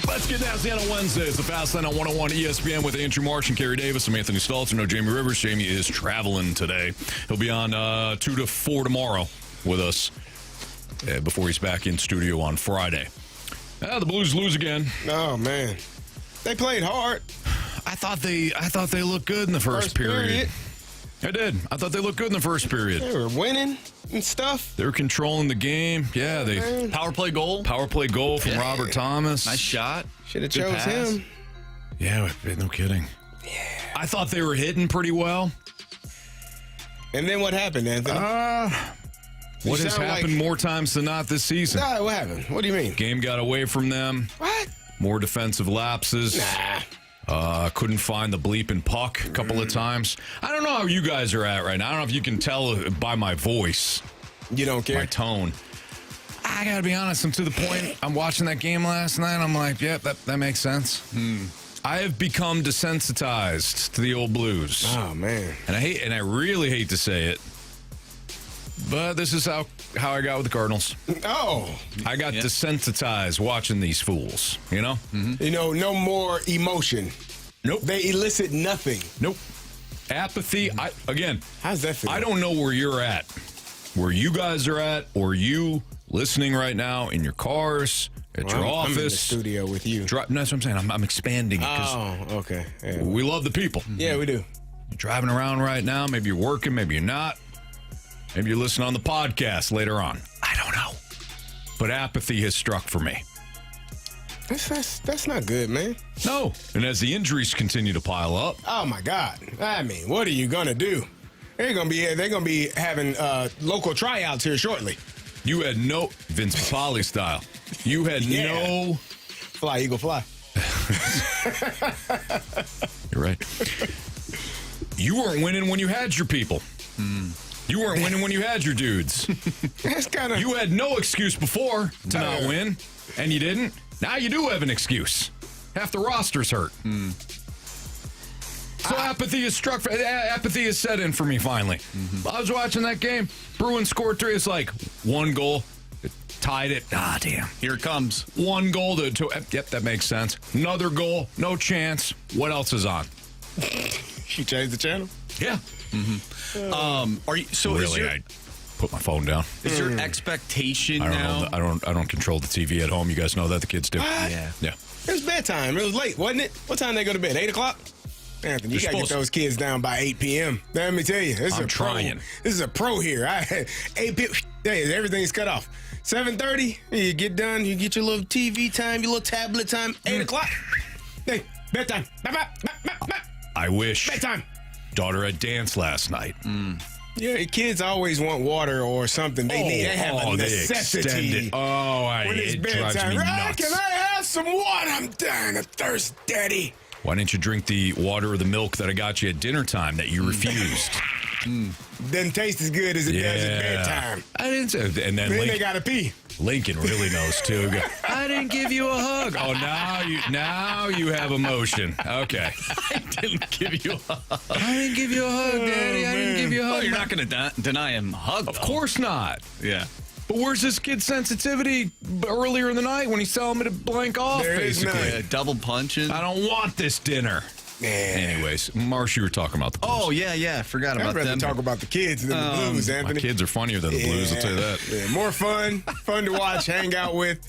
Let's get down to on Wednesday. It's the Fast Line on 101 ESPN with Andrew Marsh and Carey Davis. I'm Anthony Stalter. No Jamie Rivers. Jamie is traveling today. He'll be on 2 to 4 tomorrow with us before he's back in studio on Friday. The Blues lose again. Oh, man. They played hard. I thought they looked good in the first period. I did. I thought they looked good in the first period. They were winning and stuff. They were controlling the game. Yeah, they Power play goal from Robert Thomas. Nice shot. Should have chose him. Yeah, no kidding. Yeah. I thought they were hitting pretty well. And then what happened, Anthony? What has happened more times than not this season? Nah, what happened? What do you mean? Game got away from them. What? More defensive lapses. Couldn't find the bleeping puck a couple of times. I don't know how you guys are at right now. I don't know if you can tell by my voice. You don't care? My tone. I got to be honest. I'm to the point. I'm watching that game last night. I'm like, yeah, that makes sense. I have become desensitized to the old Blues. Oh, man. And I really hate to say it, but this is how I got with the Cardinals. Oh. I got desensitized watching these fools, you know? Mm-hmm. You know, no more emotion. Nope. They elicit nothing. Nope. Apathy. How's that feel? I don't know where you're at, where you guys are at, or you listening right now in your cars, at your office. I'm in the studio with you. No, that's what I'm saying. I'm expanding it. Oh, okay. Yeah. We love the people. Yeah, we do. You're driving around right now. Maybe you're working. Maybe you're not. Maybe you're listening on the podcast later on. I don't know. But apathy has struck for me. That's not good, man. No. And as the injuries continue to pile up. Oh, my God. I mean, what are you going to do? They're gonna be having local tryouts here shortly. You had no Vince Vitale style. You had no fly, eagle, fly. You're right. You weren't winning when you had your people. You weren't winning when you had your dudes. That's kind of. You had no excuse before to not win, and you didn't. Now you do have an excuse. Half the roster's hurt. So apathy is set in for me finally. I was watching that game. Bruins scored 3. It's like one goal. It tied it. Ah, damn. Here it comes. One goal to yep, that makes sense. Another goal. No chance. What else is on? You changed the channel? Yeah. Are you so really? I put my phone down. Is your expectation now? I don't control the TV at home. You guys know that the kids do. What? Yeah. It was bedtime. It was late, wasn't it? What time they go to bed? 8 o'clock? Anthony, you got to get those kids down by 8 p.m. Let me tell you, I'm trying. This is a pro here. 8 p.m. Everything's cut off. 7:30, you get done. You get your little TV time, your little tablet time. 8 o'clock. Hey, bedtime. I wish. Bedtime. Daughter had dance last night. Yeah, kids always want water or something. They have a necessity. When it's bedtime. Can I have some water? I'm dying of thirst, Daddy. Why didn't you drink the water or the milk that I got you at dinner time that you refused? Doesn't taste as good as it does at bedtime. I didn't say. And then they gotta pee. Lincoln really knows too. I didn't give you a hug. Oh, now you have emotion. Okay. I didn't give you a hug. I didn't give you a hug, Daddy. I didn't give you a hug. Oh, you're not going to deny him a hug, Of course not. Yeah. But where's this kid's sensitivity earlier in the night when he's telling me to blank off, basically? Double punching. I don't want this dinner. Yeah. Anyways, Marsh, you were talking about the Blues. Oh, yeah. Forgot about them. I'd rather talk about the kids than the Blues, Anthony. My kids are funnier than the Blues, I'll tell you that. Yeah, more fun to watch, hang out with.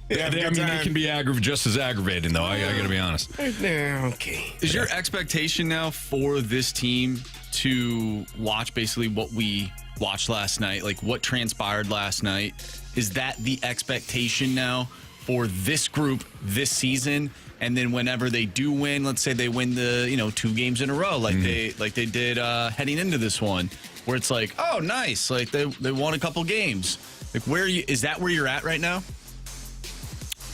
Yeah, they can be just as aggravating, though. I got to be honest. Yeah, okay. Is your expectation now for this team to watch basically what we watched last night, like what transpired last night? Is that the expectation now for this group this season? And then whenever they do win, let's say they win the 2 games in a row, like they did heading into this one, where it's like, oh, nice, like they won a couple games. Like is that where you're at right now?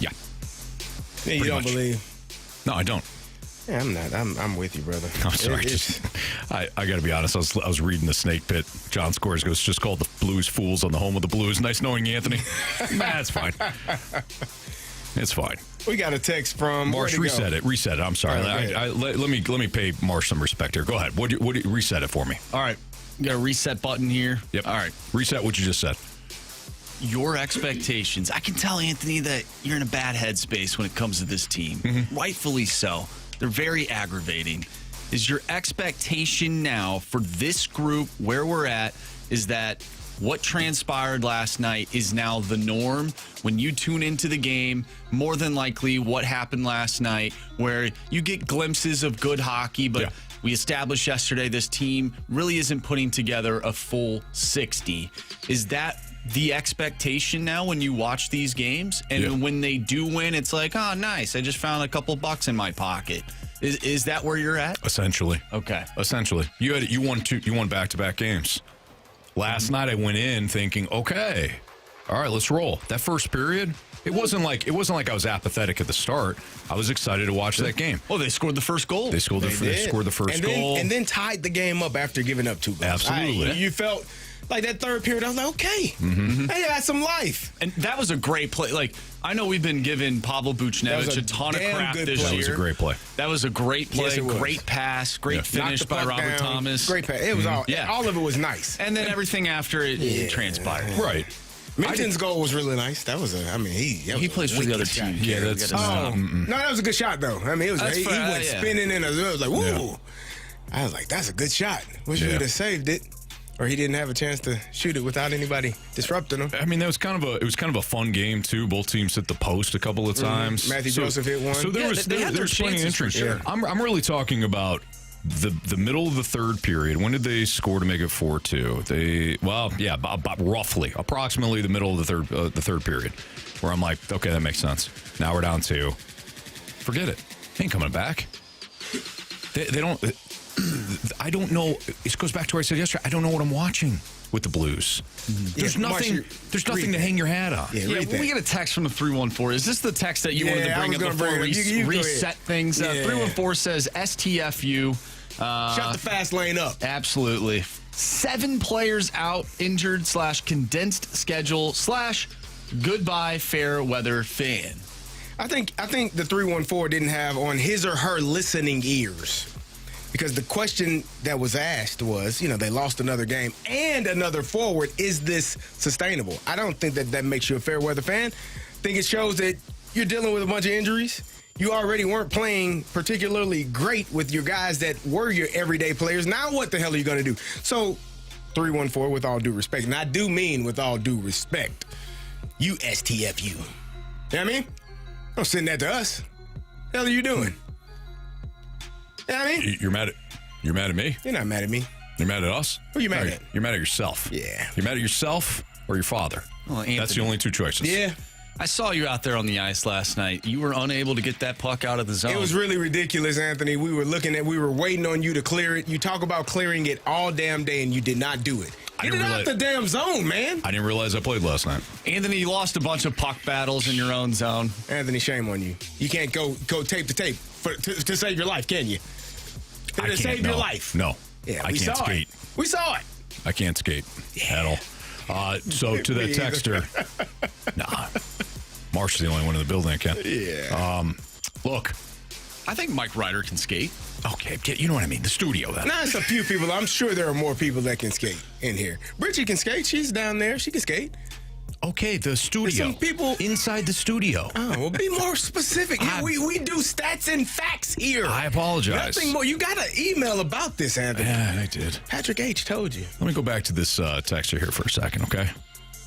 Yeah. You don't believe? No, I don't. Yeah, I'm not. I'm with you, brother. I'm sorry. I got to be honest. I was reading the Snake Pit. John Scores goes, just called the Blues fools on the home of the Blues. Nice knowing you, Anthony. Nah, that's fine. It's fine. We got a text from Marsh. Reset it. Reset it. I'm sorry. Let me pay Marsh some respect here. Go ahead. What do you reset it for me? All right. You got a reset button here. Yep. All right. Reset what you just said. Your expectations. I can tell, Anthony, that you're in a bad headspace when it comes to this team. Rightfully so. They're very aggravating. Is your expectation now for this group, where we're at, is that what transpired last night is now the norm when you tune into the game? More than likely what happened last night, where you get glimpses of good hockey, but we established yesterday this team really isn't putting together a full 60. Is that the expectation now when you watch these games? And when they do win, it's like, oh, nice, I just found a couple bucks in my pocket. Is that where you're at? Essentially. Okay. Essentially. You won back-to-back games. Last night I went in thinking, okay, all right, let's roll. That first period, it wasn't like I was apathetic at the start. I was excited to watch that game. Well, they scored the first goal. They scored the first goal. And then tied the game up after giving up 2 goals. Absolutely. You felt like that third period, I was like, okay, they got some life. And that was a great play. Like, I know we've been giving Pavel Buchnevich a ton of crap this year. That was a great play. That was a great play. Yes, great pass. Great finish by Robert Thomas. Great pass. It was all of it was nice. And then everything after it transpired. Right. Minton's goal was really nice. That was he plays for the other team. Yeah, that's no, that was a good shot though. I mean, he went spinning in. I was like, woo! Yeah. I was like, that's a good shot. Wish we would have saved it, or he didn't have a chance to shoot it without anybody disrupting him. I mean, it was kind of a fun game too. Both teams hit the post a couple of times. Matthew Joseph hit one. So there was plenty of interest. Sure. I'm really talking about the middle of the third period. When did they score to make it 4-2? About roughly, approximately the middle of the third period, where I'm like, okay, that makes sense. Now we're down 2. Forget it. They ain't coming back. They don't. I don't know. It goes back to what I said yesterday. I don't know what I'm watching with the Blues. There's nothing. There's nothing to hang your hat on. We get a text from the 314. Is this the text that you wanted to bring up before we reset things? 314 says STFU. Shut the fast lane up. Absolutely. 7 players out, injured / condensed schedule / goodbye fair weather fan. I think the 314 didn't have on his or her listening ears. Because the question that was asked was, they lost another game and another forward. Is this sustainable? I don't think that makes you a fair weather fan. I think it shows that you're dealing with a bunch of injuries. You already weren't playing particularly great with your guys that were your everyday players. Now what the hell are you going to do? So 314, with all due respect, and I do mean with all due respect, you STFU. You know what I mean? Don't send that to us. What the hell are you doing? You know what I mean? You're mad at me? You're not mad at me. You're mad at us? Who are you mad at? You're mad at yourself. Yeah. You're mad at yourself or your father? Well, Anthony, that's the only 2 choices. Yeah. I saw you out there on the ice last night. You were unable to get that puck out of the zone. It was really ridiculous, Anthony. We were waiting on you to clear it. You talk about clearing it all damn day, and you did not do it. Get it out the damn zone, man. I didn't realize I played last night. Anthony, you lost a bunch of puck battles in your own zone. Anthony, shame on you. You can't go tape to tape to save your life, can you? To save your life. No. Yeah, I can't skate. We saw it. I can't skate at all. So to that texter, Marsh is the only one in the building that can. Yeah. Look, I think Mike Ryder can skate. Okay, you know what I mean. The studio, then. Nah, it's a few people. I'm sure there are more people that can skate in here. Bridget can skate. She's down there. She can skate. Okay, the studio. There's some people inside the studio. Oh, well, be more specific. We do stats and facts here. I apologize. Nothing more. You got an email about this, Anthony. Yeah, I did. Patrick H. told you. Let me go back to this texter here for a second, okay?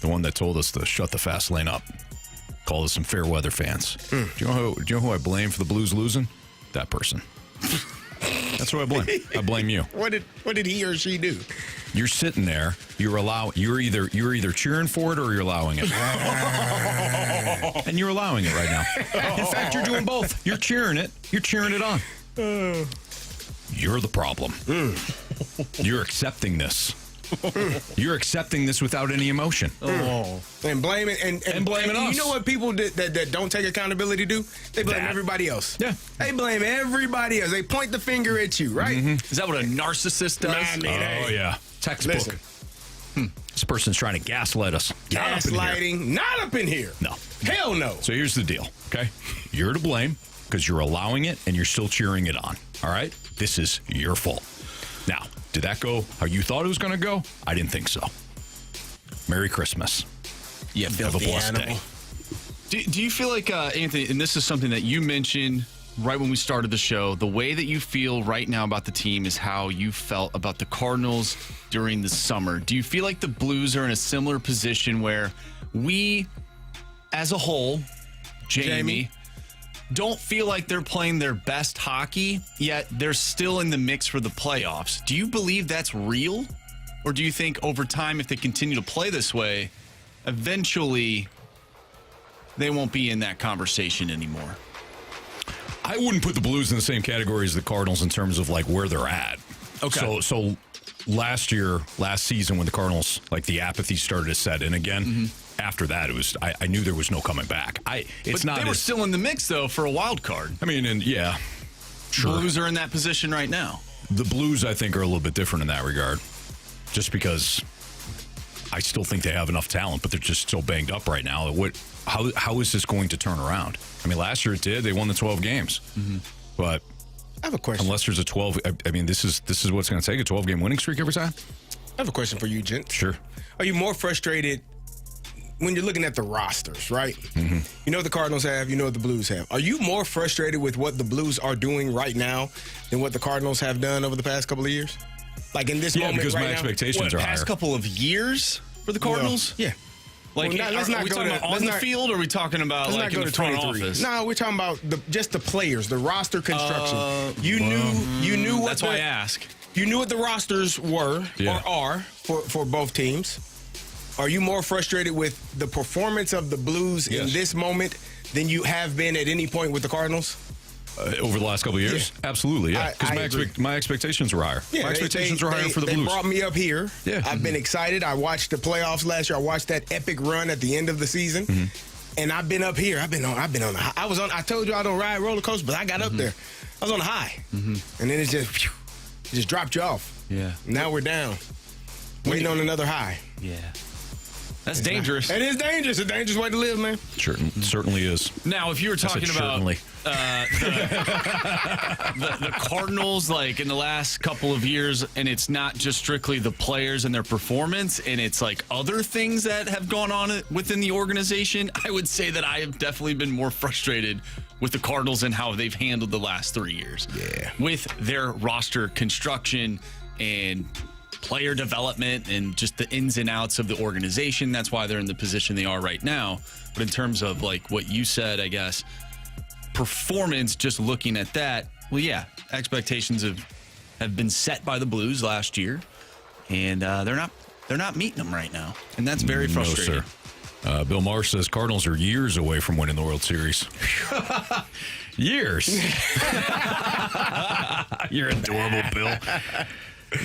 The one that told us to shut the fast lane up. Called us some fair weather fans. Do you know who I blame for the Blues losing? That person. That's who I blame. I blame you. What did he or she do? You're sitting there. You're either cheering for it or you're allowing it. And you're allowing it right now. In fact, you're doing both. You're cheering it. You're cheering it on. You're the problem. You're accepting this. You're accepting this without any emotion. And blaming and blaming us. You know what people that don't take accountability do? They blame everybody else. Yeah. They blame everybody else. They point the finger at you, right? Is that what a narcissist does? Yeah. Textbook. Listen, This person's trying to gaslight us. Gaslighting, not up in here. No. Hell no. So here's the deal, okay? You're to blame because you're allowing it and you're still cheering it on, all right? This is your fault. Now, did that go how you thought it was going to go? I didn't think so. Merry Christmas. Yeah, have a blessed day. Do you feel like, Anthony, and this is something that you mentioned right when we started the show, the way that you feel right now about the team is how you felt about the Cardinals during the summer. Do you feel like the Blues are in a similar position where we, as a whole, Jamie, don't feel like they're playing their best hockey, yet they're still in the mix for the playoffs? Do you believe that's real? Or do you think over time, if they continue to play this way, eventually they won't be in that conversation anymore? I wouldn't put the Blues in the same category as the Cardinals in terms of like where they're at. Okay. So last season when the Cardinals, like the apathy started to set in again, after that it was I knew there was no coming back. They were still in the mix though for a wild card. I mean, and yeah, sure. Blues are in that position right now. The Blues, I think, are a little bit different in that regard, just because I still think they have enough talent, but they're just so banged up right now. How is this going to turn around? I mean, last year it did. They won the 12 games. But I have a question. Unless there's a 12, I mean, this is what it's going to take, a 12-game winning streak every time? I have a question for you, Gent. Sure. Are you more frustrated when you're looking at the rosters, right? You know what the Cardinals have, you know what the Blues have. Are you more frustrated with what the Blues are doing right now than what the Cardinals have done over the past couple of years? Like in this moment because right my now? expectations are higher. Past couple of years for the Cardinals? Yeah. Like, Well, let's are not we go talking to- about let's on the not- field, or are we talking about Let's like not go in the to front 23. office? No, we're talking about just the players, the roster construction. You knew what That's why I ask. You knew what the rosters were or are for both teams. Are you more frustrated with the performance of the Blues in this moment than you have been at any point with the Cardinals? Over the last couple of years? Yeah. Absolutely, yeah. Because my expectations were higher. Yeah, my expectations were higher for the They Blues. brought me up here. Yeah. I've been excited. I watched the playoffs last year. I watched that epic run at the end of the season. And I've been up here. I've been on the high. I told you I don't ride roller coasters, but I got up there. I was on the high. And then it just dropped you off. Yeah. Now we're down. Waiting on another high. Yeah. That's dangerous. It is dangerous. It's a dangerous way to live, man. Certainly is. Now, if you were talking about the Cardinals, like in the last couple of years, and it's not just strictly the players and their performance, and it's like other things that have gone on within the organization, I would say that I have definitely been more frustrated with the Cardinals and how they've handled the last 3 years. Yeah. With their roster construction and player development and just the ins and outs of the organization. That's why they're in the position they are right now. But in terms of like what you said, I guess, performance, just looking at that, well, yeah, expectations have been set by the Blues last year, and they're not meeting them right now, and that's very frustrating. No, sir. Bill Marsh says Cardinals are years away from winning the World Series. Years. You're adorable, Bill.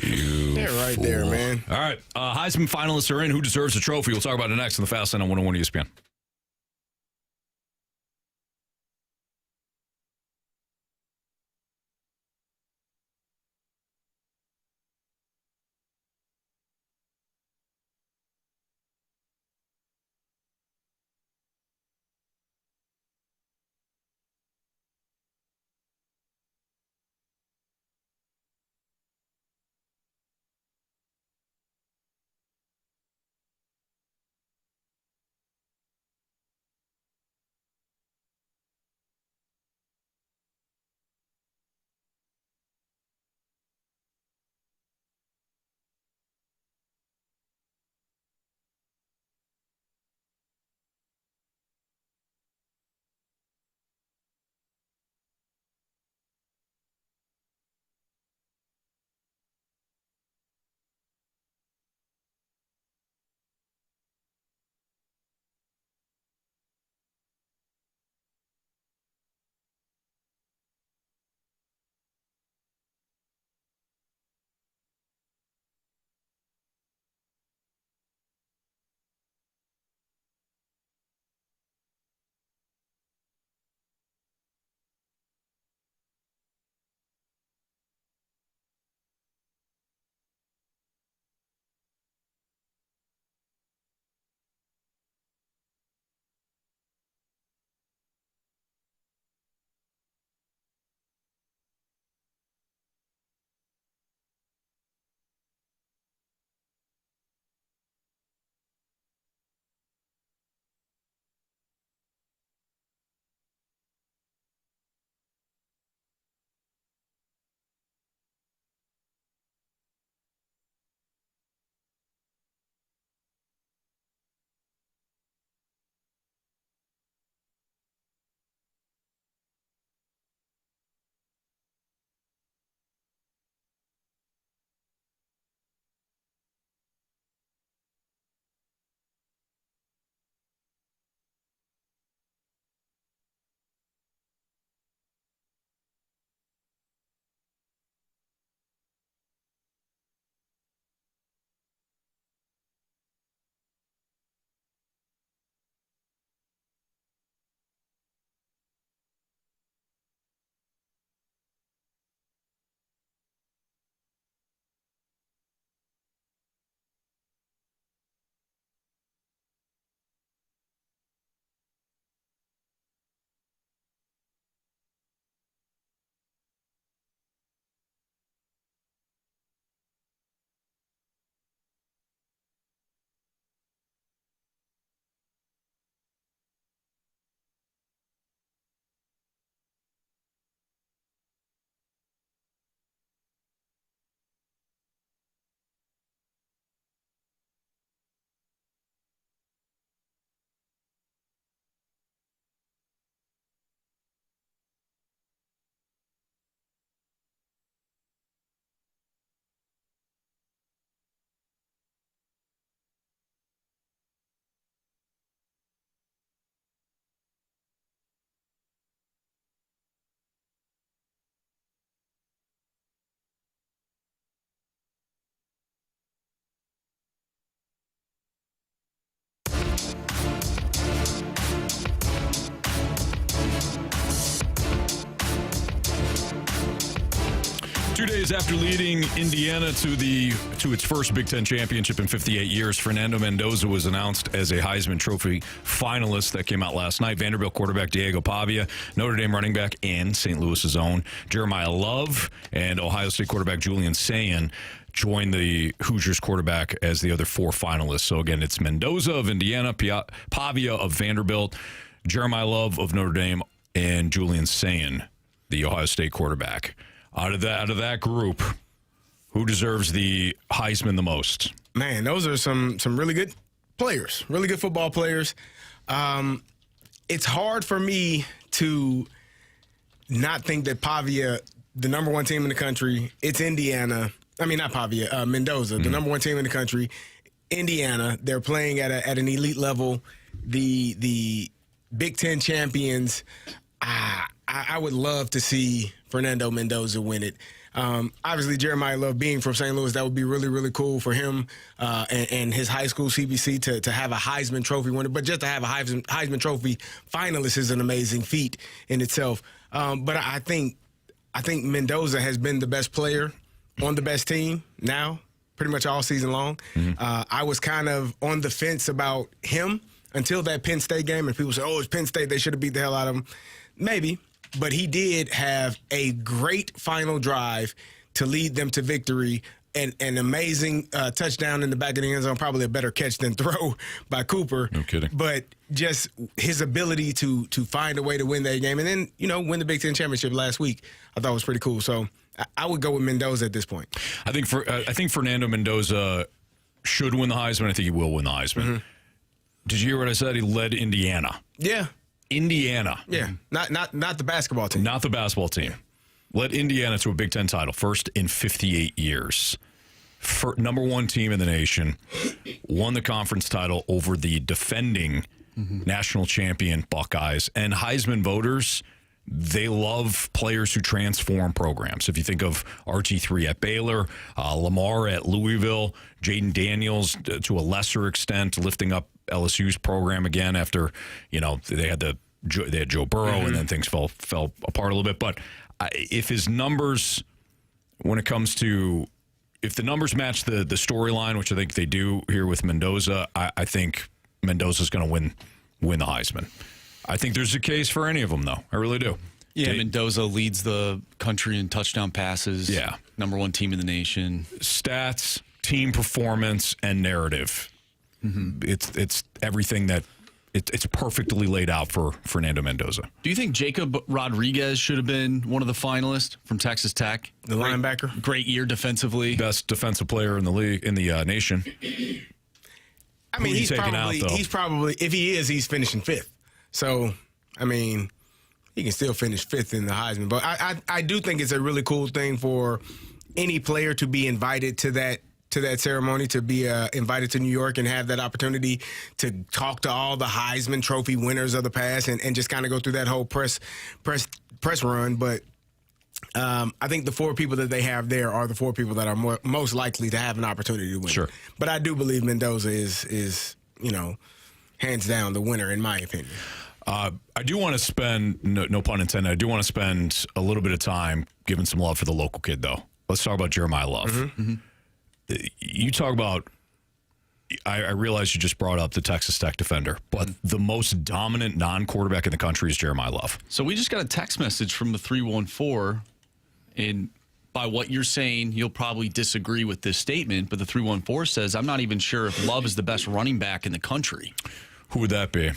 They're right there, man. All right. Heisman finalists are in. Who deserves the trophy? We'll talk about it next on the Fast Lane on 101 ESPN. days after leading Indiana to its first Big Ten championship in 58 years, Fernando Mendoza was announced as a Heisman Trophy finalist. That came out last night. Vanderbilt quarterback Diego Pavia, Notre Dame running back and St. Louis's own Jeremiah Love, and Ohio State quarterback Julian Sayin joined the Hoosiers quarterback as the other 4 finalists. So again, it's Mendoza of Indiana, Pavia of Vanderbilt, Jeremiah Love of Notre Dame, and Julian Sayin, the Ohio State quarterback. Out of that group, who deserves the Heisman the most? Man, those are some really good players, really good football players. It's hard for me to not think that Pavia, the number 1 team in the country, it's Indiana. I mean, not Pavia, Mendoza, the number 1 team in the country, Indiana. They're playing at an elite level. The Big Ten champions. I would love to see Fernando Mendoza win it. Obviously, Jeremiah Love being from St. Louis, that would be really, really cool for him and his high school CBC to have a Heisman Trophy winner. But just to have a Heisman Trophy finalist is an amazing feat in itself. But I think Mendoza has been the best player on the best team now, pretty much all season long. I was kind of on the fence about him until that Penn State game, and people said, oh, it's Penn State, they should have beat the hell out of him. Maybe. But he did have a great final drive to lead them to victory, and an amazing touchdown in the back of the end zone, probably a better catch than throw by Cooper. No kidding. But just his ability to find a way to win that game and then, win the Big Ten championship last week, I thought was pretty cool. So I would go with Mendoza at this point. I think Fernando Mendoza should win the Heisman. I think he will win the Heisman. Did you hear what I said? He led Indiana. Yeah. Indiana. Yeah. Not the basketball team. Not the basketball team. Led Indiana to a Big Ten title, first in 58 years. Number 1 team in the nation. Won the conference title over the defending national champion Buckeyes. And Heisman voters, they love players who transform programs. If you think of RG3 at Baylor, Lamar at Louisville, Jaden Daniels to a lesser extent lifting up LSU's program again after, they had Joe Burrow and then things fell apart a little bit. But if his numbers, when it comes to, if the numbers match the storyline, which I think they do here with Mendoza, I think Mendoza's going to win the Heisman. I think there's a case for any of them, though. I really do. Yeah, Mendoza leads the country in touchdown passes. Yeah. Number 1 team in the nation. Stats, team performance, and narrative. It's everything that it's perfectly laid out for Fernando Mendoza. Do you think Jacob Rodriguez should have been one of the finalists from Texas Tech? The linebacker? Great year defensively. Best defensive player in the league, in the nation. I mean, he's probably, if he is, he's finishing 5th. So, I mean, he can still finish 5th in the Heisman. But I do think it's a really cool thing for any player to be invited to that ceremony, to be invited to New York and have that opportunity to talk to all the Heisman Trophy winners of the past and just kind of go through that whole press run. But I think the 4 people that they have there are the 4 people that are most likely to have an opportunity to win. Sure. But I do believe Mendoza is hands down the winner, in my opinion. I do want to spend, no pun intended, I do want to spend a little bit of time giving some love for the local kid, though. Let's talk about Jeremiah Love. You talk about, I realize you just brought up the Texas Tech defender, but the most dominant non-quarterback in the country is Jeremiah Love. So we just got a text message from the 314, and by what you're saying, you'll probably disagree with this statement, but the 314 says, I'm not even sure if Love is the best running back in the country. Who would that be?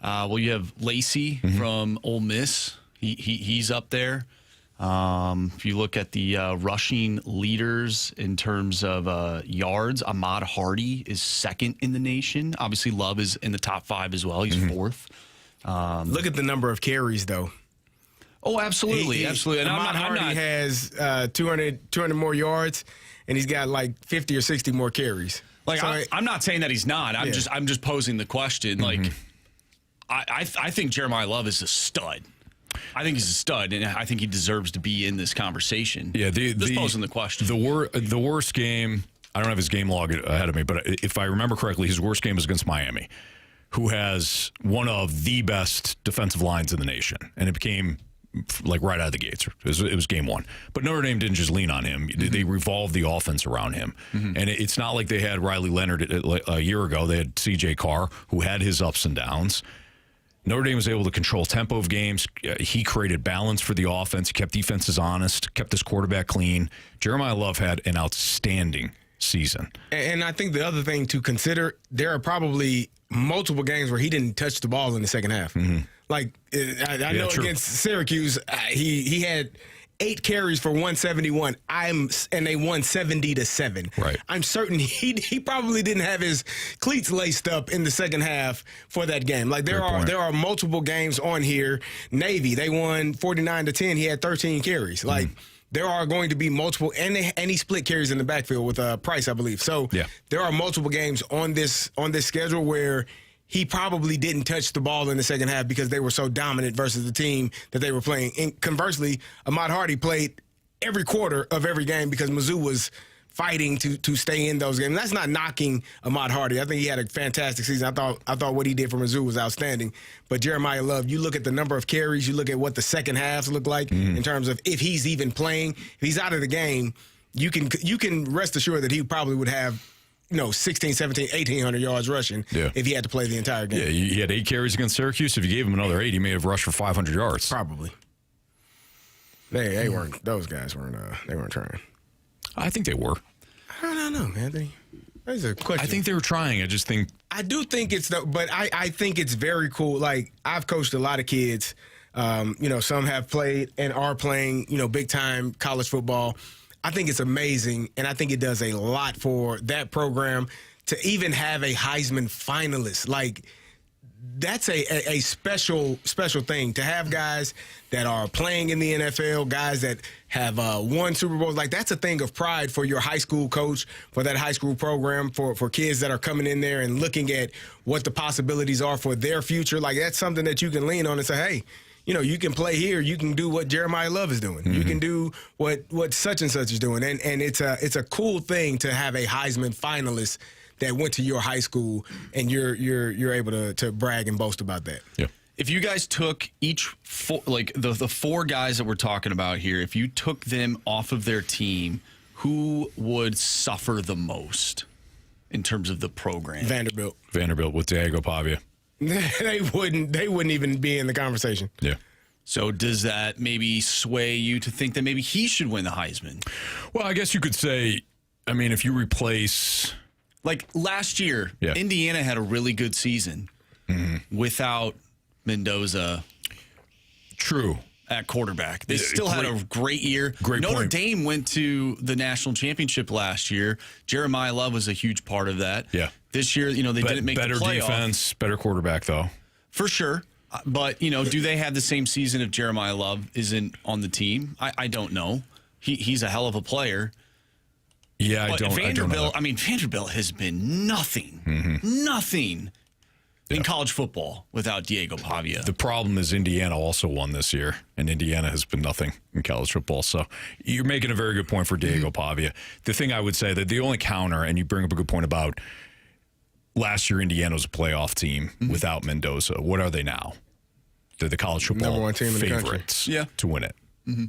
Well, you have Lacey from Ole Miss. He's up there. If you look at the rushing leaders in terms of yards, Ahmad Hardy is 2nd in the nation. Obviously, Love is in the top 5 as well. He's 4th. Look at the number of carries, though. Oh, absolutely. Absolutely. And Ahmad Hardy has 200 more yards, and he's got like 50 or 60 more carries. Like, so I'm not saying that he's not. I'm just posing the question. Like, I think Jeremiah Love is a stud. I think he's a stud, and I think he deserves to be in this conversation. Yeah, just posing the question. The worst game, I don't have his game log ahead of me, but if I remember correctly, his worst game was against Miami, who has one of the best defensive lines in the nation. And it became like right out of the gates. It was game one. But Notre Dame didn't just lean on him. They revolved the offense around him. And it's not like they had Riley Leonard a year ago. They had C.J. Carr, who had his ups and downs. Notre Dame was able to control tempo of games. He created balance for the offense. He kept defenses honest, kept his quarterback clean. Jeremiah Love had an outstanding season. And I think the other thing to consider, there are probably multiple games where he didn't touch the ball in the second half. Like, I know true. Against Syracuse, he had 8 carries for 171. And they won 70-7. Right. I'm certain he probably didn't have his cleats laced up in the second half for that game. Like there are multiple games on here. Navy, they won 49-10. He had 13 carries. Like there are going to be multiple, and he split carries in the backfield with Price, I believe. So there are multiple games on this schedule where he probably didn't touch the ball in the second half because they were so dominant versus the team that they were playing. And conversely, Ahmad Hardy played every quarter of every game because Mizzou was fighting to stay in those games. That's not knocking Ahmad Hardy. I think he had a fantastic season. I thought what he did for Mizzou was outstanding. But Jeremiah Love, you look at the number of carries, you look at what the second halves look like in terms of if he's even playing. If he's out of the game, you can rest assured that he probably would have 16, 17, 1,800 yards rushing if he had to play the entire game. Yeah, he had 8 carries against Syracuse. If you gave him another 8, he may have rushed for 500 yards. Probably. They weren't. Those guys weren't. They weren't trying. I think they were. I don't know, Anthony. That's a question. I think they were trying. I do think but I think it's very cool. Like I've coached a lot of kids. Some have played and are playing. Big time college football. I think it's amazing, and I think it does a lot for that program to even have a Heisman finalist. Like, that's a special thing to have guys that are playing in the NFL, guys that have won Super Bowls. Like, that's a thing of pride for your high school coach, for that high school program, for kids that are coming in there and looking at what the possibilities are for their future. Like, that's something that you can lean on and say, hey, you can play here. You can do what Jeremiah Love is doing. You can do what such and such is doing. And it's a cool thing to have a Heisman finalist that went to your high school, and you're able to brag and boast about that. Yeah. If you guys took each the 4 guys that we're talking about here, if you took them off of their team, who would suffer the most in terms of the program? Vanderbilt with Diego Pavia. They wouldn't even be in the conversation. Yeah. So does that maybe sway you to think that maybe he should win the Heisman? Well, I guess you could say, if you replace... Like last year, Indiana had a really good season without Mendoza. True. At quarterback. They still had a great year. Notre Dame went to the national championship last year. Jeremiah Love was a huge part of that. Yeah. This year, they didn't make the playoff. Better defense, better quarterback, though. For sure. But, do they have the same season if Jeremiah Love isn't on the team? I don't know. He's a hell of a player. Yeah, but Vanderbilt, Vanderbilt has been nothing in college football without Diego Pavia. The problem is Indiana also won this year, and Indiana has been nothing in college football. So you're making a very good point for Diego Pavia. The thing I would say that the only counter, and you bring up a good point about last year Indiana was a playoff team without Mendoza. What are they now? They're the college football number 1 team in favorites the country. To win it.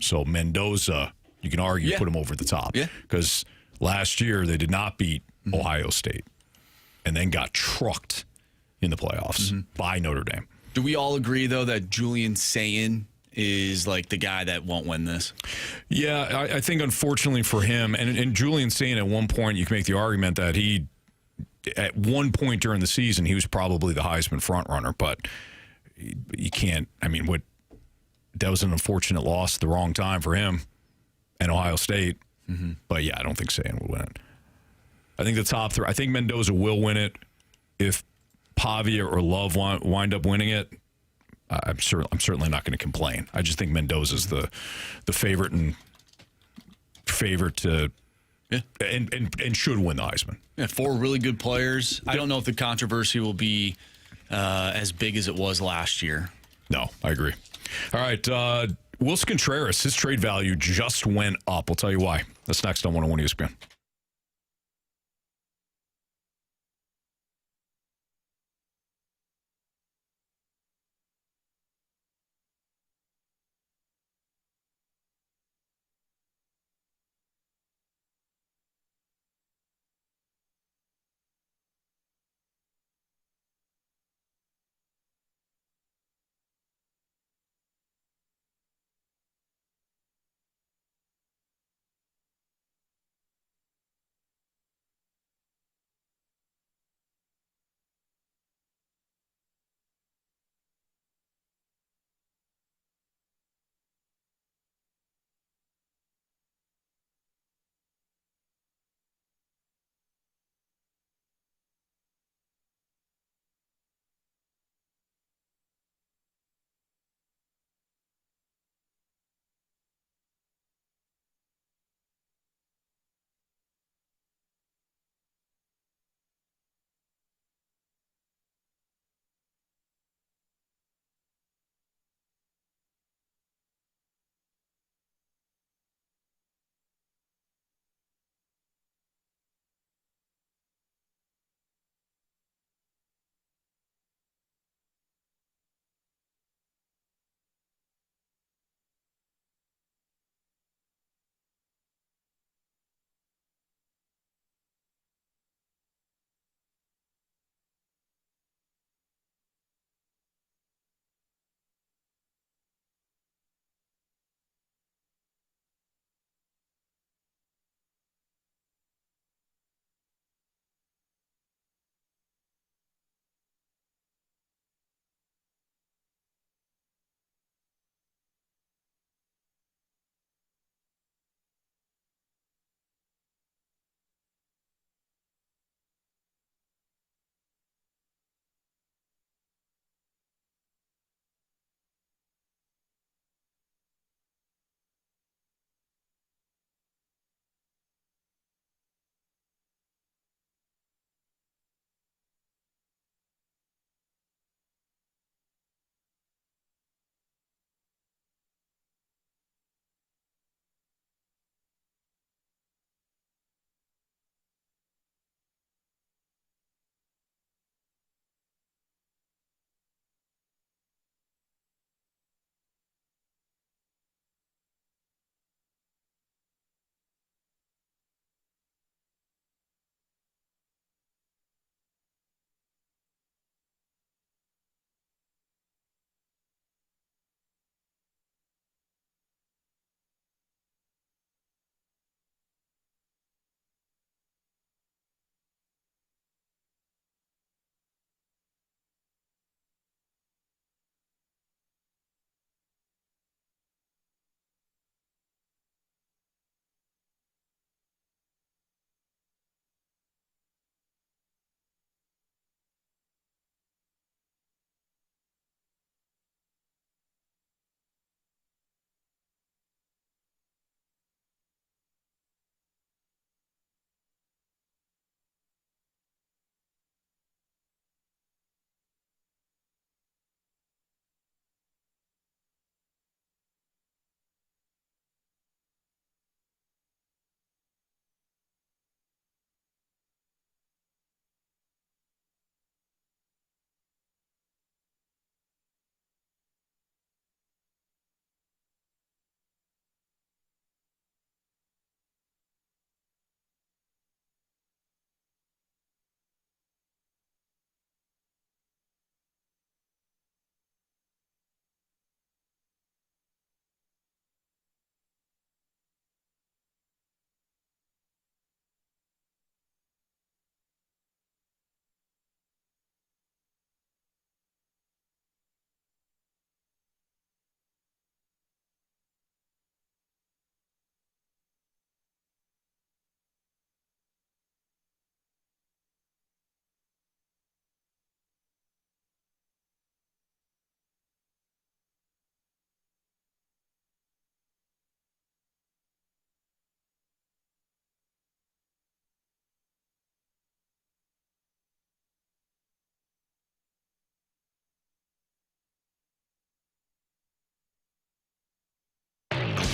So Mendoza, you can argue, put him over the top. Because last year they did not beat Ohio State and then got trucked in the playoffs by Notre Dame. Do we all agree, though, that Julian Sayin is like the guy that won't win this? Yeah, I think unfortunately for him, and Julian Sayin at one point, you can make the argument that at one point during the season, he was probably the Heisman frontrunner, but you can't, that was an unfortunate loss at the wrong time for him and Ohio State. But yeah, I don't think Sayin will win it. I think the top 3, I think Mendoza will win it. If Pavia or Love wind up winning it, I'm certainly not going to complain. I just think Mendoza's the favorite to and should win the Heisman. Yeah, 4 really good players. I don't know if the controversy will be as big as it was last year. No, I agree. All right, Willson Contreras, his trade value just went up. We'll tell you why. That's next on 101 ESPN.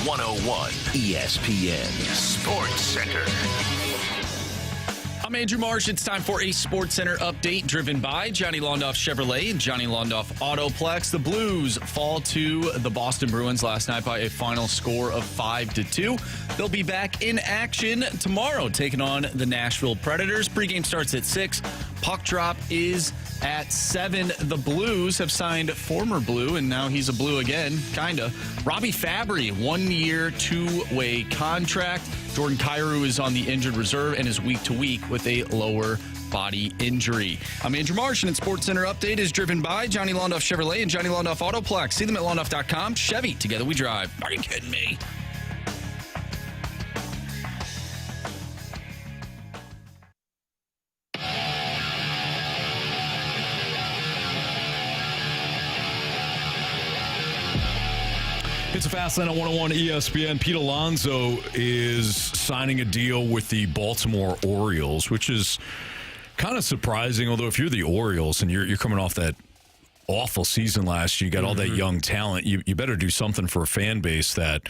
101 ESPN Sports Center. I'm Andrew Marsh. It's time for a Sports Center update driven by Johnny Londoff Chevrolet and Johnny Londoff Autoplex. The Blues fall to the Boston Bruins last night by a final score of 5-2. They'll be back in action tomorrow, taking on the Nashville Predators. Pregame starts at 6. Puck drop is at 7. The Blues have signed former Blue, and now he's a Blue again, kinda. Robbie Fabry, 1-year, 2-way contract. Jordan Kyrou is on the injured reserve and is week to week with a lower body injury. I'm Andrew Marsh, and Sports Center Update is driven by Johnny Londoff Chevrolet and Johnny Londoff Autoplex. See them at londoff.com. Chevy, together we drive. Are you kidding me? It's a Fast Lane on 101 ESPN. Pete Alonso is signing a deal with the Baltimore Orioles, which is kind of surprising. Although if you're the Orioles and you're coming off that awful season last year, you got all that young talent, you better do something for a fan base that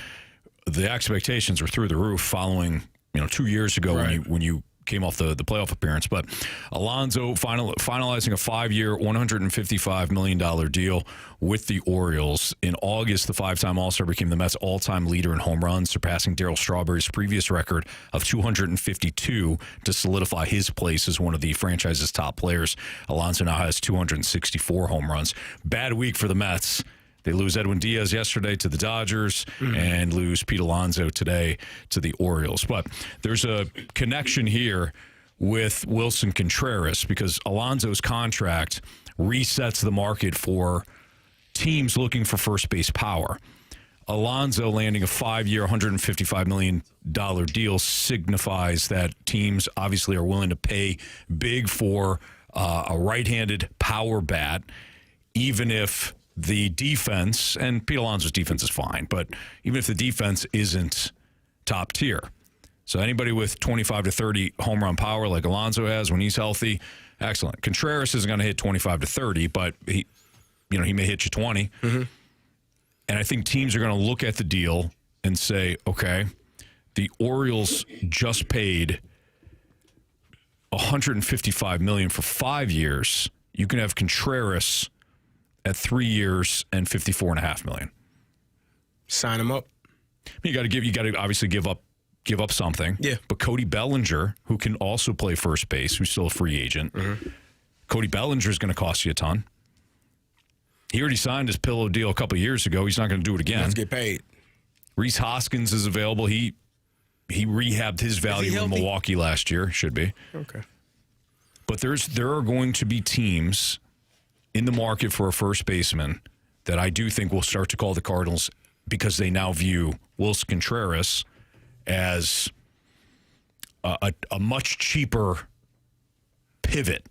the expectations were through the roof following 2 years ago when you came off the playoff appearance. But Alonso finalizing a 5-year, $155 million deal with the Orioles. In August, the 5-time All-Star became the Mets' all-time leader in home runs, surpassing Darryl Strawberry's previous record of 252 to solidify his place as one of the franchise's top players. Alonso now has 264 home runs. Bad week for the Mets. They lose Edwin Diaz yesterday to the Dodgers and lose Pete Alonso today to the Orioles. But there's a connection here with Willson Contreras because Alonso's contract resets the market for teams looking for first base power. Alonso landing a 5-year, $155 million deal signifies that teams obviously are willing to pay big for a right-handed power bat, even if the defense, and Pete Alonso's defense is fine, but even if the defense isn't top tier. So anybody with 25 to 30 home run power like Alonso has when he's healthy, excellent. Contreras isn't going to hit 25 to 30, but he may hit you 20. And I think teams are going to look at the deal and say, okay, the Orioles just paid $155 million for 5 years. You can have Contreras at 3 years and $54.5 million. Sign him up. You got to obviously give up something. Yeah. But Cody Bellinger, who can also play first base, who's still a free agent, Cody Bellinger is going to cost you a ton. He already signed his pillow deal a couple of years ago. He's not going to do it again. Let's get paid. Rhys Hoskins is available. He rehabbed his value in Milwaukee last year. Should be. Okay. But there are going to be teams in the market for a first baseman that I do think will start to call the Cardinals because they now view Willson Contreras as a much cheaper pivot.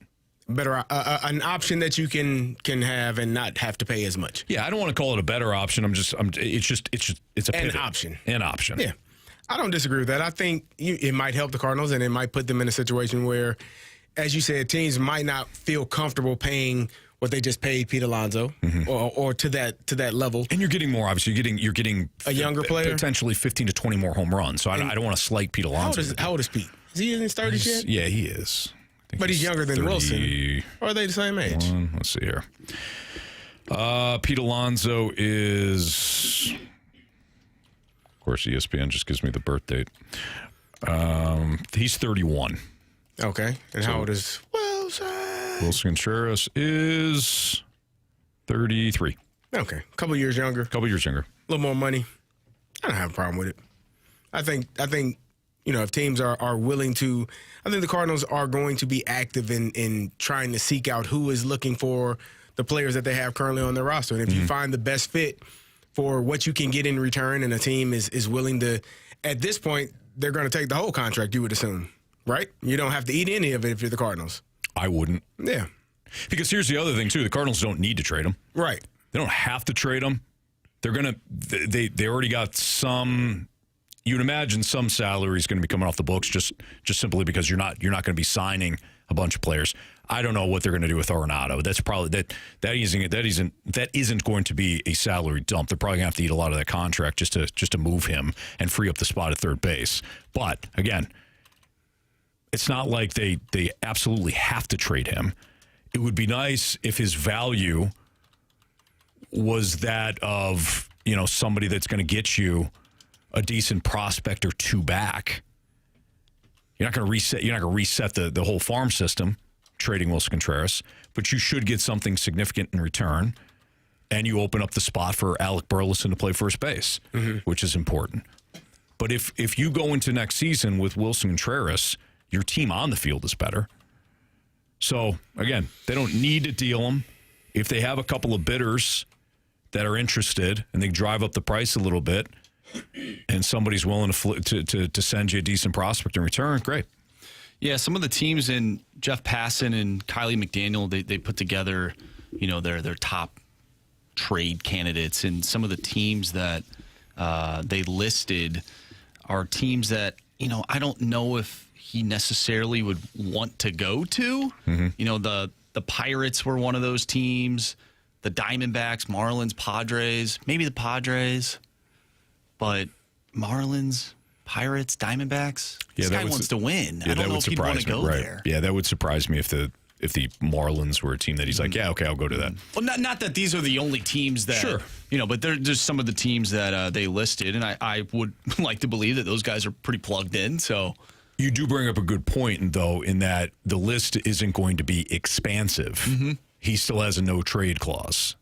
Better an option that you can have and not have to pay as much. Yeah, I don't want to call it a better option. It's a pivot. An option. Yeah. I don't disagree with that. I think it might help the Cardinals and it might put them in a situation where, as you said, teams might not feel comfortable paying what they just paid Pete Alonso, or to that level. And you're getting more. Obviously, you're getting a younger player, potentially 15 to 20 more home runs. So I don't want to slight Pete Alonso. How old is Pete? Is he in his 30s yet? Yeah, he is. But he's younger than Willson. Or are they the same age? Let's see here. Pete Alonso is, of course, ESPN just gives me the birth date. He's 31. Okay. And how old is Willson? Willson Contreras is 33. Okay. A couple years younger. A little more money. I don't have a problem with it. I think if teams are willing to, I think the Cardinals are going to be active in trying to seek out who is looking for the players that they have currently on their roster. And if you find the best fit for what you can get in return and a team is willing to, at this point, they're going to take the whole contract, you would assume, right? You don't have to eat any of it if you're the Cardinals. I wouldn't. Yeah. Because here's the other thing, too. The Cardinals don't need to trade him. Right. They don't have to trade him. They're going to – they already got some you'd imagine some salary is going to be coming off the books just simply because you're not going to be signing a bunch of players. I don't know what they're going to do with Arenado. That's probably that isn't going to be a salary dump. They're probably going to have to eat a lot of that contract just to move him and free up the spot at third base. But again, it's not like they absolutely have to trade him. It would be nice if his value was that of, somebody that's going to get you a decent prospect or two back. You're not going to reset the whole farm system trading Willson Contreras, but you should get something significant in return, and you open up the spot for Alec Burleson to play first base, which is important. But if you go into next season with Willson Contreras, your team on the field is better. So, again, they don't need to deal him. If they have a couple of bidders that are interested and they drive up the price a little bit and somebody's willing to send you a decent prospect in return, great. Yeah, some of the teams in Jeff Passan and Kylie McDaniel, they put together, their top trade candidates, and some of the teams that they listed are teams that, I don't know if he necessarily would want to go to. The Pirates were one of those teams. The Diamondbacks, Marlins, Padres, maybe the Padres, but Marlins, Pirates, Diamondbacks. This guy wants to win. I don't know if he'd want to go there. Yeah, that would surprise me if the Marlins were a team that he's like, yeah, okay, I'll go to that. Well, not that these are the only teams that, sure. But they're just some of the teams that they listed, and I would like to believe that those guys are pretty plugged in. So you do bring up a good point, though, in that the list isn't going to be expansive. He still has a no-trade clause.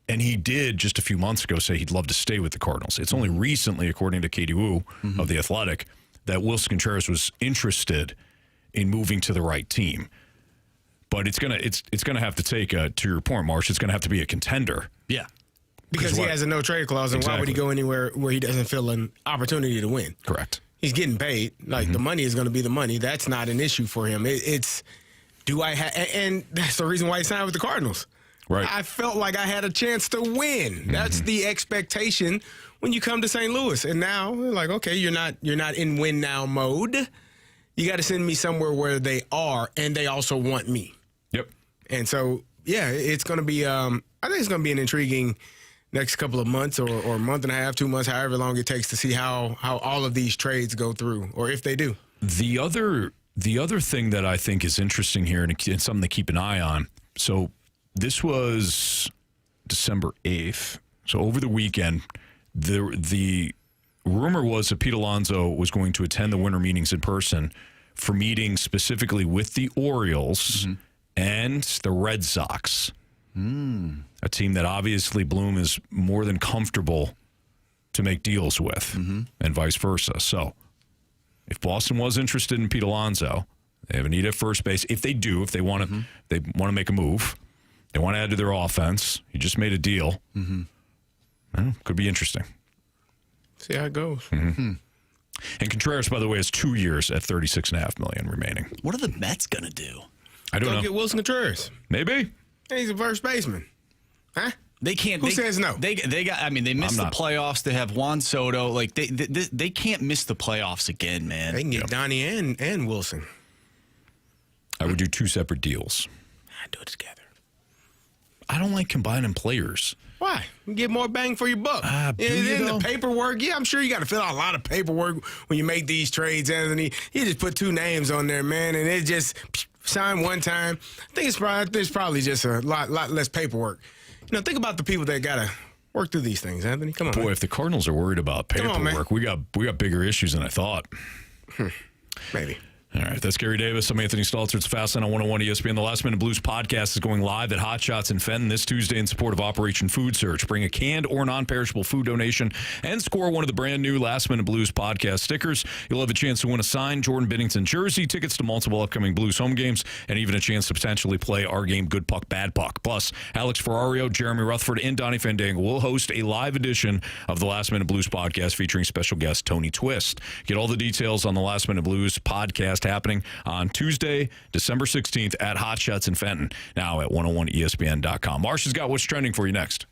And he did just a few months ago say he'd love to stay with the Cardinals. It's only recently, according to Katie Wu of The Athletic, that Willson Contreras was interested in moving to the right team. But it's gonna have to take, to your point, Marsh, it's going to have to be a contender. Yeah. Because he has a no-trade clause, and why would he go anywhere where he doesn't feel an opportunity to win? Correct. He's getting paid. Like, the money is going to be the money. That's not an issue for him. And that's the reason why he signed with the Cardinals. Right. I felt like I had a chance to win. That's the expectation when you come to St. Louis. And now, like, okay, you're not in win now mode. You got to send me somewhere where they are, and they also want me. Yep. And so, yeah, it's going to be. I think it's going to be an intriguing next couple of months or month and a half, 2 months, however long it takes to see how all of these trades go through, or if they do. The other thing that I think is interesting here, and it's something to keep an eye on. So this was December 8th. So over the weekend, the rumor was that Pete Alonso was going to attend the winter meetings in person for meetings specifically with the Orioles and the Red Sox. A team that obviously Bloom is more than comfortable to make deals with, and vice versa. So if Boston was interested in Pete Alonso, they have a need at first base. If they want to make a move, they want to add to their offense. He just made a deal. Could be interesting. See how it goes. And Contreras, by the way, has 2 years at $36.5 million remaining. What are the Mets gonna do? I don't know. Get Willson Contreras. Maybe. He's a first baseman. Huh? They can't. Who says no? They got. I mean, they missed the playoffs. They have Juan Soto. Like they can't miss the playoffs again, man. They can get Donnie and Wilson. I would do 2 separate deals. I'd do it together. I don't like combining players. Why? You get more bang for your buck. The paperwork, I'm sure you got to fill out a lot of paperwork when you make these trades, Anthony. You just put 2 names on there, man, and it just sign one time. I think there's probably just a lot less paperwork. Think about the people that got to work through these things, Anthony. Come on, boy. man. If the Cardinals are worried about paperwork, we got bigger issues than I thought. Maybe. All right, that's Gary Davis. I'm Anthony Stalter. It's Fastlane on 101 ESPN. The Last Minute Blues podcast is going live at Hot Shots in Fenton this Tuesday in support of Operation Food Search. Bring a canned or non-perishable food donation and score one of the brand new Last Minute Blues podcast stickers. You'll have a chance to win a signed Jordan Binnington jersey, tickets to multiple upcoming Blues home games, and even a chance to potentially play our game Good Puck, Bad Puck. Plus, Alex Ferrario, Jeremy Rutherford, and Donnie Fandango will host a live edition of the Last Minute Blues podcast featuring special guest Tony Twist. Get all the details on the Last Minute Blues podcast happening on Tuesday, December 16th at Hot Shots in Fenton, now at 101ESPN.com. Marsh has got what's trending for you next.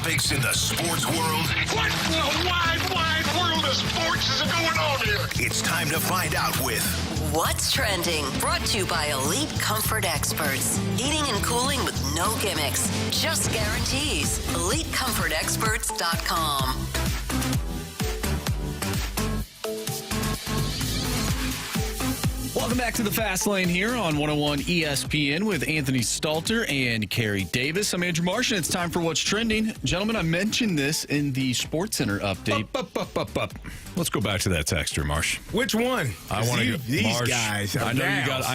topics in the sports world. What in the wide world of sports is going on here? It's time to find out with What's Trending? Brought to you by Elite Comfort Experts. Heating and cooling with no gimmicks, just guarantees. EliteComfortExperts.com. Welcome back to the Fast Lane here on 101 ESPN with Anthony Stalter and Carey Davis. I'm Andrew Marsh, and it's time for What's Trending. Gentlemen, I mentioned this in the Sports Center update. Let's go back to that texter, Marsh. Which one? I want to these Marsh, guys. I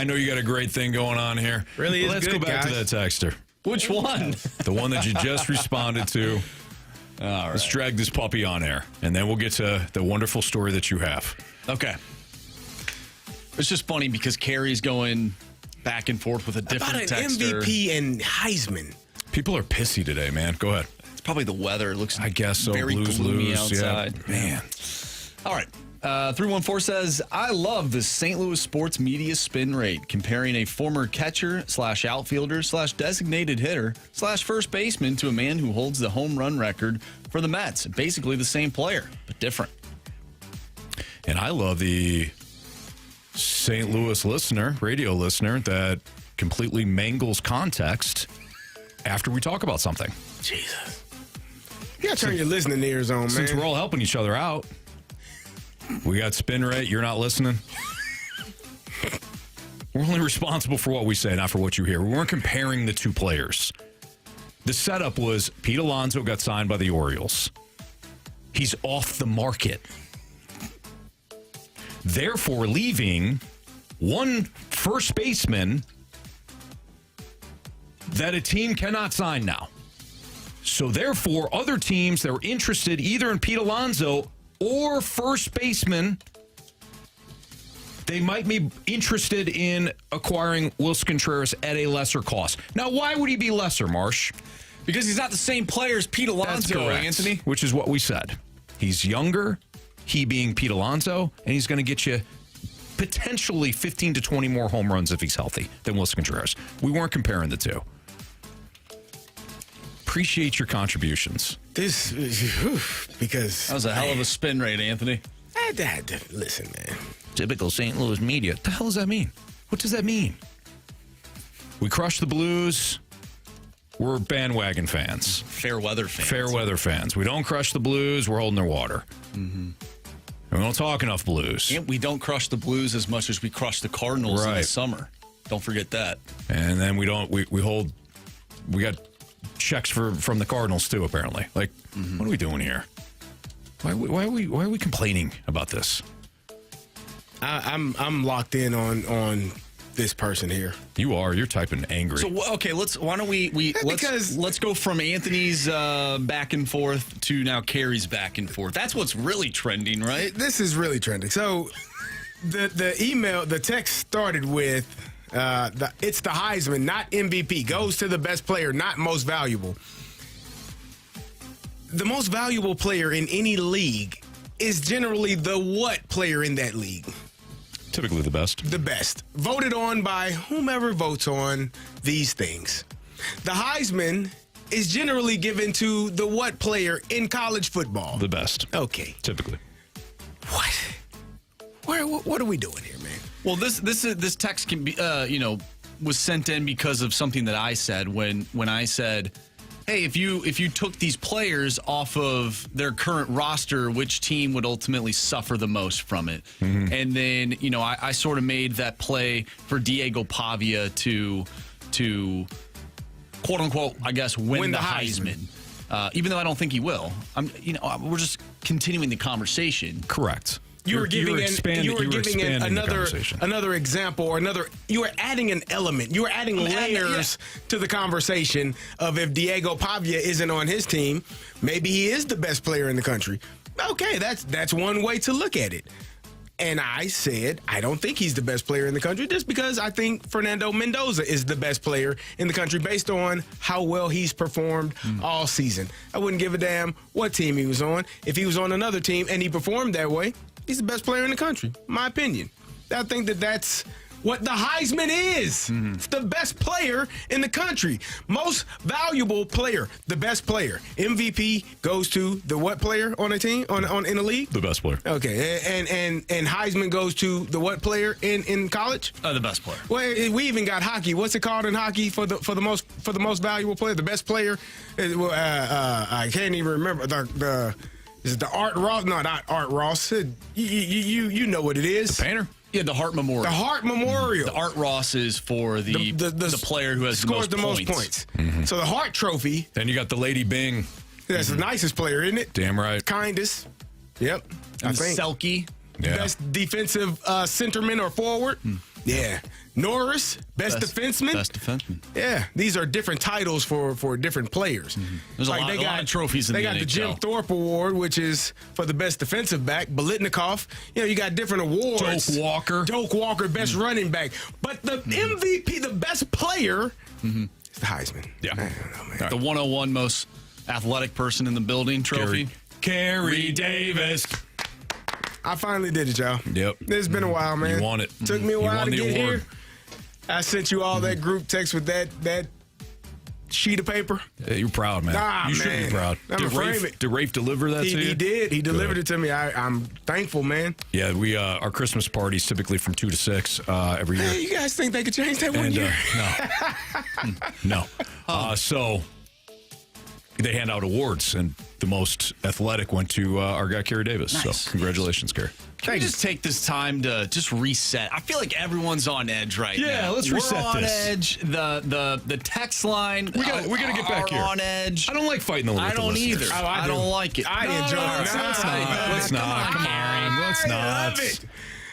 know you got a great thing going on here. Really is Let's good, go back guys. to that texter. Which one? The one that you just responded to. All right. Let's drag this puppy on air, and then we'll get to the wonderful story that you have. Okay. It's just funny because Carey's going back and forth with a different About an texter. MVP and Heisman. People are pissy today, man. Go ahead. It's probably the weather. It looks I guess so. very Blues gloomy lose. outside. Yeah. Man. All right. 314 says, I love the St. Louis sports media spin rate, comparing a former catcher / outfielder / designated hitter / first baseman to a man who holds the home run record for the Mets. Basically the same player, but different. And I love the St. Louis radio listener, that completely mangles context after we talk about something. Jesus. You got to turn your listening ears on, man. Since we're all helping each other out, we got spin rate. You're not listening. We're only responsible for what we say, not for what you hear. We weren't comparing the two players. The setup was Pete Alonso got signed by the Orioles. He's off the market. Therefore, leaving one first baseman that a team cannot sign now. So therefore, other teams that are interested either in Pete Alonso or first baseman, they might be interested in acquiring Willson Contreras at a lesser cost. Now, why would he be lesser, Marsh? Because he's not the same player as Pete Alonso, That's correct, Anthony. which is what we said. He's younger, he being Pete Alonso, and he's going to get you potentially 15 to 20 more home runs if he's healthy than Willson Contreras. We weren't comparing the two. Appreciate your contributions. Because That was a hell of a spin rate, Anthony. Listen, man. Typical St. Louis media. What the hell does that mean? What does that mean? We crush the Blues. We're bandwagon fans. Fair weather fans. Fair weather fans. We don't crush the Blues. We're holding their water. Mm-hmm. We don't talk enough Blues. And we don't crush the Blues as much as we crush the Cardinals in the summer. Don't forget that. And then we got checks from the Cardinals too, apparently. Like, What are we doing here? Why are we complaining about this? I'm locked in on this person here. You're typing angry. So okay, let's go from Anthony's back and forth to now Carey's back and forth. That's what's really trending, right? This is really trending. So the text started with it's the Heisman, not MVP. Goes to the best player, not most valuable. The most valuable player in any league is generally the what player in that league? Typically the best. The best. Voted on by whomever votes on these things. The Heisman is generally given to the what player in college football? The best. Okay. Typically. What are we doing here, man? Well, this text can be was sent in because of something that I said when I said, hey, if you took these players off of their current roster, which team would ultimately suffer the most from it? Mm-hmm. And then, I sort of made that play for Diego Pavia to quote unquote, I guess, win the Heisman. Even though I don't think he will. We're just continuing the conversation. Correct. You were giving another example, or you were adding an element. You were adding layers to the conversation of if Diego Pavia isn't on his team, maybe he is the best player in the country. Okay, that's one way to look at it. And I said, I don't think he's the best player in the country just because I think Fernando Mendoza is the best player in the country based on how well he's performed all season. I wouldn't give a damn what team he was on. If he was on another team and he performed that way, he's the best player in the country, my opinion. I think that's what the Heisman is. It's the best player in the country. Most valuable player, the best player. MVP goes to the what player on a team, in the league? The best player. Okay, and Heisman goes to the what player in college? The best player. Well, we even got hockey. What's it called in hockey for the most valuable player, the best player? I can't even remember is it the Art Ross? No, not Art Ross. You know what it is. The painter? Yeah, the Hart Memorial. The Hart Memorial. The Art Ross is for the player who has scores the most points. So the Hart Trophy. Then you got the Lady Bing. That's the nicest player, isn't it? Damn right. Kindest. Yep. And I think. Selke. Yeah. Best defensive centerman or forward. Yeah. Norris, best defenseman. Best defenseman. Yeah, these are different titles for different players. There's a lot of trophies in the NHL. They got the Jim Thorpe Award, which is for the best defensive back. Bolitnikov. You got different awards. Doak Walker, best running back. But the MVP, the best player, is the Heisman. Yeah. I don't know, man. The 101 most athletic person in the building trophy. Carey Davis. I finally did it, y'all. Yep. It's been a while, man. You won it. Took me a while to the get award. here. I sent you all that group text with that sheet of paper. Yeah, you're proud, man. Nah, you should man. be proud. I'm afraid Did Rafe deliver that to you? He did. He delivered it to me. I'm thankful, man. Yeah, we our Christmas party's typically from 2 to 6 every year. Hey, you guys think they could change that one year? No. So they hand out awards, and the most athletic went to our guy, Carey Davis. Nice. So congratulations, Carey. Can we just take this time to just reset? I feel like everyone's on edge right now. Yeah, let's reset We're on this. edge. The text line. We gotta get back here. On edge. I don't like fighting the I don't either. I don't like it. I enjoy it. Let's not. Come on. Let's not. I love it.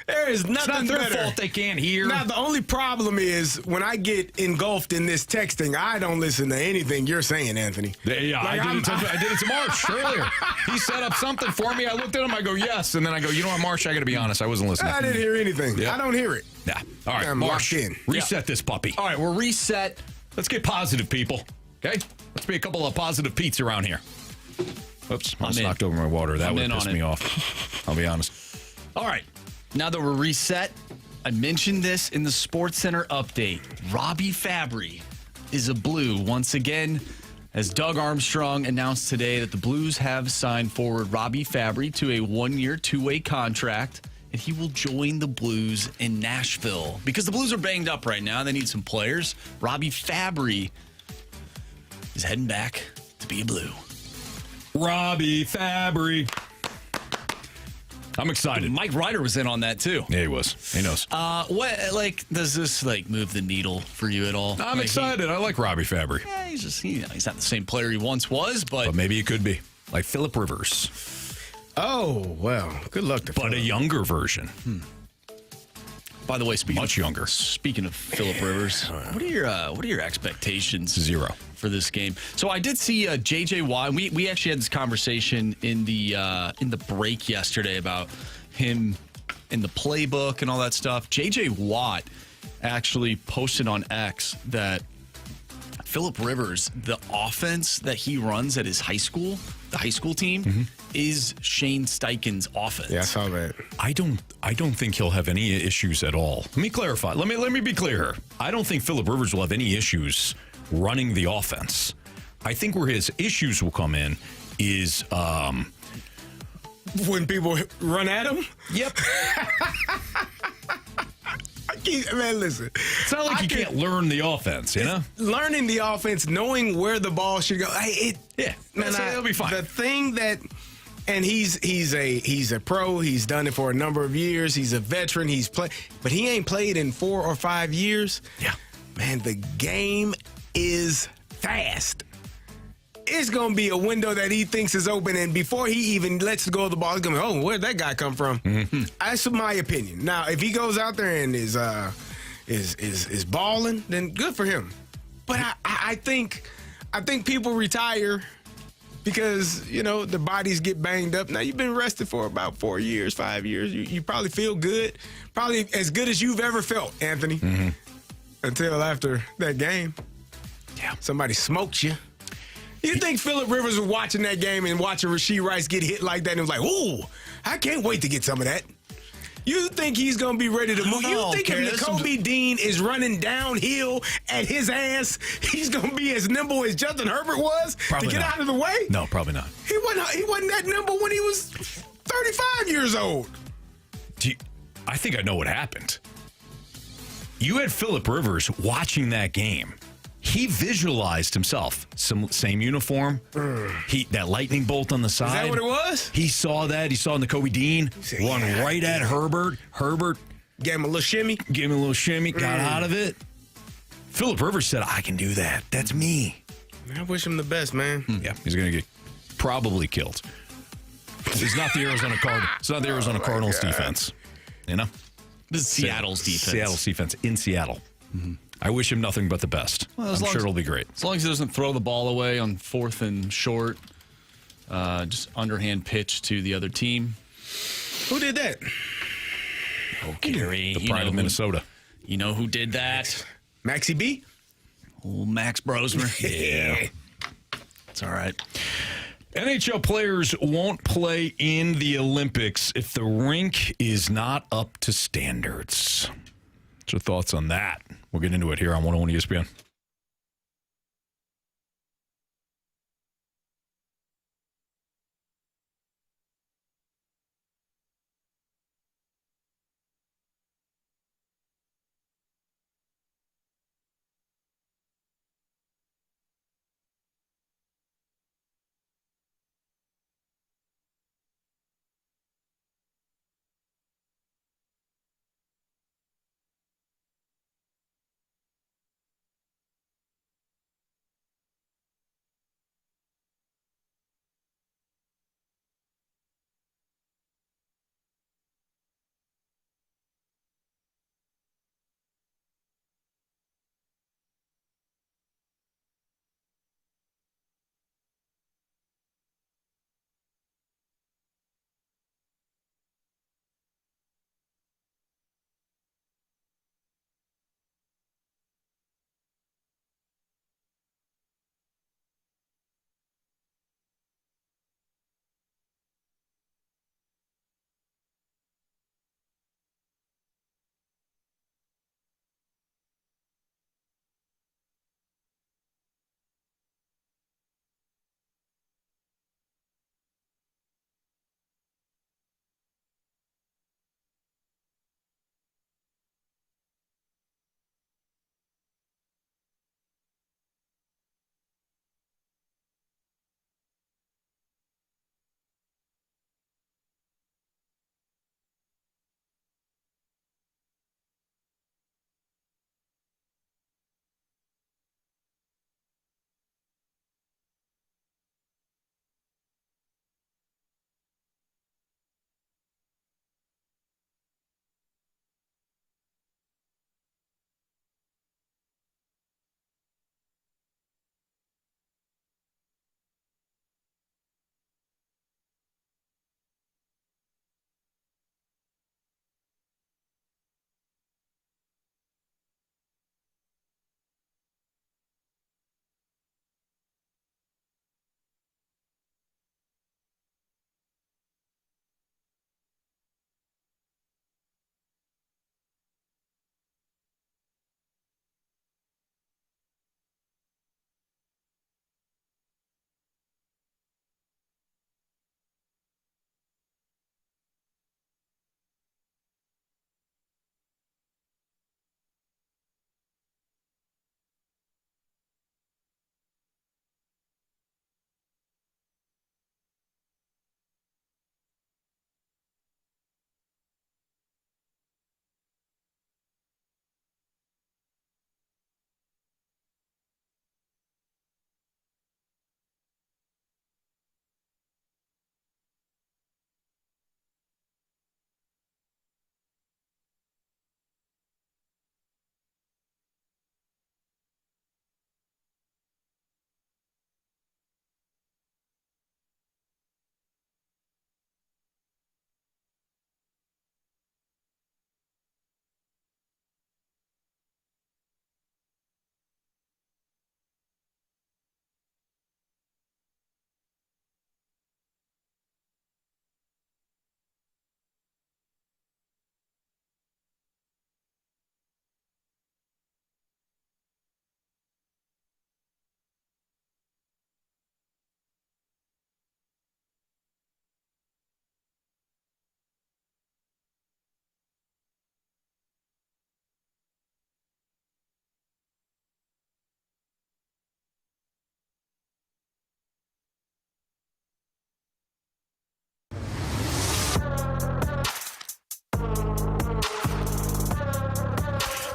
There is nothing It's not their better. fault they can't hear. Now, the only problem is when I get engulfed in this texting, I don't listen to anything you're saying, Anthony. Yeah, I did it to Marsh earlier. He set up something for me. I looked at him. I go, yes. And then I go, you know what, Marsh? I got to be honest. I wasn't listening. I didn't hear anything. Yeah. I don't hear it. Yeah. All right, I'm Marsh, locked in. reset this puppy. All right, we're reset. Let's get positive, people. Okay? Let's be a couple of positive Pete's around here. Oops, I knocked over my water. That would piss me off. I'll be honest. All right. Now that we're reset, I mentioned this in the Sports Center update. Robbie Fabry is a Blue once again, as Doug Armstrong announced today that the Blues have signed forward Robbie Fabry to a 1-year, 2-way contract, and he will join the Blues in Nashville. Because the Blues are banged up right now. They need some players. Robbie Fabry is heading back to be a Blue. Robbie Fabry. I'm excited. Mike Ryder was in on that too. Yeah, he was. He knows. What does this move the needle for you at all? I'm excited. I like Robbie Fabry. Yeah, he's just he's not the same player he once was, but maybe he could be. Like Phillip Rivers. Oh, well, good luck to But a younger version. By the way, Much younger. Speaking of Phillip Rivers, what are your expectations? 0. For this game. So I did see J.J. Watt. We actually had this conversation in the break yesterday about him in the playbook and all that stuff. J.J. Watt actually posted on X that Phillip Rivers, the offense that he runs at his high school, the high school team, is Shane Steichen's offense. Yeah, I saw that. I don't think he'll have any issues at all. Let me clarify. Let me be clear here. I don't think Phillip Rivers will have any issues running the offense. I think where his issues will come in is When people run at him? Yep. Man, listen. It's not like you can't learn the offense, you know? Learning the offense, knowing where the ball should go. It'll be fine. The thing that, and he's a pro. He's done it for a number of years. He's a veteran. But he ain't played in 4 or 5 years. Yeah. Man, the game is fast. It's going to be a window that he thinks is open, and before he even lets go of the ball, he's going to go, where'd that guy come from? Mm-hmm. That's my opinion. Now, if he goes out there and is balling, then good for him. But I think people retire because, the bodies get banged up. Now, you've been rested for about 4 years, 5 years. You probably feel good, probably as good as you've ever felt, Anthony, until after that game. Yeah. Somebody smoked you. You think Phillip Rivers was watching that game and watching Rashee Rice get hit like that and was like, ooh, I can't wait to get some of that? You think he's going to be ready to move? You think Carey, if Nakobe Dean is running downhill at his ass, he's going to be as nimble as Justin Herbert was Probably to get not. out of the way? No, probably not. He wasn't that nimble when he was 35 years old. I think I know what happened. You had Phillip Rivers watching that game. He visualized himself. Same uniform. That lightning bolt on the side. Is that what it was? He saw that. He saw Nakobe Dean run right at Herbert. Herbert gave him a little shimmy. Got out of it. Phillip Rivers said, I can do that. That's me. I wish him the best, man. Yeah, he's going to get probably killed. It's not the Arizona Cardinals. It's not the Arizona Cardinals defense. You know? This is Seattle's defense. Seattle's defense in Seattle. Mm-hmm. I wish him nothing but the best. Well, I'm sure it'll be great. As long as he doesn't throw the ball away on 4th and short, just underhand pitch to the other team. Who did that? Oh, Carey. The pride of Minnesota. You know who did that? Maxie B? Old Max Brosmer. Yeah. It's all right. NHL players won't play in the Olympics if the rink is not up to standards. What's your thoughts on that? We'll get into it here on 101 ESPN.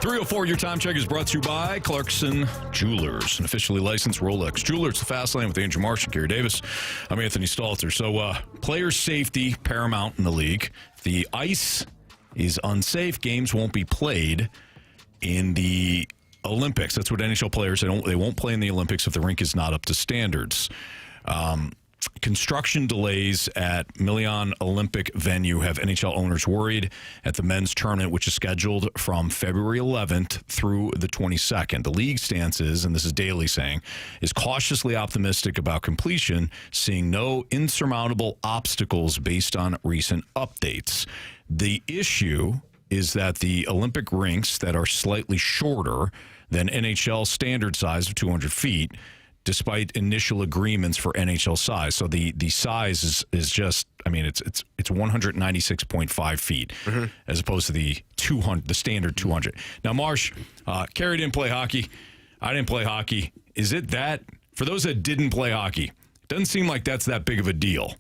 3:04, your time check is brought to you by Clarkson Jewelers, an officially licensed Rolex jeweler. It's the Fast Lane with Andrew Marsh and Carey Davis. I'm Anthony Stalter. So, player safety paramount in the league. If the ice is unsafe, games won't be played in the Olympics. That's what NHL players, they won't play in the Olympics if the rink is not up to standards. Construction delays at Milion Olympic venue have NHL owners worried at the men's tournament, which is scheduled from February 11th through the 22nd. The league stance is, and this is Daly saying, is cautiously optimistic about completion, seeing no insurmountable obstacles based on recent updates. The issue is that the Olympic rinks that are slightly shorter than NHL standard size of 200 feet, despite initial agreements for NHL size. So the size is just, I mean, it's 196.5 feet as opposed to the standard 200. Now, Marsh, Carey didn't play hockey. I didn't play hockey. Is it that, for those that didn't play hockey, it doesn't seem like that's that big of a deal.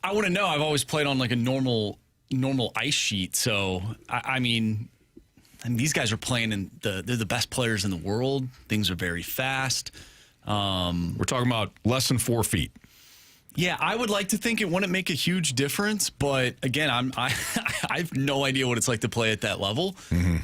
I want to know. I've always played on like a normal ice sheet. So, I mean, these guys are playing they're the best players in the world. Things are very fast. We're talking about less than 4 feet. Yeah, I would like to think it wouldn't make a huge difference, but again, I have no idea what it's like to play at that level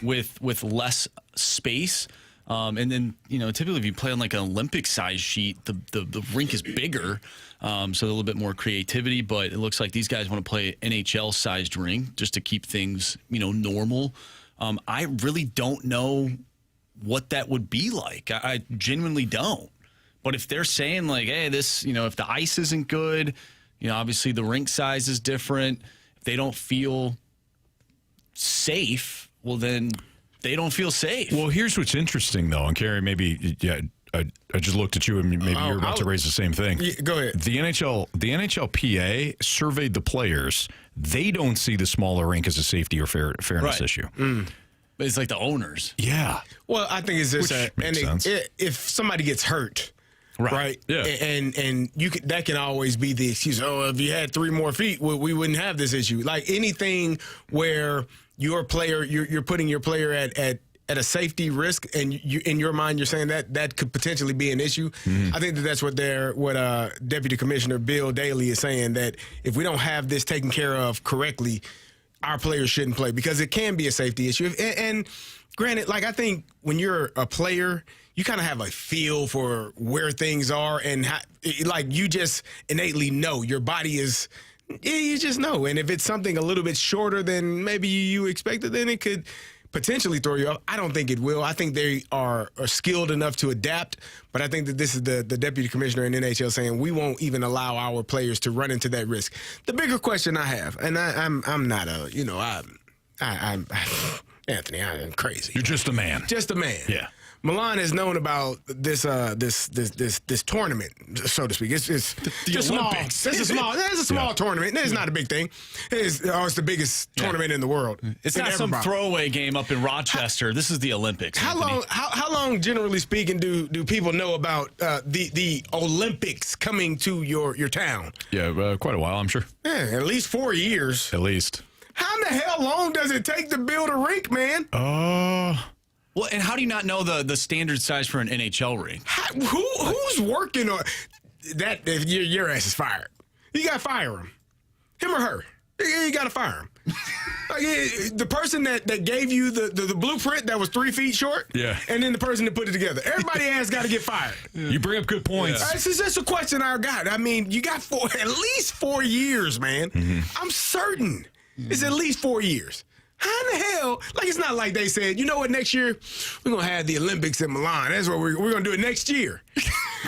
with less space. And then, typically if you play on like an Olympic size sheet, the rink is bigger, so a little bit more creativity. But it looks like these guys want to play NHL sized rink just to keep things normal. I really don't know what that would be like. I genuinely don't. But if they're saying like, hey, this, if the ice isn't good, obviously the rink size is different. If they don't feel safe, well, then they don't feel safe. Well, here's what's interesting, though, and Carey, maybe, I just looked at you and maybe you're about to raise the same thing. Yeah, go ahead. The NHLPA surveyed the players. They don't see the smaller rink as a safety or fairness issue. But it's like the owners. Yeah. Well, I think it's just sense. If somebody gets hurt, right? Yeah. And that can always be the excuse. Oh, if you had 3 more feet, we wouldn't have this issue. Like anything where your player, you're putting your player at a safety risk, and in your mind you're saying that could potentially be an issue. I think that's what Deputy Commissioner Bill Daly is saying, that if we don't have this taken care of correctly, our players shouldn't play, because it can be a safety issue. And granted, like, I think when you're a player, you kind of have a feel for where things are, and you just innately know your body is. You just know. And if it's something a little bit shorter than maybe you expected, then it could potentially throw you off. I don't think it will. I think they are skilled enough to adapt, but I think that this is the deputy commissioner in NHL saying we won't even allow our players to run into that risk. The bigger question I have, and I'm not I'm Anthony, I'm crazy. You're just a man. Just a man. Yeah. Milan has known about this tournament, so to speak. It's the Olympics. It's a small tournament. It's not a big thing. It's the biggest tournament in the world. It's not some throwaway game up in Rochester. This is the Olympics. How long, generally speaking, do people know about the Olympics coming to your town? Yeah, quite a while, I'm sure. Yeah, at least 4 years. At least. How in the hell long does it take to build a rink, man? Well, and how do you not know the standard size for an NHL rink? Who's working on that? If your ass is fired, you got to fire him or her. You got to fire him. The person that gave you the blueprint that was 3 feet short, and then the person that put it together. Everybody has got to get fired. You bring up good points. This is just a question I got. I mean, you got at least 4 years, man. I'm certain it's at least 4 years. How in the hell? Like, it's not like they said, you know what, next year we're going to have the Olympics in Milan. That's what we're going to do it next year.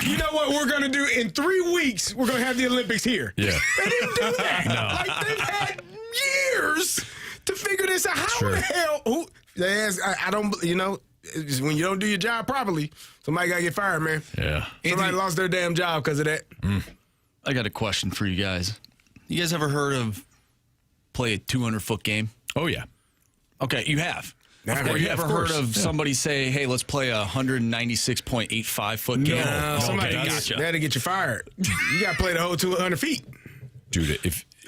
You know what we're going to do? In 3 weeks, we're going to have the Olympics here. Yeah. They didn't do that. No. Like, they've had years to figure this out. How in the hell? They ask, I don't, when you don't do your job properly, somebody got to get fired, man. Yeah. Somebody lost their damn job because of that. I got a question for you guys. You guys ever heard of play a 200-foot game? Oh, yeah. Okay, you have. Have you ever heard of somebody say, hey, let's play a 196.85-foot game? No, somebody gotcha. They had to get you fired. You got to play the whole 200 feet. Dude,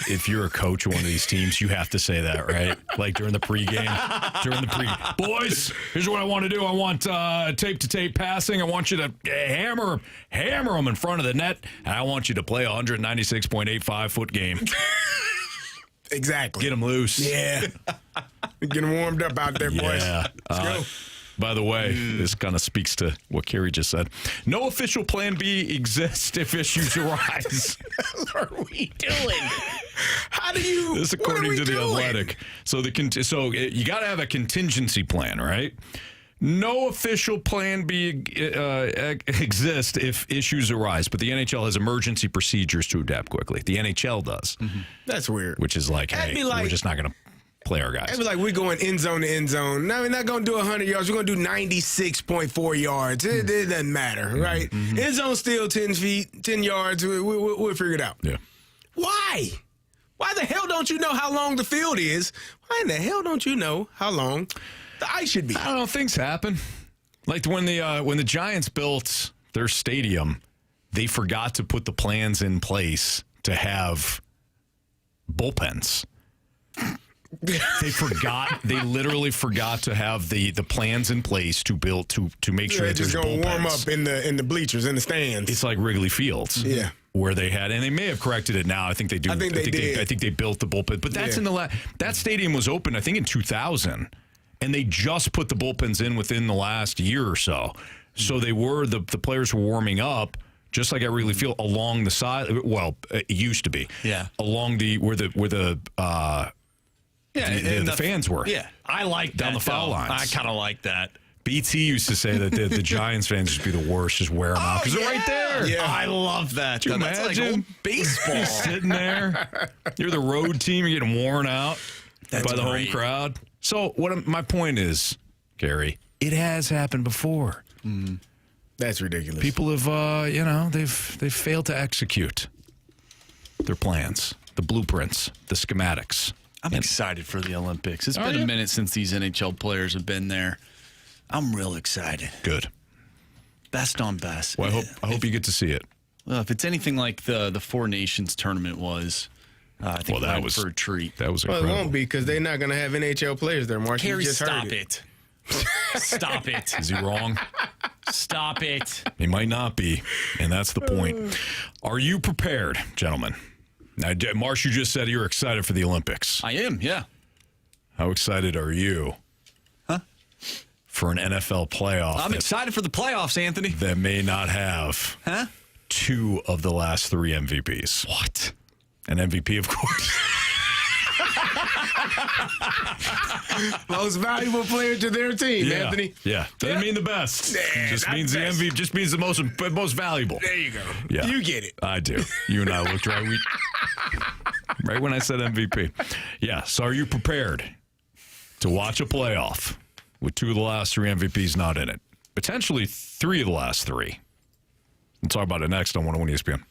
if you're a coach of one of these teams, you have to say that, right? Like during the pregame. Boys, here's what I want to do. I want tape-to-tape passing. I want you to hammer them in front of the net, and I want you to play a 196.85-foot game. Exactly. Get them loose. Yeah. Get them warmed up out there, boys. Yeah. Let's go. By the way, this kind of speaks to what Carey just said. No official plan B exists if issues arise. What are we doing? How do you? This according to The Athletic. So you got to have a contingency plan, right? No official plan B exists if issues arise, but the NHL has emergency procedures to adapt quickly. The NHL does. Mm-hmm. That's weird. Which is like, hey, we're just not going to play our guys. It'd be like we're going end zone to end zone. No, we're not going to do 100 yards. We're going to do 96.4 yards. It doesn't matter, right? Mm-hmm. End zone still 10 feet, 10 yards. We'll figure it out. Yeah. Why? Why the hell don't you know how long the field is? Why in the hell don't you know how long the ice should be? I don't know. Things happen. Like when the Giants built their stadium, they forgot to put the plans in place to have bullpens. They forgot. They literally forgot to have the plans in place to build to make sure that there's bullpens. Just gonna warm up in the bleachers, in the stands. It's like Wrigley Fields, where they had, and they may have corrected it now. I think they do. I think they built the bullpen, but that's in the that stadium was open, I think, in 2000, and they just put the bullpens in within the last year or so. So they were the players were warming up. Just like at Wrigley Field, along the side. Well, it used to be. Yeah. Along where the fans were. Yeah, I like down that, the foul lines. I kind of like that. BT used to say that the Giants fans would be the worst. Just wear them out because they're right there. Yeah. I love that. Can you That's imagine? like old baseball. You're sitting there. You're the road team. You're getting worn out by the home crowd. So my point is, Carey, it has happened before. Mm. That's ridiculous. People have, they've failed to execute their plans, the blueprints, the schematics. I'm excited for the Olympics. It's been a minute since these NHL players have been there. I'm real excited. Good. Best on best. Well, I hope you get to see it. Well, if it's anything like the Four Nations tournament was, I think that was for a treat. That was incredible. Well, it won't be because they're not going to have NHL players there, Mark. Carey, you just stop heard it. Stop it. Is he wrong? Stop it. He might not be, and that's the point. Are you prepared, gentlemen? Now, Marsh, you just said you're excited for the Olympics. I am, yeah. How excited are you for an NFL playoff? I'm excited for the playoffs, Anthony. That may not have two of the last three MVPs. What? An MVP, of course. Most valuable player to their team, Anthony. Yeah, doesn't mean the best. Just means the MVP. Just means the most valuable. There you go. Yeah, you get it. I do. You and I looked right. Right when I said MVP. Yeah. So, are you prepared to watch a playoff with two of the last three MVPs not in it? Potentially three of the last three. We'll talk about it next on 101 ESPN.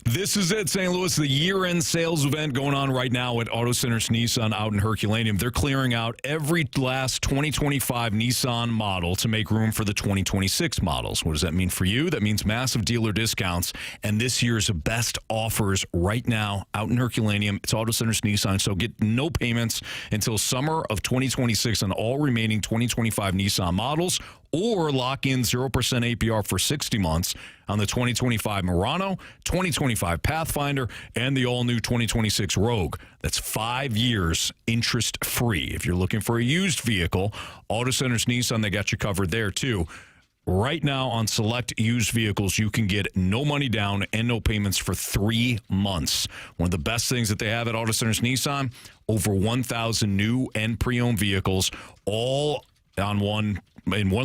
This is it, St. Louis, the year-end sales event going on right now at Auto Centers Nissan out in Herculaneum. They're clearing out every last 2025 Nissan model to make room for the 2026 models. What does that mean for you? That means massive dealer discounts and this year's best offers right now out in Herculaneum. It's Auto Centers Nissan, so get no payments until summer of 2026 on all remaining 2025 Nissan models, or lock in 0% APR for 60 months on the 2025 Murano, 2025 Pathfinder, and the all-new 2026 Rogue. That's 5 years interest-free. If you're looking for a used vehicle, Auto Centers Nissan, they got you covered there, too. right now on select used vehicles, you can get no money down and no payments for 3 months. One of the best things that they have at Auto Centers Nissan, over 1,000 new and pre-owned vehicles, all in one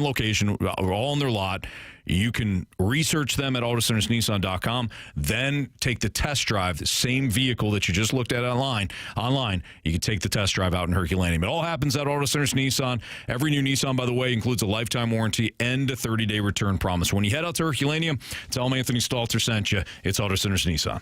location, all on their lot. You can research them at autocentersnissan.com, then take the test drive, the same vehicle that you just looked at online. You can take the test drive out in Herculaneum. It all happens at Auto Centers Nissan. Every new Nissan, by the way, includes a lifetime warranty and a 30-day return promise. When you head out to Herculaneum, tell them Anthony Stalter sent you. It's Auto Centers Nissan.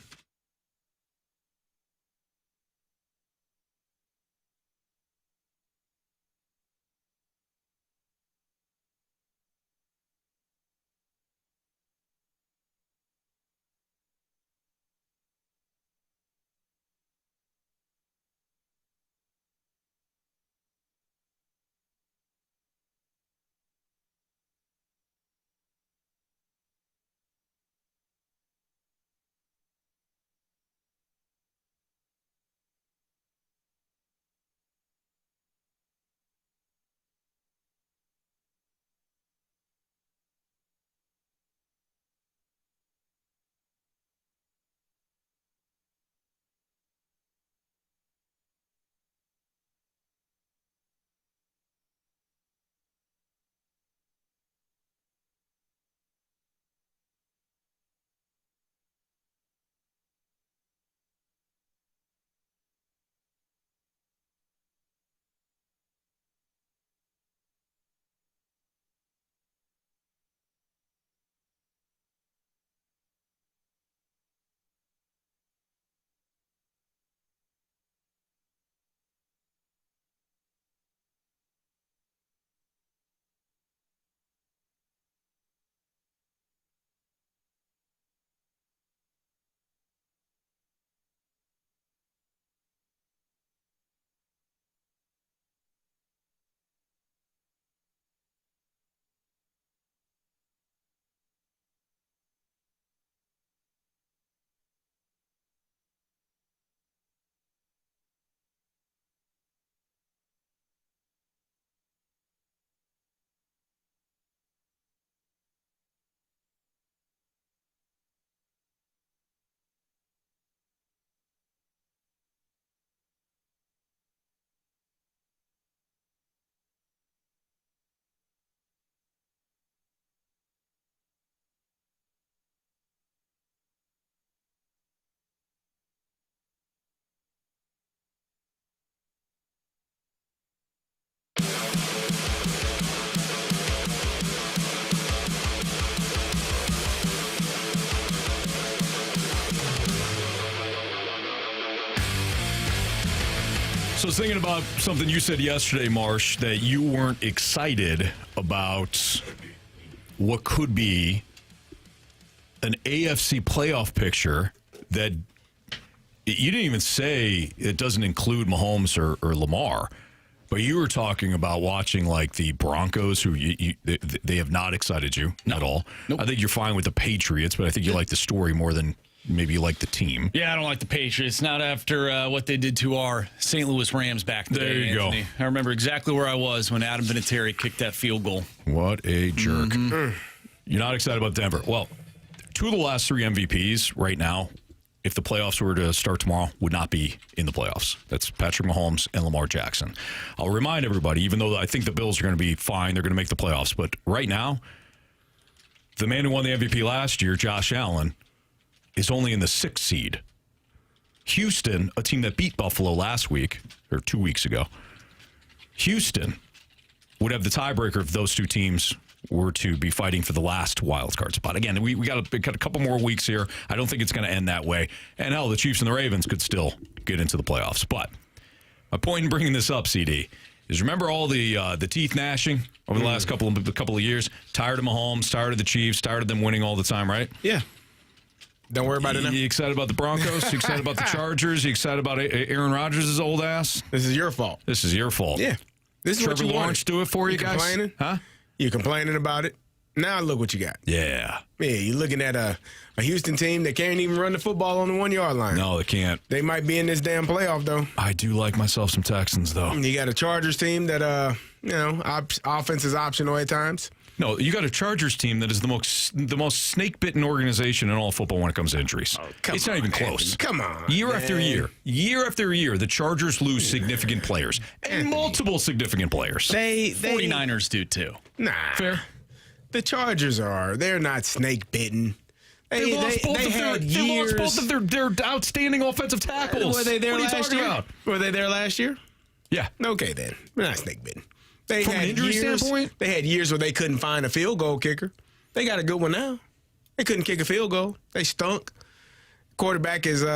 So I was thinking about something you said yesterday, Marsh, that you weren't excited about what could be an AFC playoff picture that you didn't even say it doesn't include Mahomes or Lamar, but you were talking about watching like the Broncos, who they have not excited you at all. Nope. I think you're fine with the Patriots, but I think you like the story more than maybe you like the team. Yeah, I don't like the Patriots. Not after what they did to our St. Louis Rams back in the day. There you Anthony. go. I remember exactly where I was when Adam Vinatieri kicked that field goal. What a jerk. You're not excited about Denver. Well, 2 of the last 3 MVPs right now, if the playoffs were to start tomorrow, would not be in the playoffs. That's Patrick Mahomes and Lamar Jackson. I'll remind everybody, even though I think the Bills are going to be fine, they're going to make the playoffs. But right now, the man who won the MVP last year, Josh Allen, is only in the 6th seed. Houston, a team that beat Buffalo last week, or 2 weeks ago, Houston would have the tiebreaker if those 2 teams were to be fighting for the last wild card spot. Again, we got a couple more weeks here. I don't think it's going to end that way. And hell, the Chiefs and the Ravens could still get into the playoffs. But my point in bringing this up, CD, is remember all the teeth gnashing over the last couple of years? Tired of Mahomes, tired of the Chiefs, tired of them winning all the time, right? Yeah. Don't worry about it now. You excited about the Broncos? You excited about the Chargers? You excited about Aaron Rodgers' old ass? This is your fault. This is your fault. Yeah. This is Trevor what you Lawrence wanted. do it for you guys? Complaining? Huh? You're complaining about it. Now look what you got. Yeah. Yeah, you're looking at a Houston team that can't even run the football on the 1-yard line. No, they can't. They might be in this damn playoff, though. I do like myself some Texans, though. You got a Chargers team that, offense is optional at times. No, you got a Chargers team that is the most snake-bitten organization in all of football when it comes to injuries. It's not even close. Come on. Year after year, the Chargers lose significant players and multiple significant players. 49ers do too. Nah. Fair. The Chargers they're not snake-bitten. They lost both of their outstanding offensive tackles. Were they there what are you last talking year? about? Were they there last year? Yeah. Okay, then. We're not snake-bitten. They From had an injury standpoint? They had years where they couldn't find a field goal kicker. They got a good one now. They couldn't kick a field goal. They stunk. Quarterback is,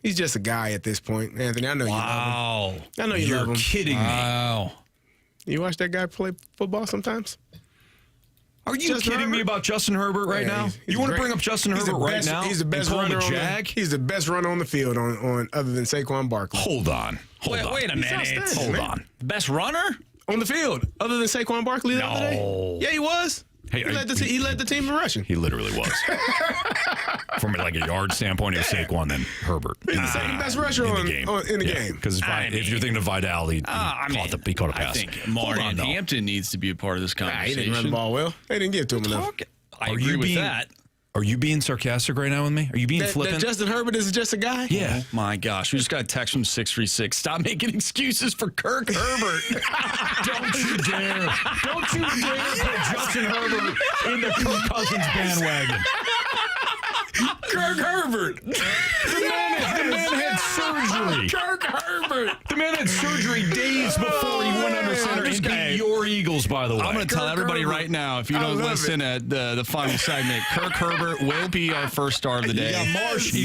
he's just a guy at this point. Anthony, I know you love him. I know you love him. You're kidding me. Wow. You watch that guy play football sometimes? Are you kidding me about Justin Herbert right now? He's You want to great. bring up Justin Herbert right now? He's the best and call him runner a on Jag? He's the best runner on the field on other than Saquon Barkley. Hold on. Wait a minute. outstanding, Hold man. on. Best runner? On the field, other than Saquon Barkley the other day? Yeah, he was. Hey, he led the team in rushing. He literally was. From like a yard standpoint, it was Saquon then Herbert. He's the second best rusher in the game. Because if you're thinking of Vitale, he caught a pass. I think Martin Hampton needs to be a part of this He conversation. didn't run the ball well. They didn't give it to him enough. I agree with that. Are you being sarcastic right now with me? Are you being flippant? That Justin Herbert is just a guy? Yeah. Oh, my gosh. We just got a text from 636. Stop making excuses for Kirk Herbert. Don't you dare. Don't you dare put Justin Herbert in the Kirk Cousins bandwagon. Kirk Herbert. The man had surgery. Kirk Herbert. The man had surgery days before he went under center and beat your Eagles, by the way. I'm going to tell everybody right now, if you don't listen at the final segment, Kirk Herbert will be our first star of the day.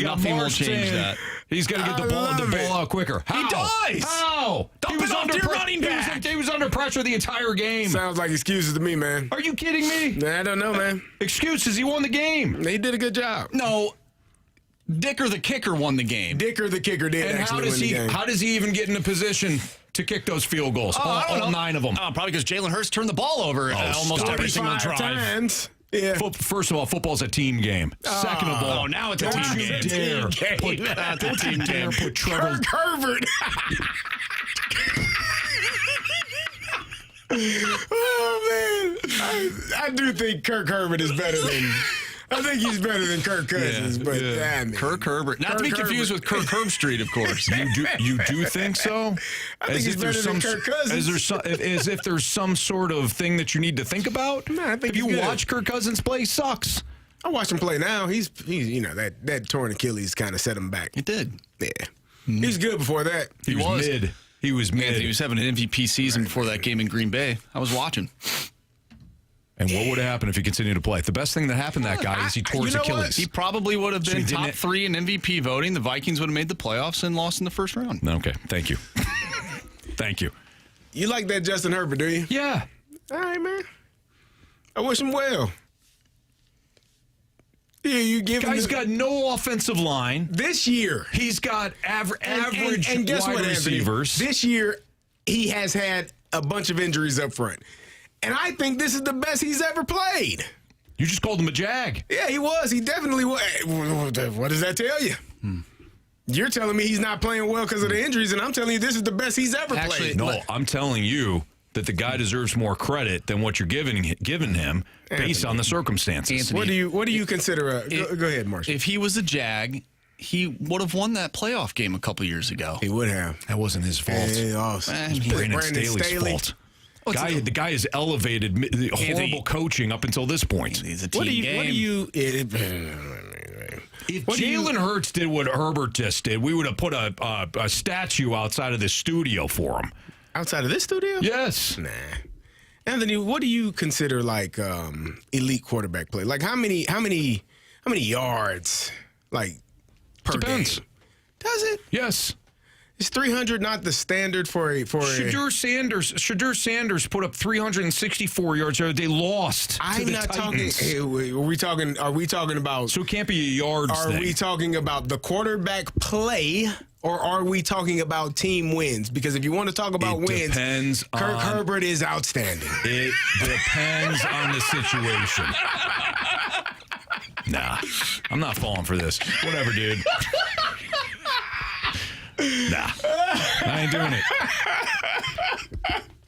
Nothing will change that. He's got to get the ball out quicker. How? He does. How? Dump it off to your running back. He was under pressure the entire game. Sounds like excuses to me, man. Are you kidding me? I don't know, man. Excuses. He won the game. He did a good job. No, Dicker the kicker won the game. Dicker the kicker did And actually win the game. how does he even get in a position to kick those field goals? All 9 of them. Probably because Jalen Hurts turned the ball over almost every single drive. Times. Yeah. First of all, football's a team game. Second of all, now it's a team game. Don't you dare put Trevor Kirk Herbert. Oh, man. I do think Kirk Herbert is better than... I think he's better than Kirk Cousins, but damn it. Kirk Herbert. Not to be confused with Kirk Herbstreit, of course. You do think so? I think he's better than Kirk Cousins. As if there's some sort of thing that you need to think about? No, I think if he's you good. watch Kirk Cousins play, he sucks. I watch him play now. He's that torn Achilles kind of set him back. It did. Yeah. He was good before that. He was mid. He was mid. He was having an MVP season before that game in Green Bay. I was watching. And what would have happened if he continued to play? The best thing that happened to that guy is he tore his Achilles. He probably would have been top 3 in MVP voting. The Vikings would have made the playoffs and lost in the first round. Okay, thank you. Thank you. You like that Justin Herbert, do you? Yeah. All right, man. I wish him well. Yeah, you give him. Guy's got no offensive line. This year. He's got average and guess wide what, Anthony? receivers. This year, he has had a bunch of injuries up front. And I think this is the best he's ever played. You just called him a jag. Yeah, he was. He definitely was. What does that tell you? You're telling me he's not playing well because of the injuries, and I'm telling you this is the best he's ever played. No, I'm telling you that the guy deserves more credit than what you're giving him based on the circumstances. Anthony, What do you consider go ahead, Marshall. If he was a Jag, he would have won that playoff game a couple years ago. He would have. That wasn't his fault. It's Brandon Staley's fault. The guy has elevated horrible coaching up until this point. It's a team game. If Jalen Hurts did what Herbert just did, we would have put a statue outside of the studio for him. Outside of this studio? Yes. Nah. Anthony, what do you consider like elite quarterback play? Like how many yards like per game? Does it? Yes. Is 300 not the standard for a Shadur Sanders put up 364 yards. They lost to the Titans. Are we talking about? So it can't be a yards thing. Are we talking about the quarterback play, or are we talking about team wins? Because if you want to talk about wins, Kirk Herbert is outstanding. It depends on the situation. Nah, I'm not falling for this. Whatever, dude. Nah, I ain't doing it.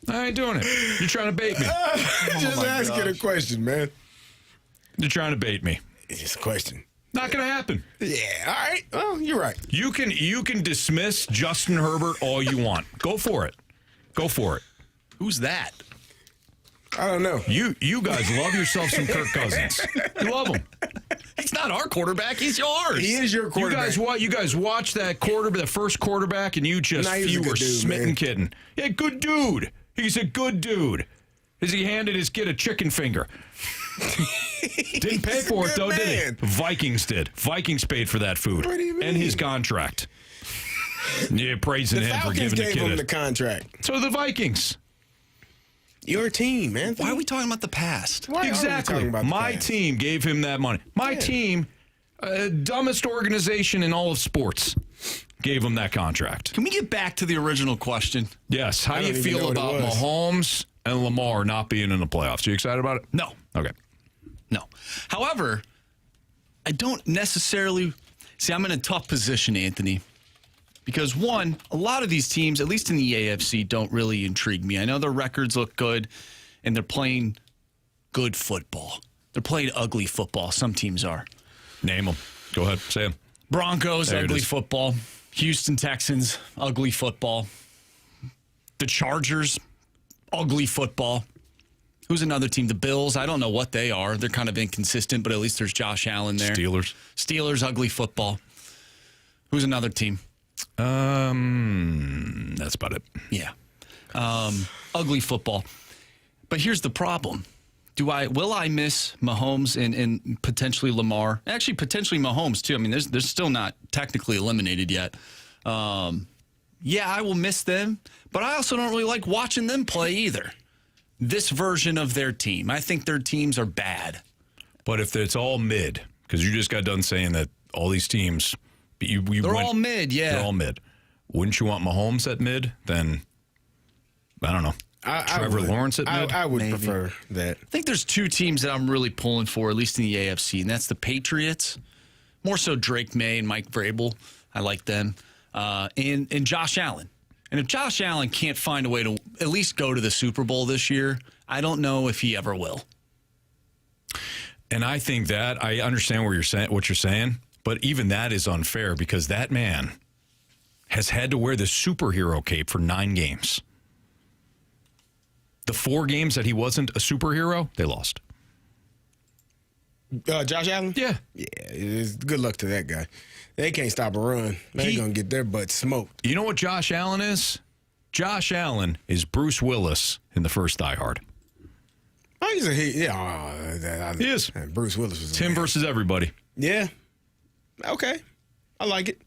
I ain't doing it. You're trying to bait me. Just asking a question, man. You're trying to bait me. It's just a question. Not going to happen. Yeah, all right. Well, you're right. You can dismiss Justin Herbert all you want. Go for it. Go for it. Who's that? I don't know. You guys love yourself some Kirk Cousins. You love him. He's not our quarterback. He's yours. He is your quarterback. You guys watch that the first quarterback, and you were smitten kitten. Yeah, good dude. He's a good dude. As he handed his kid a chicken finger. Didn't pay for it, though, did he? Vikings did. Vikings paid for that food. What do you mean? And his contract. Yeah, praising him for giving the kid him the contract. So the Vikings. Your team, man. Why are we talking about the past? Why exactly. Are we talking about My past? team gave him that money. My team, dumbest organization in all of sports, gave him that contract. Can we get back to the original question? Yes. How do you feel about Mahomes and Lamar not being in the playoffs? Are you excited about it? No. Okay. No. However, I don't necessarily see. I'm in a tough position, Anthony, because one, a lot of these teams, at least in the AFC, don't really intrigue me. I know their records look good, and they're playing good football. They're playing ugly football. Some teams are. Name them. Go ahead. Say them. Broncos, ugly football. Houston Texans, ugly football. The Chargers, ugly football. Who's another team? The Bills. I don't know what they are. They're kind of inconsistent, but at least there's Josh Allen there. Steelers, ugly football. Who's another team? That's about it. Yeah. Ugly football. But here's the problem. Will I miss Mahomes and potentially Lamar? Actually, potentially Mahomes, too. I mean, they're still not technically eliminated yet. Yeah, I will miss them, but I also don't really like watching them play either. This version of their team. I think their teams are bad. But if it's all mid, because you just got done saying that all these teams, all mid, yeah. They're all mid. Wouldn't you want Mahomes at mid? Then, I don't know. Trevor Lawrence at mid? I would prefer that. I think there's two teams that I'm really pulling for, at least in the AFC, and that's the Patriots. More so Drake May and Mike Vrabel. I like them. And Josh Allen. And if Josh Allen can't find a way to at least go to the Super Bowl this year, I don't know if he ever will. And I think that I understand what you're saying, but even that is unfair because that man has had to wear the superhero cape for 9 games. The 4 games that he wasn't a superhero, they lost. Josh Allen? Yeah. Yeah, good luck to that guy. They can't stop a run. They're going to get their butt smoked. You know what Josh Allen is? Josh Allen is Bruce Willis in the first Die Hard. Oh, he's he is. Bruce Willis was him versus everybody. Yeah. Okay. I like it.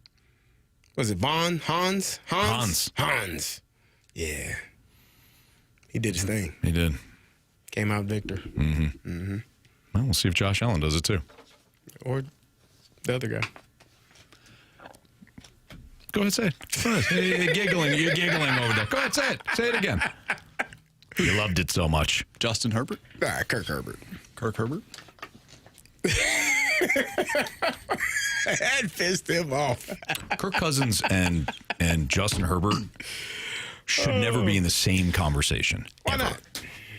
Was it Hans? Yeah. He did his thing. He did. Came out victor. Mm-hmm. Mm-hmm. Well, we'll see if Josh Allen does it too. Or the other guy. Go ahead, say it. Go ahead. You're giggling over there. Go ahead, say it. Say it again. You loved it so much. Justin Herbert? Kirk Herbert. Kirk Herbert? That pissed him off. Kirk Cousins and Justin Herbert should never be in the same conversation. Why not?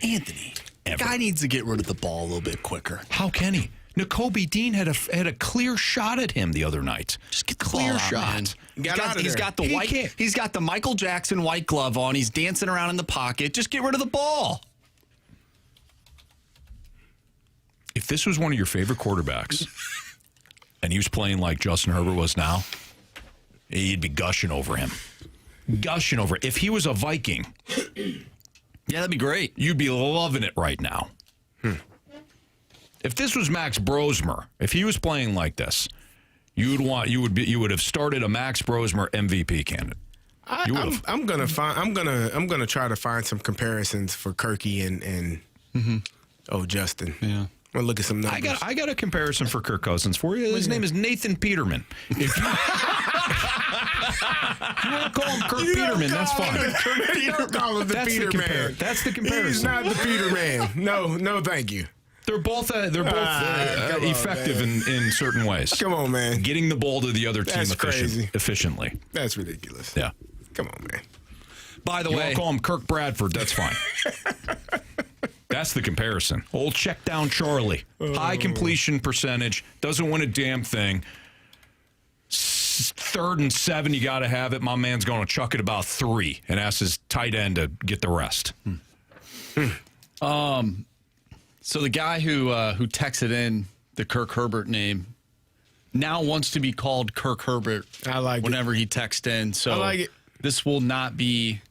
Anthony, guy needs to get rid of the ball a little bit quicker. How can he? N'Kobe Dean had a clear shot at him the other night. Just get the clear shot. He's got the Michael Jackson white glove on. He's dancing around in the pocket. Just get rid of the ball. If this was one of your favorite quarterbacks and he was playing like Justin Herbert was now, you'd be gushing over him. Gushing over it. If he was a Viking, yeah, that'd be great. You'd be loving it right now. If this was Max Brosmer, if he was playing like this, you would have started a Max Brosmer MVP candidate. I'm gonna try to find some comparisons for Kirky and Justin. Yeah. I'm gonna look at some numbers. I got a comparison for Kirk Cousins for you. His name is Nathan Peterman. If you want to call him Kirk Peterman, that's fine. Don't call him the Peterman. That's the comparison. He's not the Peterman. No, thank you. They're both effective in certain ways. Come on, man. Getting the ball to the other team efficiently. That's ridiculous. Yeah. Come on, man. By the you way, want to call him Kirk Bradford? That's fine. That's the comparison. Old check down Charlie. High completion percentage. Doesn't win a damn thing. 3rd and 7, you got to have it. My man's going to chuck it about 3 and ask his tight end to get the rest. So the guy who texted in the Kirk Herbert name now wants to be called Kirk Herbert. I like whenever he texts in. So I like it. This will not be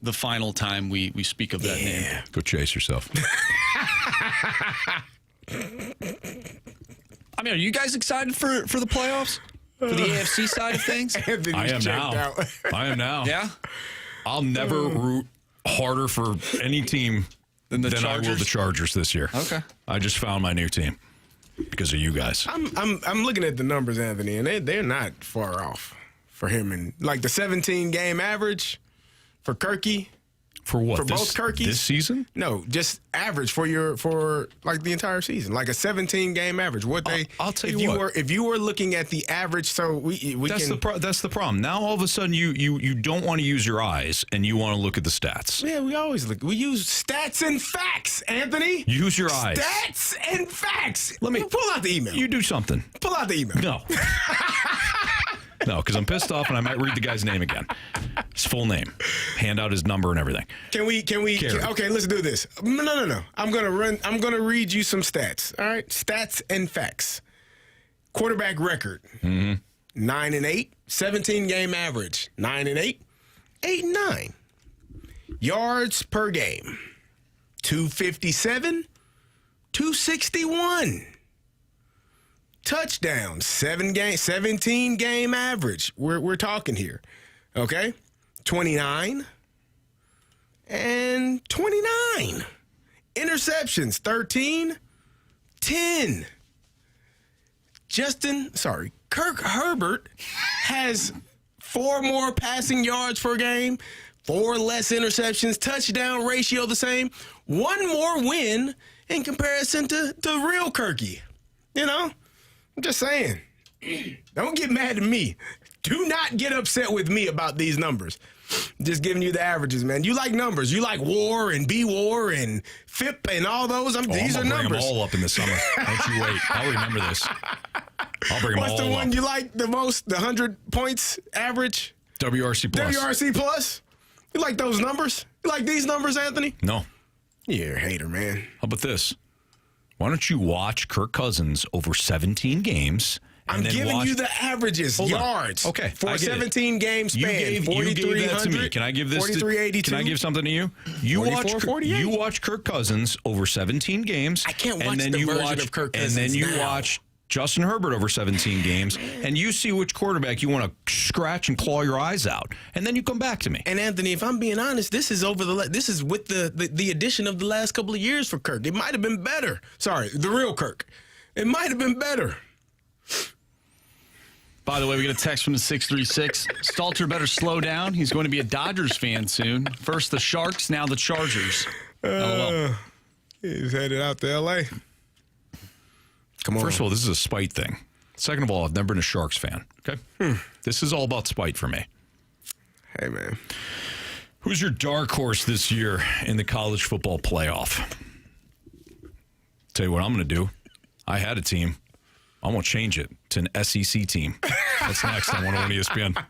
the final time we speak of that name. Go chase yourself. I mean, are you guys excited for the playoffs? For the AFC side of things? I am now. Yeah? I'll never root harder for any team than I will the Chargers this year. Okay. I just found my new team because of you guys. I'm looking at the numbers, Anthony, and they're not far off for him. And like the 17 game average for Kirky. For what? For both Kirkies? This season? No, just average for like the entire season, like a 17 game average. I'll tell you what. If you were looking at the average, so we that's can. That's the problem. Now all of a sudden you don't want to use your eyes and you want to look at the stats. Yeah, we always look. We use stats and facts, Anthony. Use your eyes. Stats and facts. Let me pull out the email. You do something. Pull out the email. No. No, because I'm pissed off and I might read the guy's name again. His full name. Hand out his number and everything. Can we okay, let's do this. No. I'm gonna read you some stats. All right? Stats and facts. Quarterback record. 9-8. 17 game average. 9-8. 8-9. Yards per game. 257. 261. Touchdowns, 17 game average. We're talking here. Okay? 29 and 29. Interceptions, 13, 10. Kirk Herbert has 4 more passing yards per game, 4 less interceptions, touchdown ratio the same, 1 more win in comparison to real Kirky. You know? I'm just saying, don't get mad at me. Do not get upset with me about these numbers. Just giving you the averages, man. You like numbers. You like WAR and B-WAR and FIP and all those. These are numbers. Bring them all up in the summer. Don't you wait. I'll remember this. I'll bring them all up. What's the one you like the most? The 100 points average? WRC plus. WRC plus? You like those numbers? You like these numbers, Anthony? No. You're a hater, man. How about this? Why don't you watch Kirk Cousins over 17 games? I'm giving you the averages, yards. Okay, for a 17 game span. You gave that to me. Can I give this? 4382. Can I give something to you? You watch Kirk Cousins over 17 games. I can't watch the version of Kirk Cousins and then you watch Justin Herbert over 17 games, and you see which quarterback you want to scratch and claw your eyes out, and then you come back to me. And Anthony, if I'm being honest, this is with the addition of the last couple of years for Kirk. It might have been better. Sorry, the real Kirk. It might have been better. By the way, we get a text from the 636. Stalter better slow down. He's going to be a Dodgers fan soon. First the Sharks, now the Chargers. He's headed out to L.A. Come on. First of all, this is a spite thing. Second of all, I've never been a Sharks fan. Okay? This is all about spite for me. Hey, man. Who's your dark horse this year in the college football playoff? Tell you what I'm going to do. I had a team. I'm going to change it to an SEC team. That's next on 101 ESPN.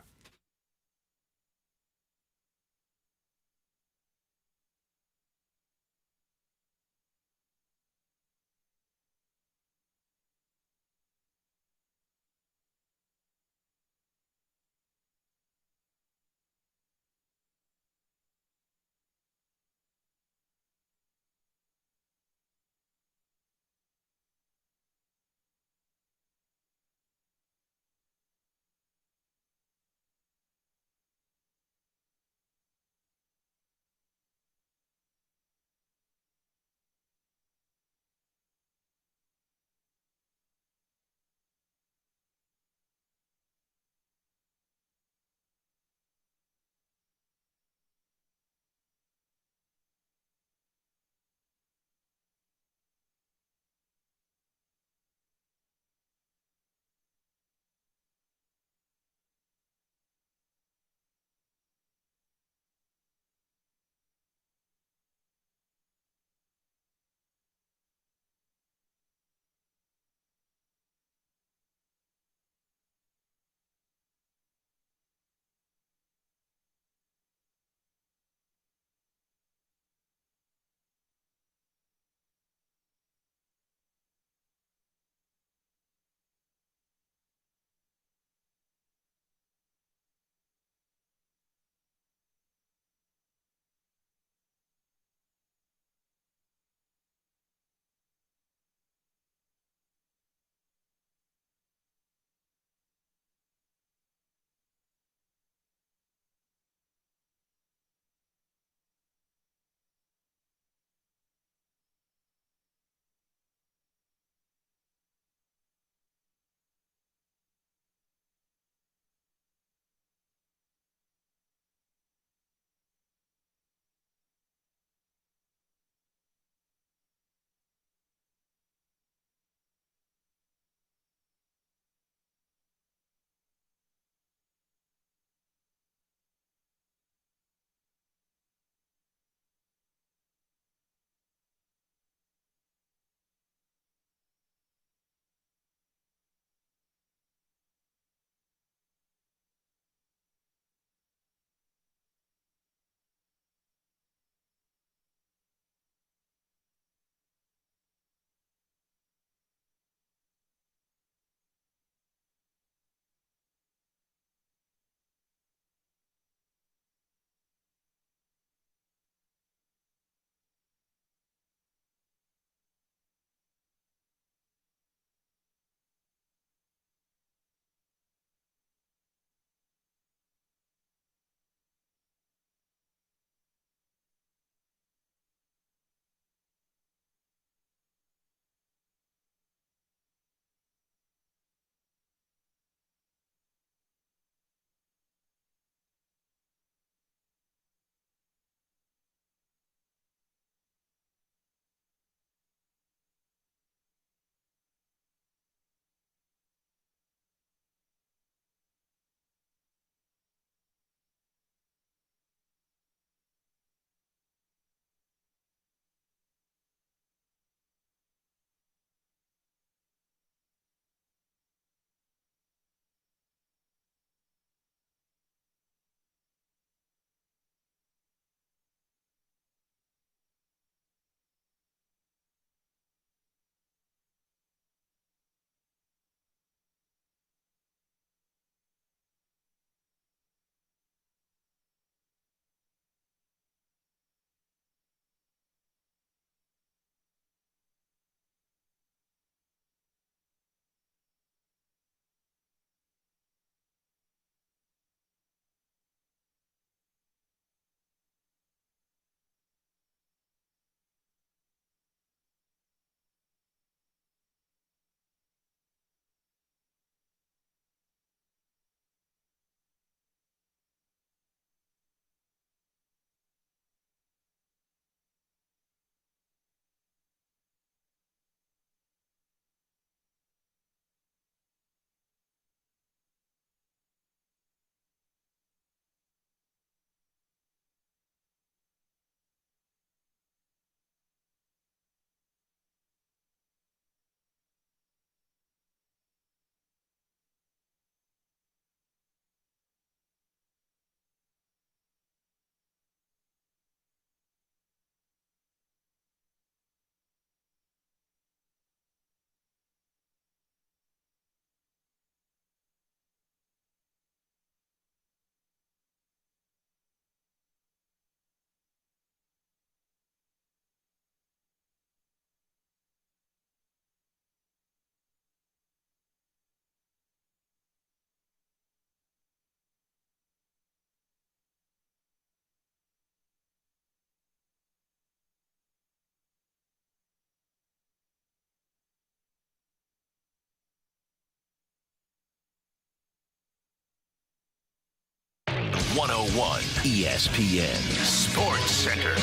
101 ESPN Sports Center.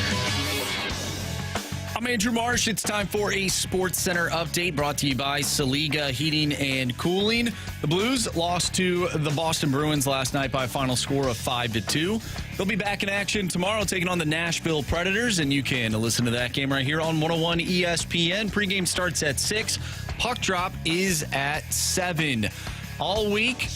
I'm Andrew Marsh. It's time for a Sports Center update brought to you by Saliga Heating and Cooling. The Blues lost to the Boston Bruins last night by a final score of 5-2. They'll be back in action tomorrow taking on the Nashville Predators, and you can listen to that game right here on 101 ESPN. Pregame starts at 6. Puck drop is at 7. All week,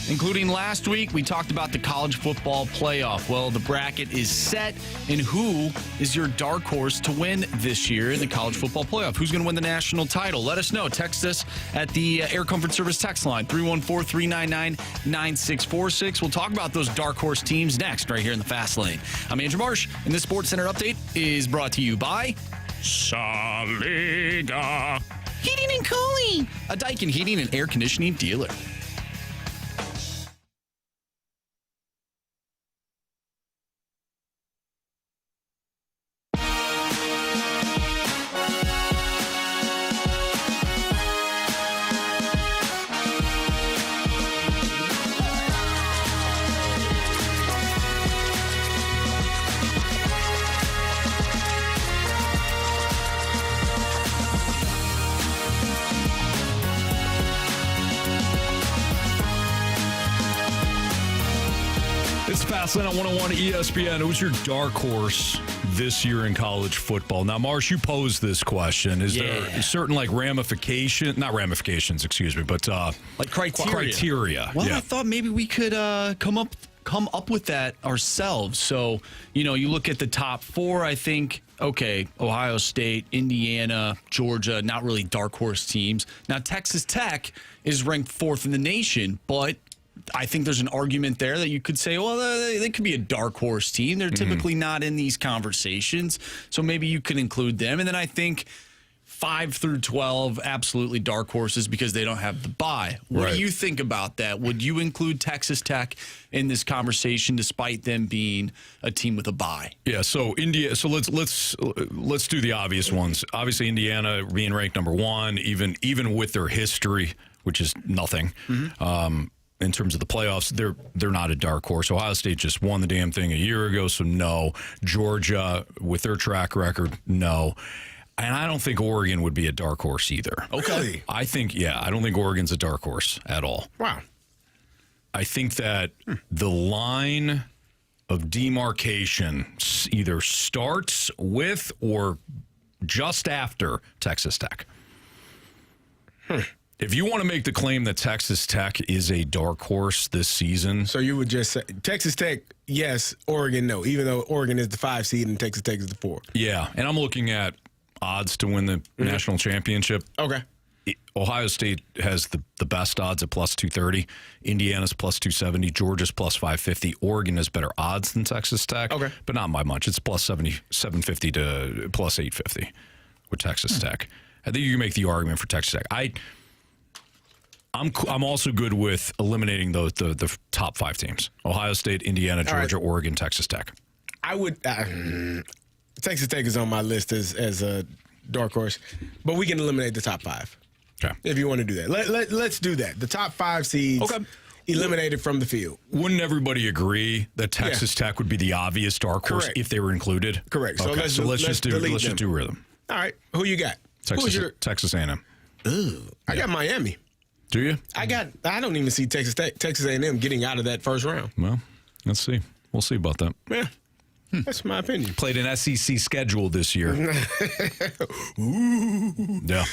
including last week, we talked about the college football playoff. Well, the bracket is set, and who is your dark horse to win this year in the college football playoff? Who's going to win the national title? Let us know. Text us at the Air Comfort Service text line, 314-399-9646. We'll talk about those dark horse teams next, right here in the Fast Lane. I'm Andrew Marsh, and this Sports Center update is brought to you by Saliga Heating and Cooling, a Daikin heating and air conditioning dealer. It's Fast Lane on 101 ESPN. Who's your dark horse this year in college football? Now, Marsh, you posed this question. Is there certain not ramifications, excuse me, but like criteria? Well, I thought maybe we could come up with that ourselves. So, you look at the top 4, I think, okay, Ohio State, Indiana, Georgia, not really dark horse teams. Now, Texas Tech is ranked 4th in the nation, but I think there's an argument there that you could say, well, they could be a dark horse team. They're typically not in these conversations, so maybe you could include them. And then I think 5 through 12, absolutely dark horses because they don't have the bye. What do you think about that? Would you include Texas Tech in this conversation despite them being a team with a bye? Yeah, so let's do the obvious ones. Obviously, Indiana being ranked number 1, even with their history, which is nothing. In terms of the playoffs, they're not a dark horse. Ohio State just won the damn thing a year ago, so no. Georgia, with their track record, no. And I don't think Oregon would be a dark horse either. Okay. Really? I don't think Oregon's a dark horse at all. Wow. I think that the line of demarcation either starts with or just after Texas Tech. If you want to make the claim that Texas Tech is a dark horse this season. So you would just say Texas Tech, yes, Oregon, no, even though Oregon is the 5 seed and Texas Tech is the 4. Yeah, and I'm looking at odds to win the national championship. Okay. Ohio State has the best odds at plus 230. Indiana's plus 270. Georgia's plus 550. Oregon has better odds than Texas Tech. Okay. But not by much. It's plus 750 to plus 850 with Texas Tech. I think you can make the argument for Texas Tech. I'm also good with eliminating the top 5 teams: Ohio State, Indiana, Georgia, Oregon, Texas Tech. I would. Texas Tech is on my list as a dark horse, but we can eliminate the top 5. Okay, if you want to do that, let's do that. The top 5 seeds eliminated from the field. Wouldn't everybody agree that Texas Tech would be the obvious dark horse if they were included? Correct. Okay, so let's just do rhythm. All right, who you got? Texas A&M. Ooh, I got Miami. Do you? I don't even see Texas A&M getting out of that first round. Well, let's see. We'll see about that. Yeah. That's my opinion. Played an SEC schedule this year. Ooh. Yeah.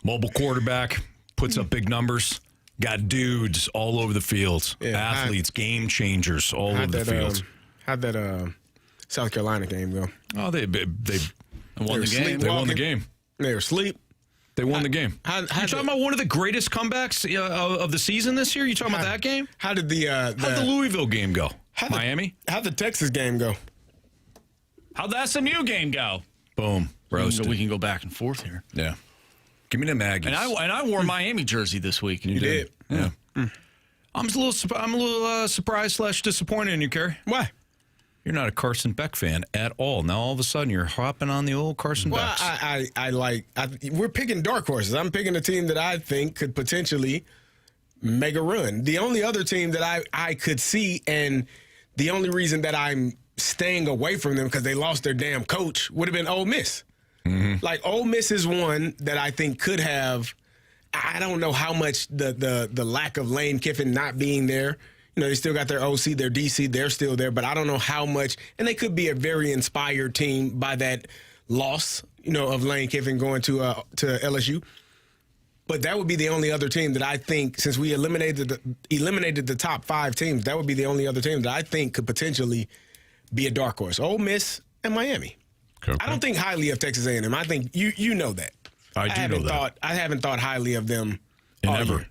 Mobile quarterback, puts up big numbers. Got dudes all over the field. Yeah, athletes, game changers all over the field. How'd that South Carolina game go? Oh, they won the game. They won the game. They were asleep. They won the game. You talking about one of the greatest comebacks of the season this year? You talking about that game? How did the Louisville game go? Miami? How'd the Texas game go? How'd the SMU game go? Boom. Roasted. We can go back and forth here. Yeah. Give me the Maggies. And I wore a Miami jersey this week. You did. Yeah. I'm a little surprised / disappointed in you, Carey. Why? You're not a Carson Beck fan at all. Now all of a sudden you're hopping on the old Carson Becks. We're picking dark horses. I'm picking a team that I think could potentially mega run. The only other team that I could see, and the only reason that I'm staying away from them because they lost their damn coach, would have been Ole Miss. Mm-hmm. Like, Ole Miss is one that I think could have, I don't know how much the lack of Lane Kiffin not being there. You know, they still got their OC, their DC, they're still there, but I don't know how much, and they could be a very inspired team by that loss, you know, of Lane Kiffin going to LSU. But that would be the only other team that I think, since we eliminated the top 5 teams, that would be the only other team that I think could potentially be a dark horse. Ole Miss and Miami. Okay. I don't think highly of Texas A&M. I think you know that. I know that. I haven't thought highly of them all year.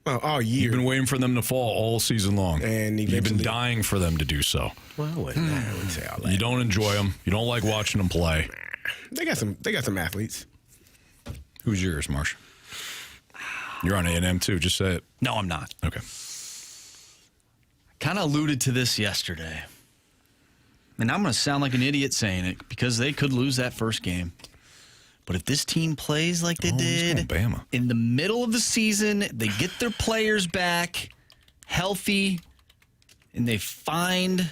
Well, all year. You've been waiting for them to fall all season long. And you've been dying for them to do so. Well, I wouldn't say all that. You don't enjoy them. You don't like watching them play. They got some athletes. Who's yours, Marsh? You're on A&M too. Just say it. No, I'm not. Okay. Kind of alluded to this yesterday. And I'm going to sound like an idiot saying it because they could lose that first game. But if this team plays like they did in the middle of the season, they get their players back healthy, and they find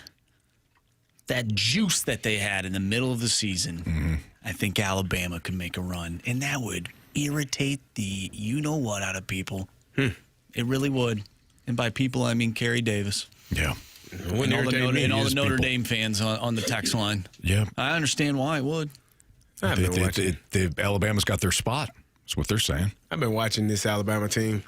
that juice that they had in the middle of the season, I think Alabama could make a run. And that would irritate the you-know-what out of people. It really would. And by people, I mean Carey Davis. Yeah. And all the Notre Dame fans on the text line. Yeah. I understand why it would. Alabama's got their spot. That's what they're saying. I've been watching this Alabama team.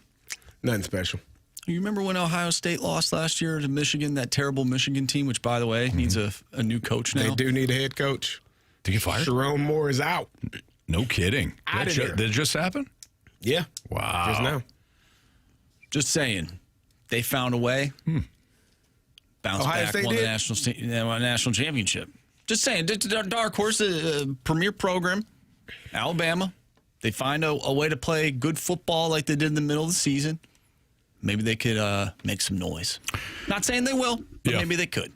Nothing special. You remember when Ohio State lost last year to Michigan, that terrible Michigan team, which, by the way, needs a new coach now? They do need a head coach. Did he get fired? Sharon Moore is out. No kidding. Did it just happen? Yeah. Wow. Just now. Just saying. They found a way. Bounced Ohio back, State won the did? national championship. Just saying. Dark horse, a premier program. Alabama. They find a way to play good football like they did in the middle of the season. Maybe they could make some noise. Not saying they will, but maybe they could.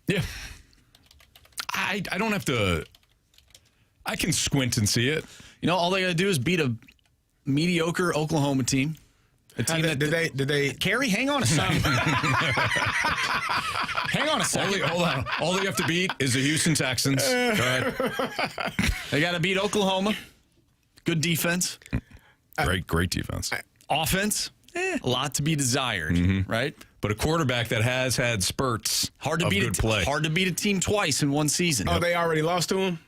Yeah. I don't have to. I can squint and see it. You know, all they got to do is beat a mediocre Oklahoma team. A team did they? Carey, hang on a second. Hang on a second. Hold on. All they have to beat is the Houston Texans. Go ahead. They got to beat Oklahoma. Good defense. Great defense. Offense, a lot to be desired, right? But a quarterback that has had spurts of good play. Hard to beat a team twice in one season. Oh, they already lost to him?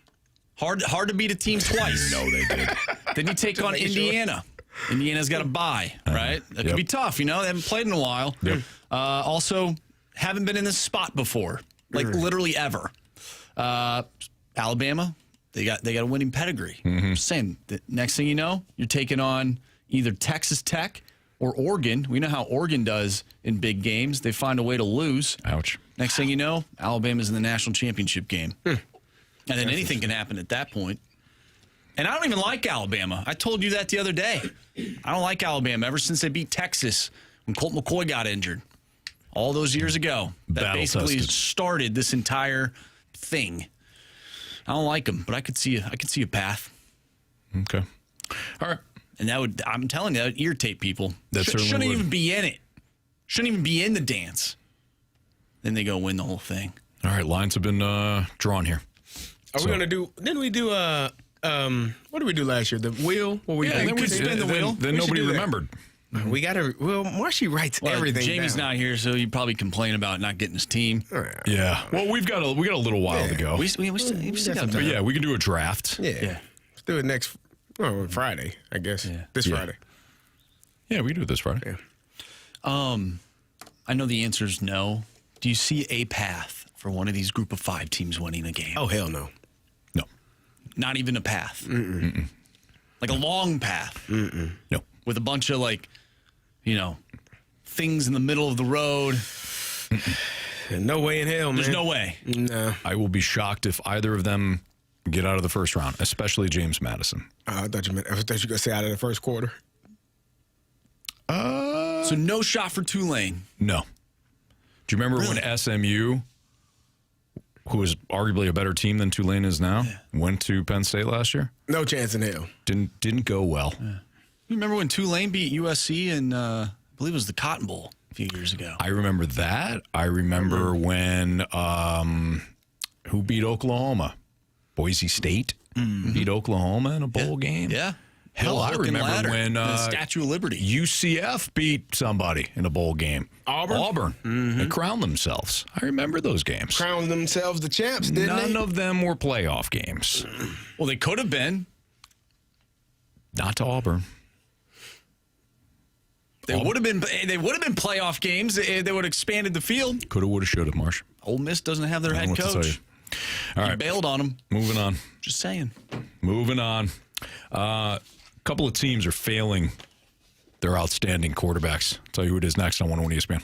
Hard to beat a team twice. No, they did. Then you take on Indiana. Indiana's got a bye, right? That could be tough, you know? They haven't played in a while. Yep. Also, haven't been in this spot before, like literally ever. Alabama, they got a winning pedigree. Just saying, the next thing you know, you're taking on either Texas Tech or Oregon. We know how Oregon does in big games. They find a way to lose. Ouch. Next thing you know, Alabama's in the national championship game. And then anything can happen at that point. And I don't even like Alabama. I told you that the other day. I don't like Alabama ever since they beat Texas when Colt McCoy got injured all those years ago. That basically started this entire thing. I don't like them, but I could see a path. Okay. All right. And I'm telling you, that would irritate people. That shouldn't even be in it. Shouldn't even be in the dance. Then they go win the whole thing. All right, lines have been drawn here. Are we going to do, didn't we do what did we do last year? The wheel? We could spin the wheel. Then nobody remembered. We got to, Marshy writes everything Jamie's down. not here, so you probably complain about not getting his team. Yeah. Well, we got a little while to go. We still got But yeah, we can do a draft. Yeah. Let's do it next Friday, I guess. Yeah. This Friday. Yeah, we can do it this Friday. Yeah. I know the answer is no. Do you see a path for one of these group of 5 teams winning a game? Oh, hell no. No. Not even a path. Like a long path. No. With a bunch of things in the middle of the road. No way in hell, man. There's no way. No. I will be shocked if either of them get out of the first round, especially James Madison. I thought you were going to say out of the first quarter. So no shot for Tulane. No. Do you remember when SMU, who was arguably a better team than Tulane is now, went to Penn State last year? No chance in hell. Didn't go well. You remember when Tulane beat USC in, I believe it was the Cotton Bowl a few years ago? I remember that. I remember when who beat Oklahoma? Boise State beat Oklahoma in a bowl game. Yeah. Hell, I remember when the Statue of Liberty. UCF beat somebody in a bowl game. Auburn. They crowned themselves. I remember those games. Crowned themselves the champs, didn't they? None of them were playoff games. Well, they could have been. Not to Auburn. They would have been. They would have been playoff games. They would have expanded the field. Coulda, woulda, shoulda, Marsh. Ole Miss doesn't have their I don't head know what to tell coach. you. All right. Bailed on them. Moving on. Just saying. Moving on. A couple of teams are failing their outstanding quarterbacks. I'll tell you who it is next on 101 ESPN.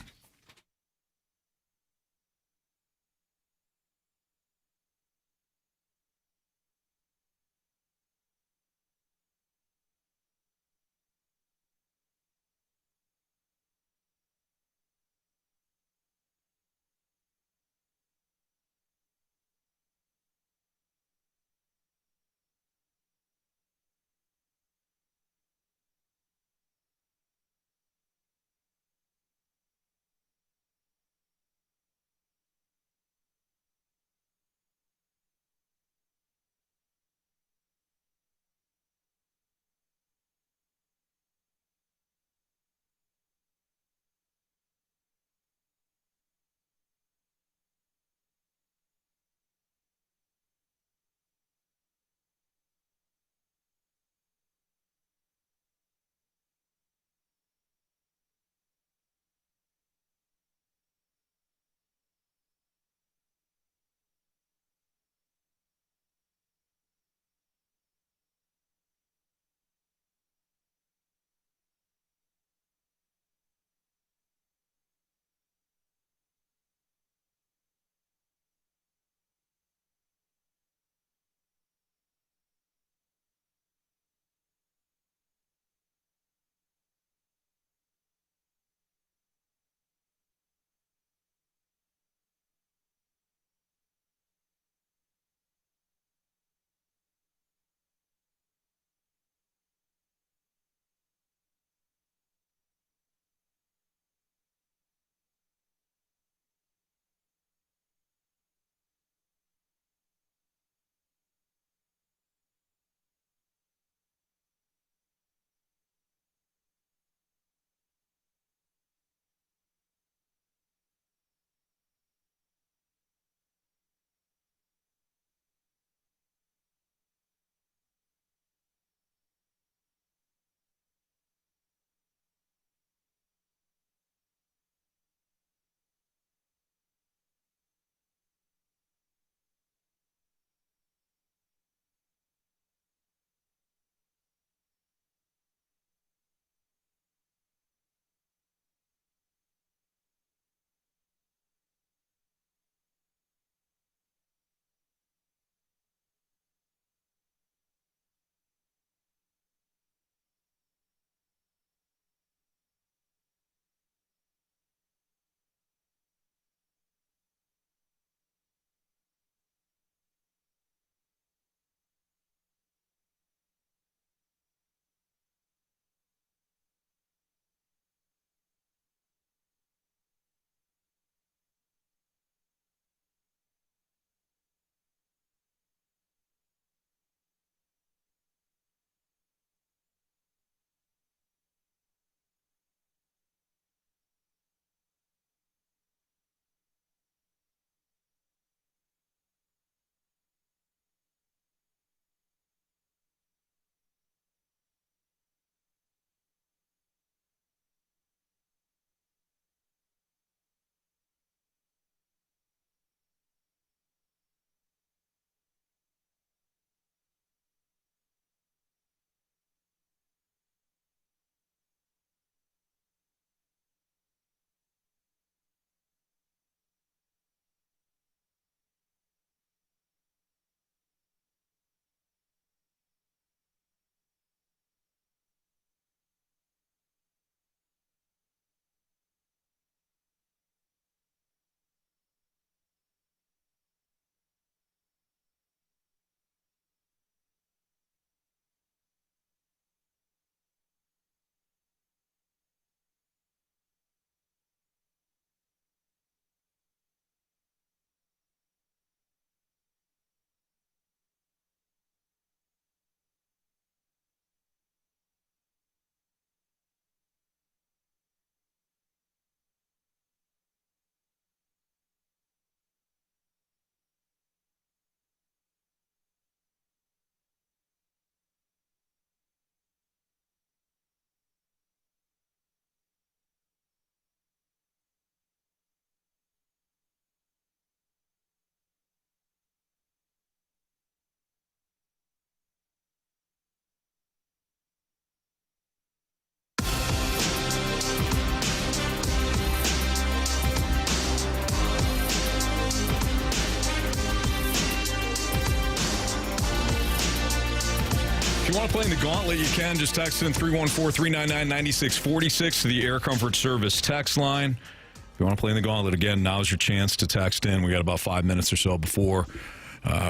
want to play in the Gauntlet, you can. Just text in 314-399-9646 to the Air Comfort Service text line. If you want to play in the Gauntlet, again, now's your chance to text in. We got about 5 minutes or so before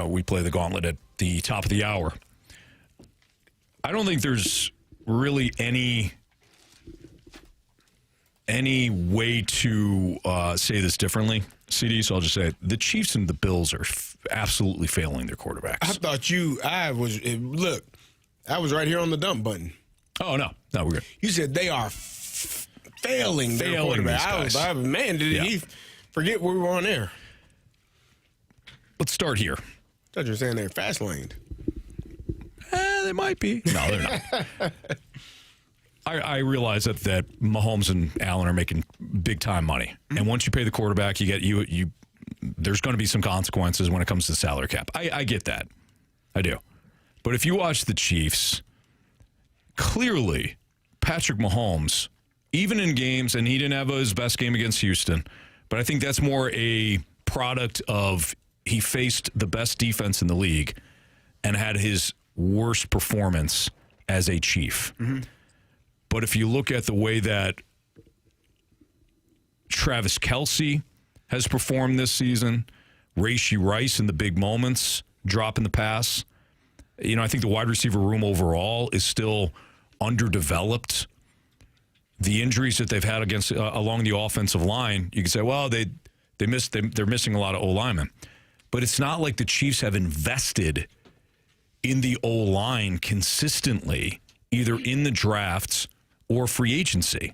we play the Gauntlet at the top of the hour. I don't think there's really any way to say this differently, CD, so I'll just say it. The Chiefs and the Bills are absolutely failing their quarterbacks. I thought I was right here on the dump button. Oh, no, we're good. You said they are failing their quarterback. Man, did he forget we were on air? Let's start here. I thought you were saying they're fast laned. They might be. No, they're not. I realize that Mahomes and Allen are making big time money, and once you pay the quarterback, you get you. There's going to be some consequences when it comes to the salary cap. I get that, I do. But if you watch the Chiefs, clearly Patrick Mahomes, even in games, and he didn't have his best game against Houston, but I think that's more a product of he faced the best defense in the league and had his worst performance as a Chief. Mm-hmm. But if you look at the way that Travis Kelce has performed this season, Rashee Rice in the big moments, dropping the pass, I think the wide receiver room overall is still underdeveloped. The injuries that they've had against along the offensive line, you can say, well, they're missing a lot of O-linemen. But it's not like the Chiefs have invested in the O-line consistently, either in the drafts or free agency.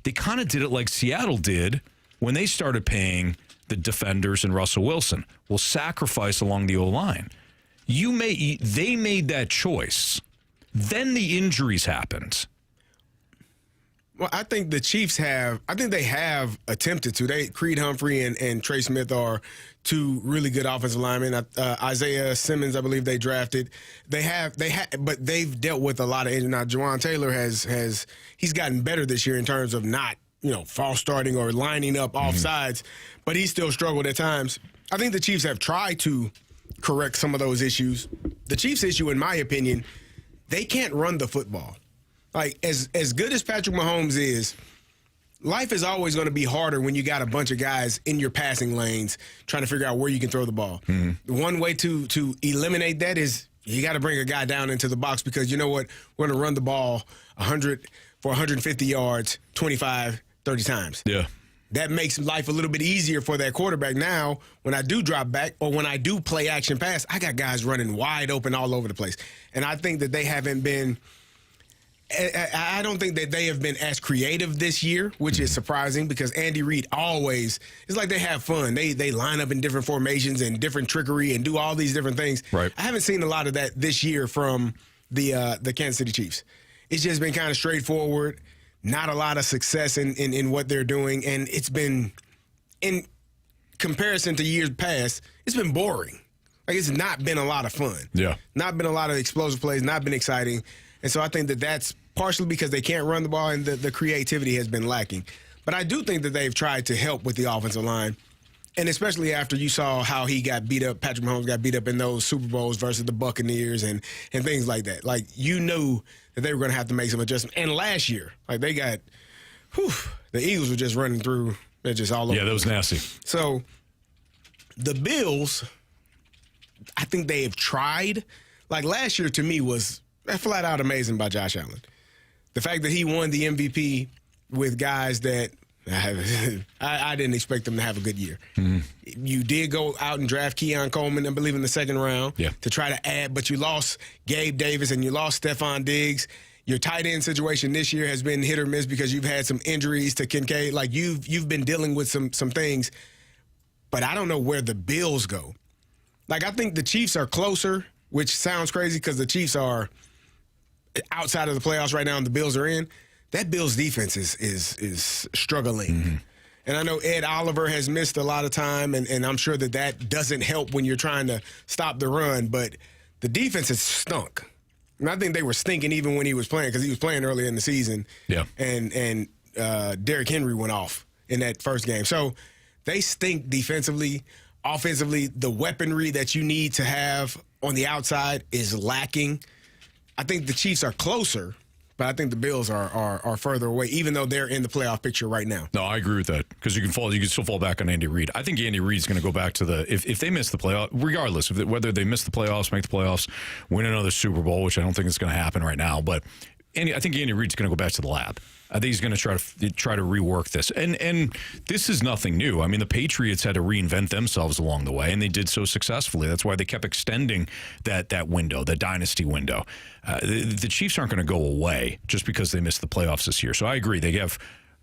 They kind of did it like Seattle did when they started paying the defenders and Russell Wilson. We'll sacrifice along the O-line. They made that choice. Then the injuries happened. Well, I think the Chiefs have attempted to. Creed Humphrey and Trey Smith are two really good offensive linemen. Isaiah Simmons, I believe they drafted. But they've dealt with a lot of injuries. Now, Juwan Taylor he's gotten better this year in terms of not, false starting or lining up off sides, but he still struggled at times. I think the Chiefs have tried to correct some of those issues. The Chiefs' issue, in my opinion, they can't run the football. Like, as good as Patrick Mahomes is, life is always going to be harder when you got a bunch of guys in your passing lanes trying to figure out where you can throw the ball. Mm-hmm. One way to eliminate that is you got to bring a guy down into the box because you know what? We're going to run the ball 100 for 150 yards 25, 30 times. Yeah. That makes life a little bit easier for that quarterback. Now, when I do drop back or when I do play action pass, I got guys running wide open all over the place. And I think that they haven't been – I don't think that they have been as creative this year, which is surprising because Andy Reid always – it's like they have fun. They line up in different formations and different trickery and do all these different things. Right. I haven't seen a lot of that this year from the Kansas City Chiefs. It's just been kind of straightforward, not a lot of success in what they're doing, and it's been – in comparison to years past, it's been boring. Like, it's not been a lot of fun. Yeah. Not been a lot of explosive plays, not been exciting. And so I think that that's partially because they can't run the ball and the creativity has been lacking. But I do think that they've tried to help with the offensive line. And especially after you saw how he got beat up, Patrick Mahomes got beat up in those Super Bowls versus the Buccaneers and things like that. Like, you knew that they were going to have to make some adjustments. And last year, like, they got, the Eagles were just running through, they're just all over. Yeah, that was nasty. So the Bills, I think they have tried. Like, last year to me was flat out amazing by Josh Allen. The fact that he won the MVP with guys that I didn't expect them to have a good year. Mm-hmm. You did go out and draft Keon Coleman, I believe, in the second round to try to add, but you lost Gabe Davis and you lost Stephon Diggs. Your tight end situation this year has been hit or miss because you've had some injuries to Kincaid. Like, you've been dealing with some things, but I don't know where the Bills go. Like, I think the Chiefs are closer, which sounds crazy because the Chiefs are outside of the playoffs right now and the Bills are in. That Bills defense is struggling. Mm-hmm. And I know Ed Oliver has missed a lot of time, and I'm sure that doesn't help when you're trying to stop the run, but the defense has stunk. And I think they were stinking even when he was playing because he was playing earlier in the season. Yeah. And Derrick Henry went off in that first game. So they stink defensively. Offensively, the weaponry that you need to have on the outside is lacking. I think the Chiefs are closer, but I think the Bills are further away, even though they're in the playoff picture right now. No, I agree with that because you can still fall back on Andy Reid. I think Andy Reid's going to go back to if they miss the playoff, regardless of whether they miss the playoffs, make the playoffs, win another Super Bowl, which I don't think is going to happen right now, but I think Andy Reid's going to go back to the lab. I think he's going to try to rework this. And this is nothing new. I mean, the Patriots had to reinvent themselves along the way, and they did so successfully. That's why they kept extending that window, that dynasty window. The Chiefs aren't going to go away just because they missed the playoffs this year. So I agree. They have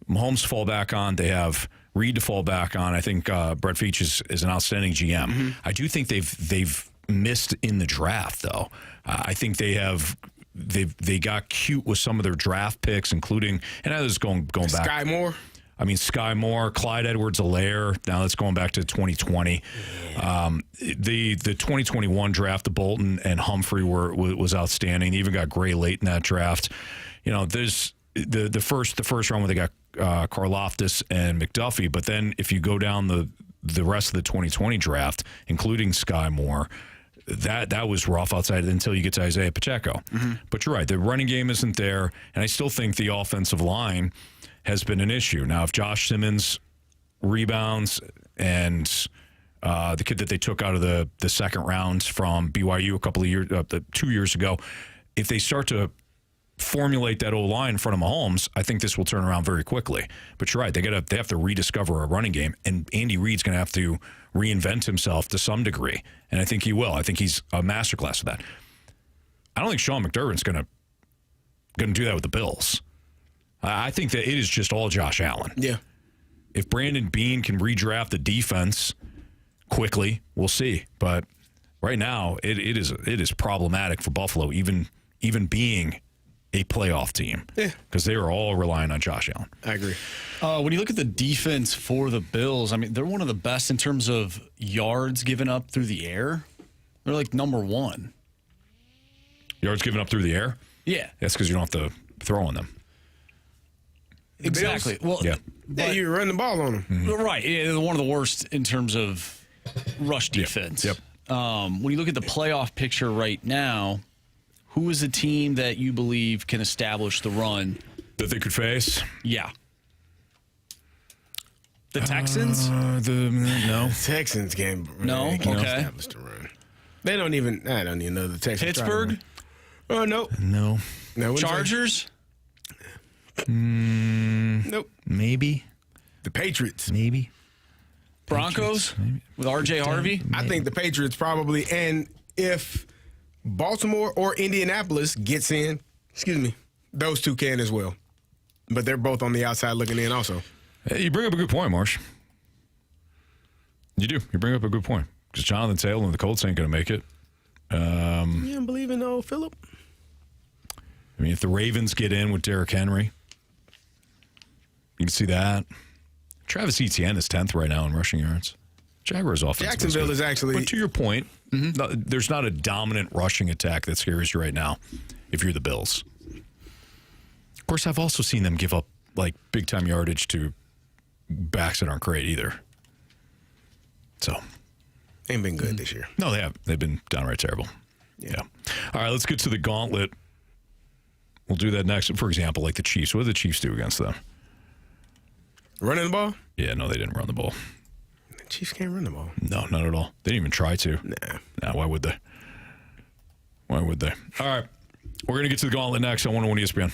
Mahomes to fall back on. They have Reid to fall back on. I think Brett Veach is an outstanding GM. Mm-hmm. I do think they've missed in the draft, though. I think they got cute with some of their draft picks, including, and I was going back. Sky Moore? I mean, Sky Moore, Clyde Edwards-Helaire. Now that's going back to 2020. Yeah. The 2021 draft of Bolton and Humphrey was outstanding. They even got Gray late in that draft. You know, there's the first round where they got Karlaftis and McDuffie, but then if you go down the rest of the 2020 draft, including Sky Moore, that was rough outside until you get to Isaiah Pacheco. Mm-hmm. But you're right, the running game isn't there, and I still think the offensive line has been an issue. Now, if Josh Simmons rebounds and the kid that they took out of the second round from BYU a couple of years, 2 years ago, if they start to formulate that O-line in front of Mahomes, I think this will turn around very quickly. But you're right, they have to rediscover a running game, and Andy Reid's going to have to reinvent himself to some degree, and I think he will. I think he's a masterclass of that. I don't think Sean McDermott's going to do that with the Bills. I think that it is just all Josh Allen. Yeah. If Brandon Beane can redraft the defense quickly, we'll see. But right now, it is problematic for Buffalo, even being a playoff team. Yeah. Because they are all relying on Josh Allen. I agree. When you look at the defense for the Bills, I mean, they're one of the best in terms of yards given up through the air. They're like number one. Yards given up through the air? Yeah. That's because you don't have to throw on them. Exactly. Well, yeah, you run the ball on them. Mm-hmm. Right. Yeah, they're one of the worst in terms of rush defense. Yep. When you look at the playoff picture right now, who is a team that you believe can establish the run that they could face? Yeah. The Texans? No. The Texans can't establish the run. I don't even know the Texans. Pittsburgh? Oh, no. No. Chargers? Nope. Maybe. The Patriots. Maybe. Broncos? Maybe. With R.J. Harvey? I think the Patriots probably, and if Baltimore or Indianapolis gets in, those two can as well. But they're both on the outside looking in also. Hey, you bring up a good point, Marsh. You do. You bring up a good point. Because Jonathan Taylor and the Colts ain't going to make it. You don't believe in old Phillip? I mean, if the Ravens get in with Derrick Henry, you can see that. Travis Etienne is 10th right now in rushing yards. Jaguars offense. Jacksonville is actually. But to your point, there's not a dominant rushing attack that scares you right now if you're the Bills. Of course, I've also seen them give up like big-time yardage to backs that aren't great either. So. Ain't been good this year. No, they have. They've been downright terrible. Yeah. All right, let's get to the Gauntlet. We'll do that next. For example, like the Chiefs. What did the Chiefs do against them? Running the ball? Yeah, no, they didn't run the ball. The Chiefs can't run the ball. No, not at all. They didn't even try to. Nah, why would they? Why would they? All right, we're going to get to the Gauntlet next on 101 ESPN.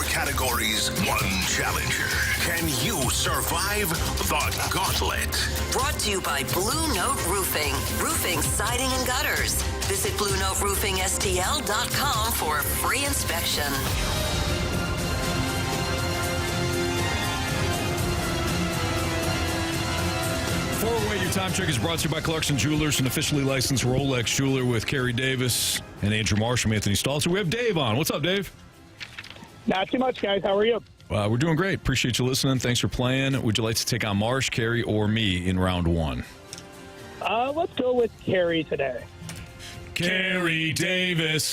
categories, one challenger. Can you survive the Gauntlet? Brought to you by Blue Note Roofing. Roofing, siding, and gutters. Visit BlueNoteRoofingSTL.com for a free inspection. Four-way your time check is brought to you by Clarkson Jewelers, an officially licensed Rolex jeweler with Carey Davis and Andrew Marsh from Anthony Stalter. We have Dave on. What's up, Dave? Not too much, guys. How are you? We're doing great. Appreciate you listening. Thanks for playing. Would you like to take on Marsh, Carey, or me in round one? Let's go with Carey today. Carey Davis.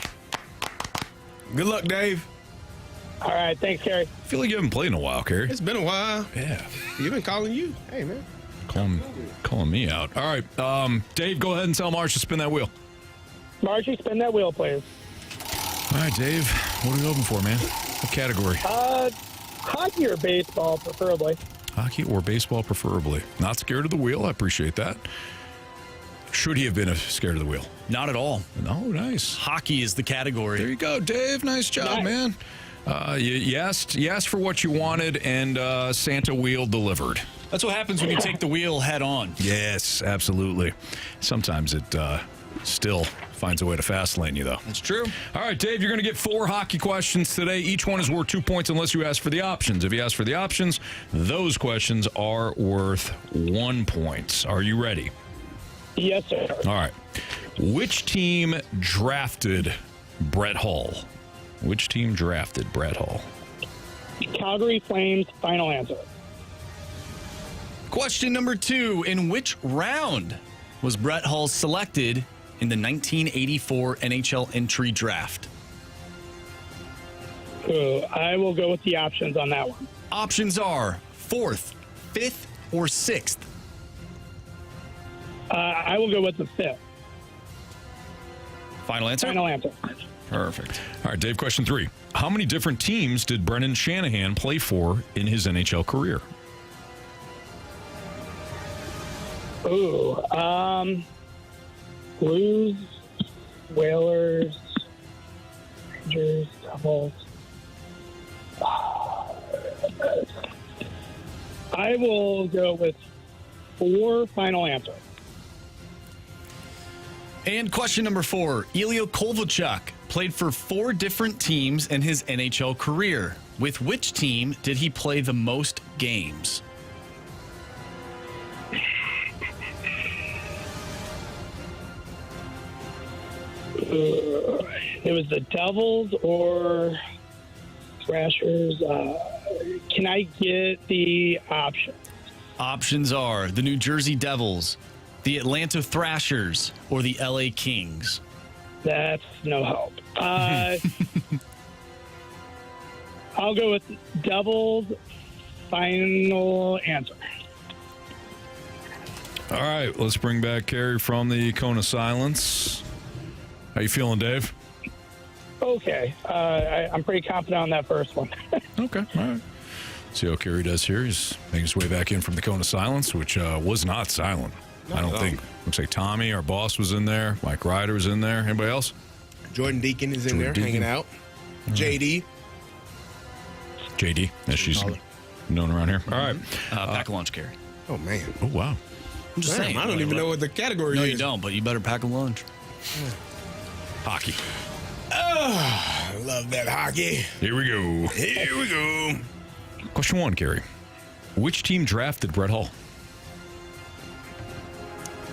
Good luck, Dave. All right. Thanks, Carey. I feel like you haven't played in a while, Carey. It's been a while. Yeah. You've been calling you. Hey, man. Calling me out. All right. Dave, go ahead and tell Marsh to spin that wheel. Margie, spin that wheel, please. All right, Dave. What are we hoping for, man? What category? Hockey or baseball, preferably. Hockey or baseball, preferably. Not scared of the wheel. I appreciate that. Should he have been scared of the wheel? Not at all. Oh, nice. Hockey is the category. There you go, Dave. Nice job, man. You asked for what you wanted, and Santa wheel delivered. That's what happens when you take the wheel head on. Yes, absolutely. Sometimes it still finds a way to fast lane you, though. That's true. All right, Dave, you're going to get 4 hockey questions today. Each one is worth 2 points unless you ask for the options. If you ask for the options, those questions are worth 1 point. Are you ready? Yes, sir. All right. Which team drafted Brett Hull? Which team drafted Brett Hull? Calgary Flames, final answer. Question number 2. In which round was Brett Hull selected in the 1984 NHL entry draft? I will go with the options on that one. Options are 4th, 5th, or 6th. I will go with the 5th. Final answer? Final answer. Perfect. All right, Dave, question 3. How many different teams did Brendan Shanahan play for in his NHL career? Blues, Whalers, Rangers, Devils. I will go with 4, final answer. And question number 4. Ilya Kovalchuk played for 4 different teams in his NHL career. With which team did he play the most games? It was the Devils or Thrashers. Can I get the options? Options are the New Jersey Devils, the Atlanta Thrashers, or the LA Kings. That's no help. I'll go with Devils, final answer. All right, let's bring back Carey from the cone of silence. How you feeling, Dave? Okay. I'm pretty confident on that first one. Okay, all right. See how Carey does here. He's making his way back in from the cone of silence, which was not silent. I don't think. Looks like Tommy, our boss, was in there. Mike Ryder's in there. Anybody else? Jordan Deacon is in there hanging out. JD. JD, as she's known around here. All right. Pack a lunch, Carey. Oh, man. Oh, wow. I'm just saying. I don't even know what the category No, is. you don't, but you better pack a lunch. Hockey. Oh, I love that hockey. Here we go. Here we go. Question 1, Carey. Which team drafted Brett Hull?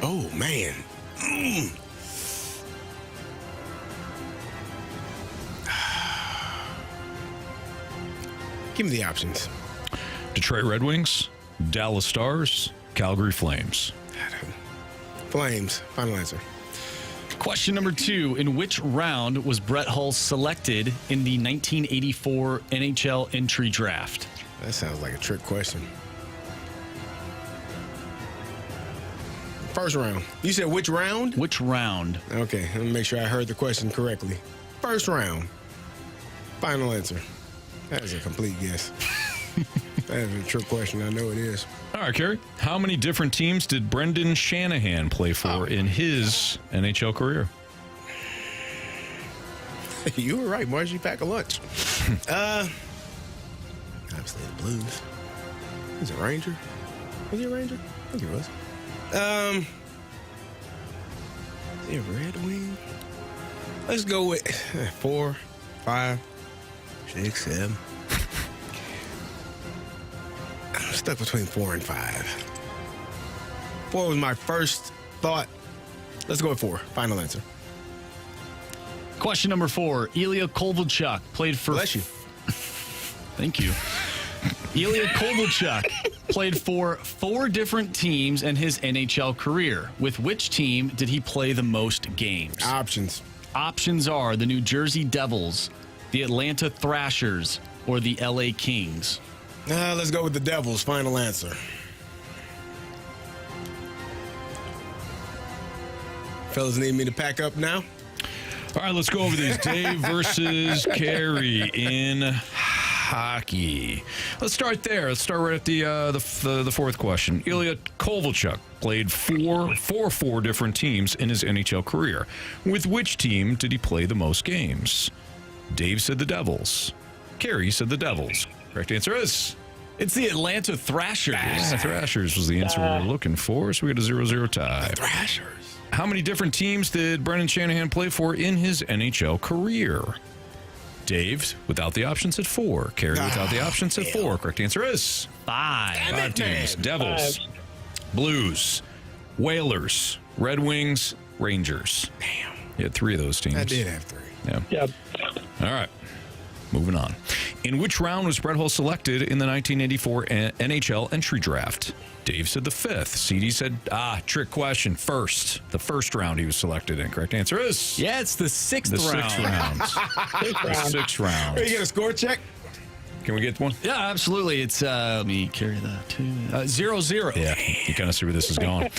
Oh, man. Give me the options. Detroit Red Wings, Dallas Stars, Calgary Flames. Flames, final answer. Question number 2. In which round was Brett Hull selected in the 1984 NHL entry draft? That sounds like a trick question. First round. You said which round? Which round? Okay, let me make sure I heard the question correctly. First round. Final answer. That is a complete guess. That is a trick question. I know it is. All right, Carey. How many different teams did Brendan Shanahan play for in his NHL career? You were right, Margie. Pack a lunch. Obviously the Blues. He's a Ranger. Was he a Ranger? I think he was. Is he a Red Wing? Let's go with 4, 5, 6, 7. I'm stuck between 4 and 5. 4 was my first thought. Let's go with 4. Final answer. Question number 4. Ilya Kovalchuk played for... Bless you. Thank you. Ilya Kovalchuk played for 4 different teams in his NHL career. With which team did he play the most games? Options. Options are the New Jersey Devils, the Atlanta Thrashers, or the LA Kings. Let's go with the Devils. Final answer. Fellas need me to pack up now? All right, let's go over these. Dave versus Carey in hockey. Let's start there. Let's start right at the fourth question. Ilya Kovalchuk played for 4 different teams in his NHL career. With which team did he play the most games? Dave said the Devils. Carey said the Devils. Correct answer is... It's the Atlanta Thrashers. Yeah, Thrashers was the answer we were looking for, so we got a 0-0 tie. Thrashers. How many different teams did Brendan Shanahan play for in his NHL career? Dave, without the options, at 4. Carey, without the options, at 4. Correct answer is 5. 5 teams. Devils, Blues, Whalers, Red Wings, Rangers. Damn. You had 3 of those teams. I did have 3. Yeah. Yep. All right. Moving on. In which round was Brett Hull selected in the 1984 NHL entry draft? Dave said the 5th. CD said, trick question, first. The first round he was selected in. Correct answer is? Yeah, it's the 6th The round. 6th round. The 6th round. You get a score check? Can we get one? Yeah, absolutely. It's, let me carry that too. 0-0. Yeah, you kind of see where this is going.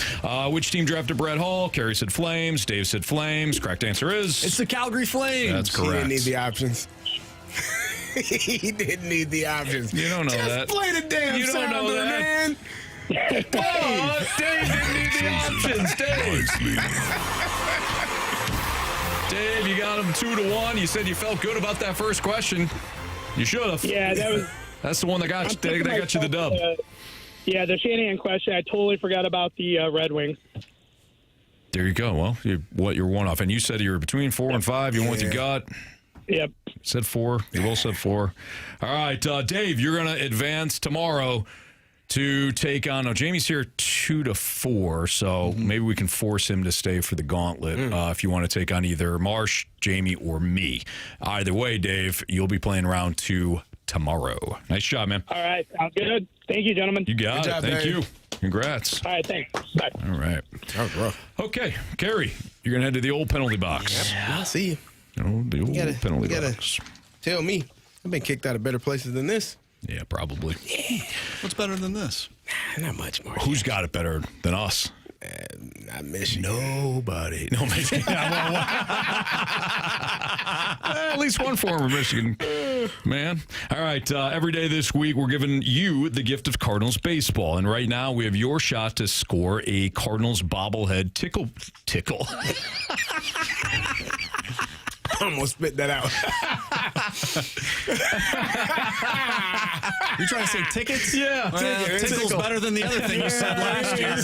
Which team drafted Brett Hull? Carey said Flames. Dave said Flames. Correct answer is? It's the Calgary Flames. That's He correct. didn't need the options. He didn't need the options. You don't know Just that. play the damn You don't know sounder, that. man. Oh, Dave didn't need the options. Dave, you got him 2-1. You said you felt good about that first question. You should have. Yeah, that was. That's the one that got you. That got you the dub. Yeah, the Shanahan question. I totally forgot about the Red Wings. There you go. Well, you're one off, and you said you were between 4 and 5. You went with your gut. Yep. Said 4. You both said 4. All right, Dave, you're going to advance tomorrow to take on. Jamie's here 2-4, so maybe we can force him to stay for the Gauntlet if you want to take on either Marsh, Jamie, or me. Either way, Dave, you'll be playing round 2 tomorrow. Nice job, man. All right. Sounds good. Thank you, gentlemen. You got Good it. job, Thank Dave. you. Congrats. All right. Thanks. Bye. All right. That was rough. Okay, Carey, you're going to head to the old penalty box. I'll see you. The old penalty You gotta box. tell me. I've been kicked out of better places than this. Yeah, probably. What's better than this? Not much more. Who's got it better than us? I miss you. Nobody. No, Michigan. At least one former Michigan man. All right. Every day this week, we're giving you the gift of Cardinals baseball. And right now, we have your shot to score a Cardinals bobblehead tickle. I almost spit that out. You trying to say tickets? Yeah. Tickle's better than the other thing you said last year.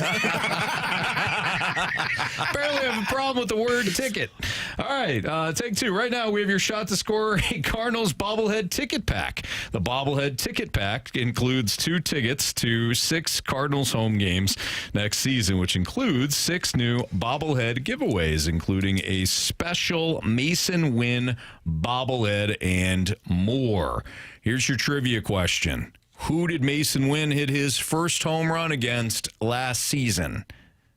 Apparently, I have a problem with the word ticket. All right, take 2. Right now, we have your shot to score a Cardinals bobblehead ticket pack. The bobblehead ticket pack includes 2 tickets to 6 Cardinals home games next season, which includes 6 new bobblehead giveaways, including a special Mason Wynn bobblehead and more. Here's your trivia question. Who did Mason Wynn hit his first home run against last season?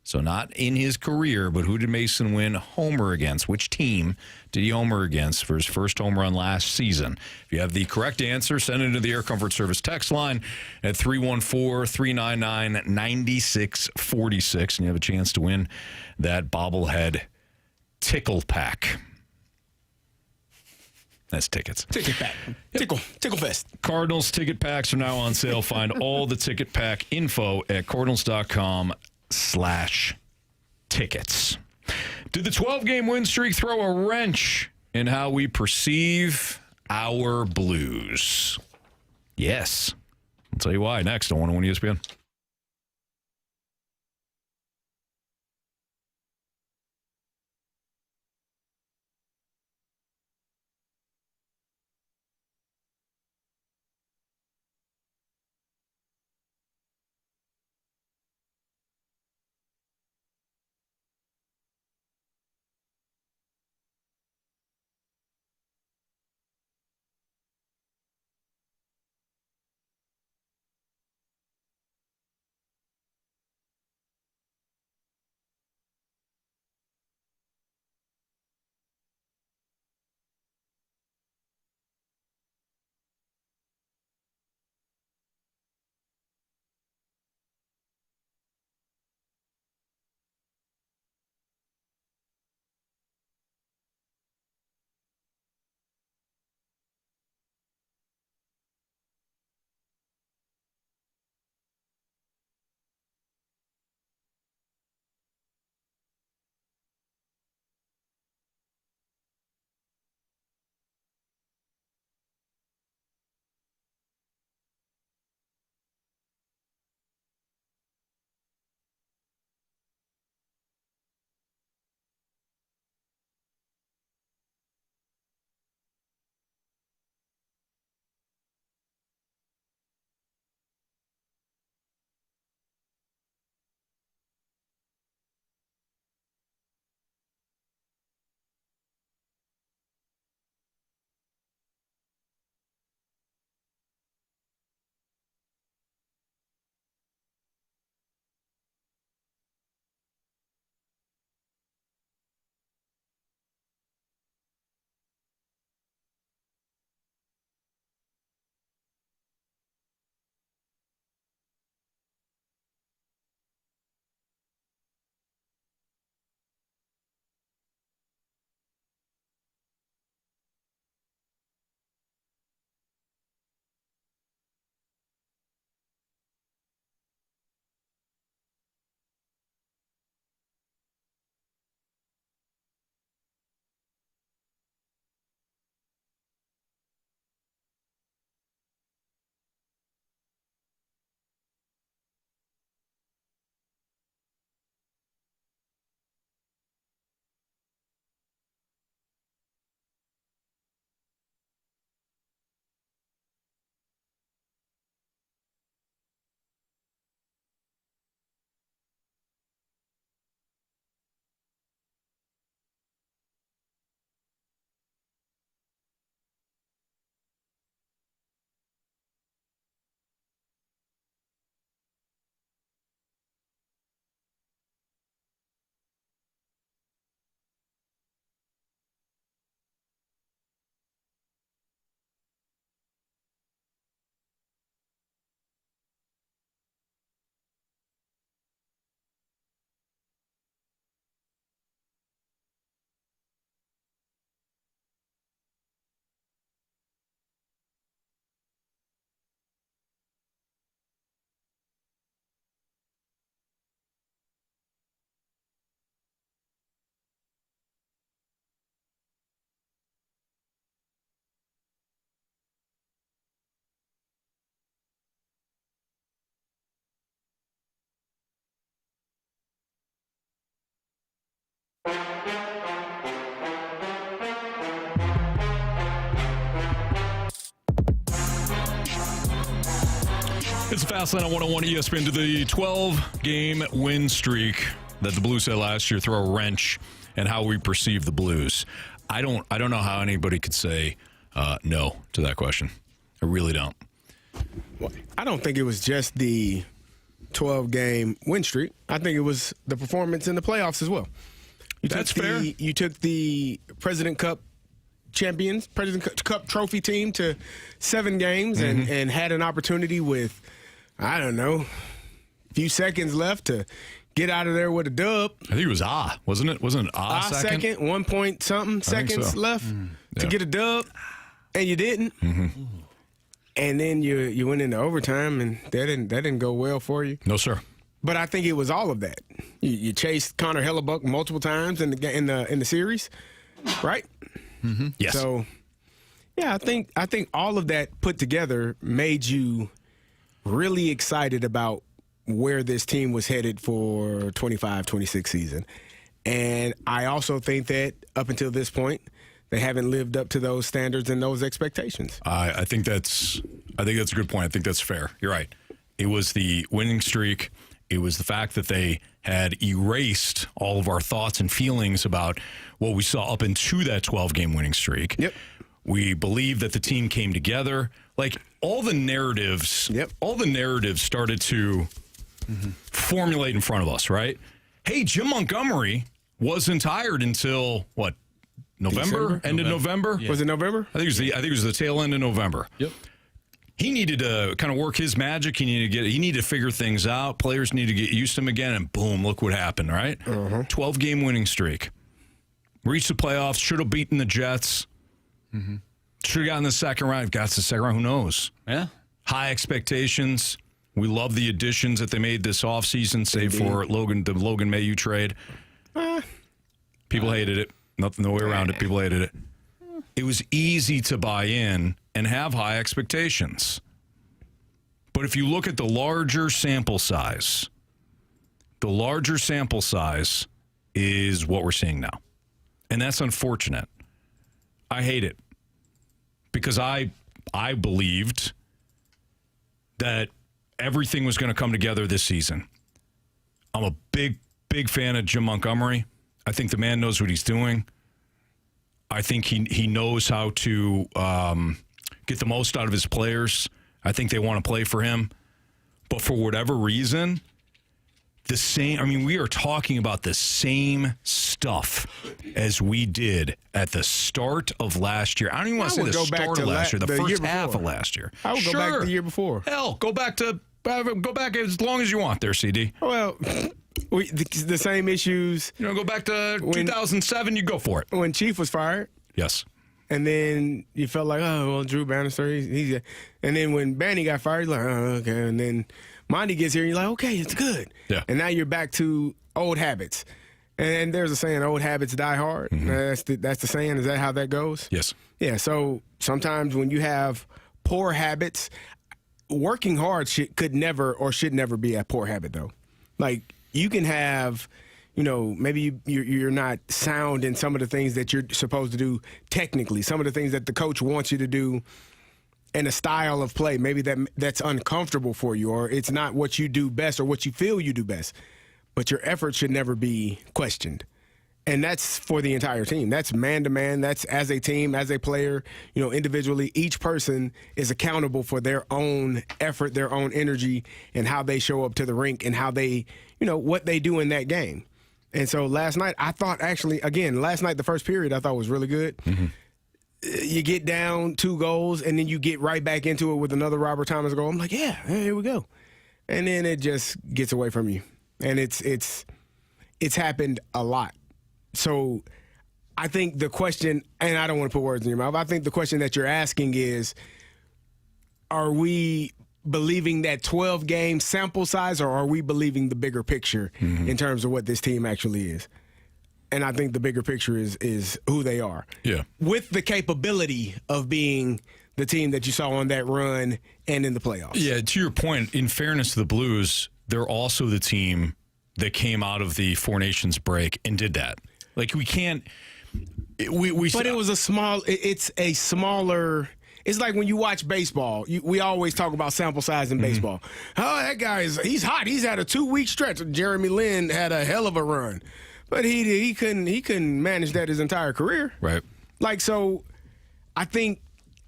So not in his career, but who did Mason Wynn homer against? Which team did he homer against for his first home run last season? If you have the correct answer, send it to the Air Comfort Service text line at 314-399-9646, and you have a chance to win that bobblehead tickle pack. That's tickets. Ticket pack. Tickle fest. Cardinals ticket packs are now on sale. Find all the ticket pack info at cardinals.com/tickets. Did the 12-game win streak throw a wrench in how we perceive our Blues? Yes. I'll tell you why next on 101 ESPN. It's a fast lane on 101 ESPN to the 12-game win streak that the Blues had last year. Throw a wrench and how we perceive the Blues. I don't know how anybody could say no to that question. I really don't. Well, I don't think it was just the 12-game win streak. I think it was the performance in the playoffs as well. That's fair. You took the President Cup champions, President Cup trophy team to 7 games and had an opportunity with, I don't know, a few seconds left to get out of there with a dub. I think it was wasn't it? Wasn't it second? 1 point something seconds left to get a dub, and you didn't. And then you went into overtime, and that didn't go well for you. No, sir. But I think it was all of that. You chased Connor Hellebuck multiple times in the series, right? Yes. So Yeah, I think all of that put together made you really excited about where this team was headed for 25-26 season. And I also think that up until this point, they haven't lived up to those standards and those expectations. I think that's a good point. I think that's fair. You're right. It was the winning streak. It was the fact that they had erased all of our thoughts and feelings about what we saw up into that 12-game winning streak. Yep. We believe that the team came together. Like all the narratives started to formulate in front of us, right? Hey, Jim Montgomery wasn't hired until what? November? End of November? Yeah. Was it November? I think it was the tail end of November. Yep. He needed to kind of work his magic. He needed to figure things out. Players need to get used to him again, and boom, look what happened, right? 12-game winning streak. Reached the playoffs, should have beaten the Jets. Should have gotten the second round. Got to the second round, who knows? Yeah. High expectations. We love the additions that they made this offseason, save for the Logan Mayu trade. People hated it. Nothing, no way around it. People hated it. It was easy to buy in and have high expectations. But if you look at the larger sample size is what we're seeing now. And that's unfortunate. I hate it. Because I believed that everything was going to come together this season. I'm a big fan of Jim Montgomery. I think the man knows what he's doing. I think he knows how to get the most out of his players. I think they want to play for him. But for whatever reason, we are talking about the same stuff as we did at the start of last year. I don't even want to say the start of last year, the first half of last year. I would go back the year before. Hell, go back as long as you want there, CD. Well, the same issues. Go back to 2007, you go for it. When Chief was fired. Yes. And then you felt like, oh, well, Drew Bannister, he's and then when Banny got fired, you're like, oh, okay. And then Monty gets here, and you're like, okay, it's good. Yeah. And now you're back to old habits. And there's a saying, old habits die hard. That's the saying. Is that how that goes? Yes. Yeah, so sometimes when you have poor habits, working hard could never or should never be a poor habit, though. Like, you can have, maybe you're not sound in some of the things that you're supposed to do technically, some of the things that the coach wants you to do in a style of play. Maybe that's uncomfortable for you, or it's not what you do best or what you feel you do best. But your effort should never be questioned. And that's for the entire team. That's man-to-man. That's as a team, as a player, individually. Each person is accountable for their own effort, their own energy, and how they show up to the rink and how they, what they do in that game. And so last night, I thought the first period I thought was really good. You get down 2 goals, and then you get right back into it with another Robert Thomas goal. I'm like, yeah, here we go. And then it just gets away from you. And it's happened a lot. So I think the question, and I don't want to put words in your mouth, I think the question that you're asking is, are we believing that 12-game sample size, or are we believing the bigger picture in terms of what this team actually is? And I think the bigger picture is who they are. Yeah. With the capability of being the team that you saw on that run and in the playoffs. Yeah, to your point, in fairness to the Blues, they're also the team that came out of the Four Nations break and did that. Like, we can't. But it was a small. It's a smaller. It's like when you watch baseball. We always talk about sample size in baseball. Oh, that guy he's hot. He's had a 2-week stretch. Jeremy Lin had a hell of a run, but he couldn't manage that his entire career. Right. Like, so, I think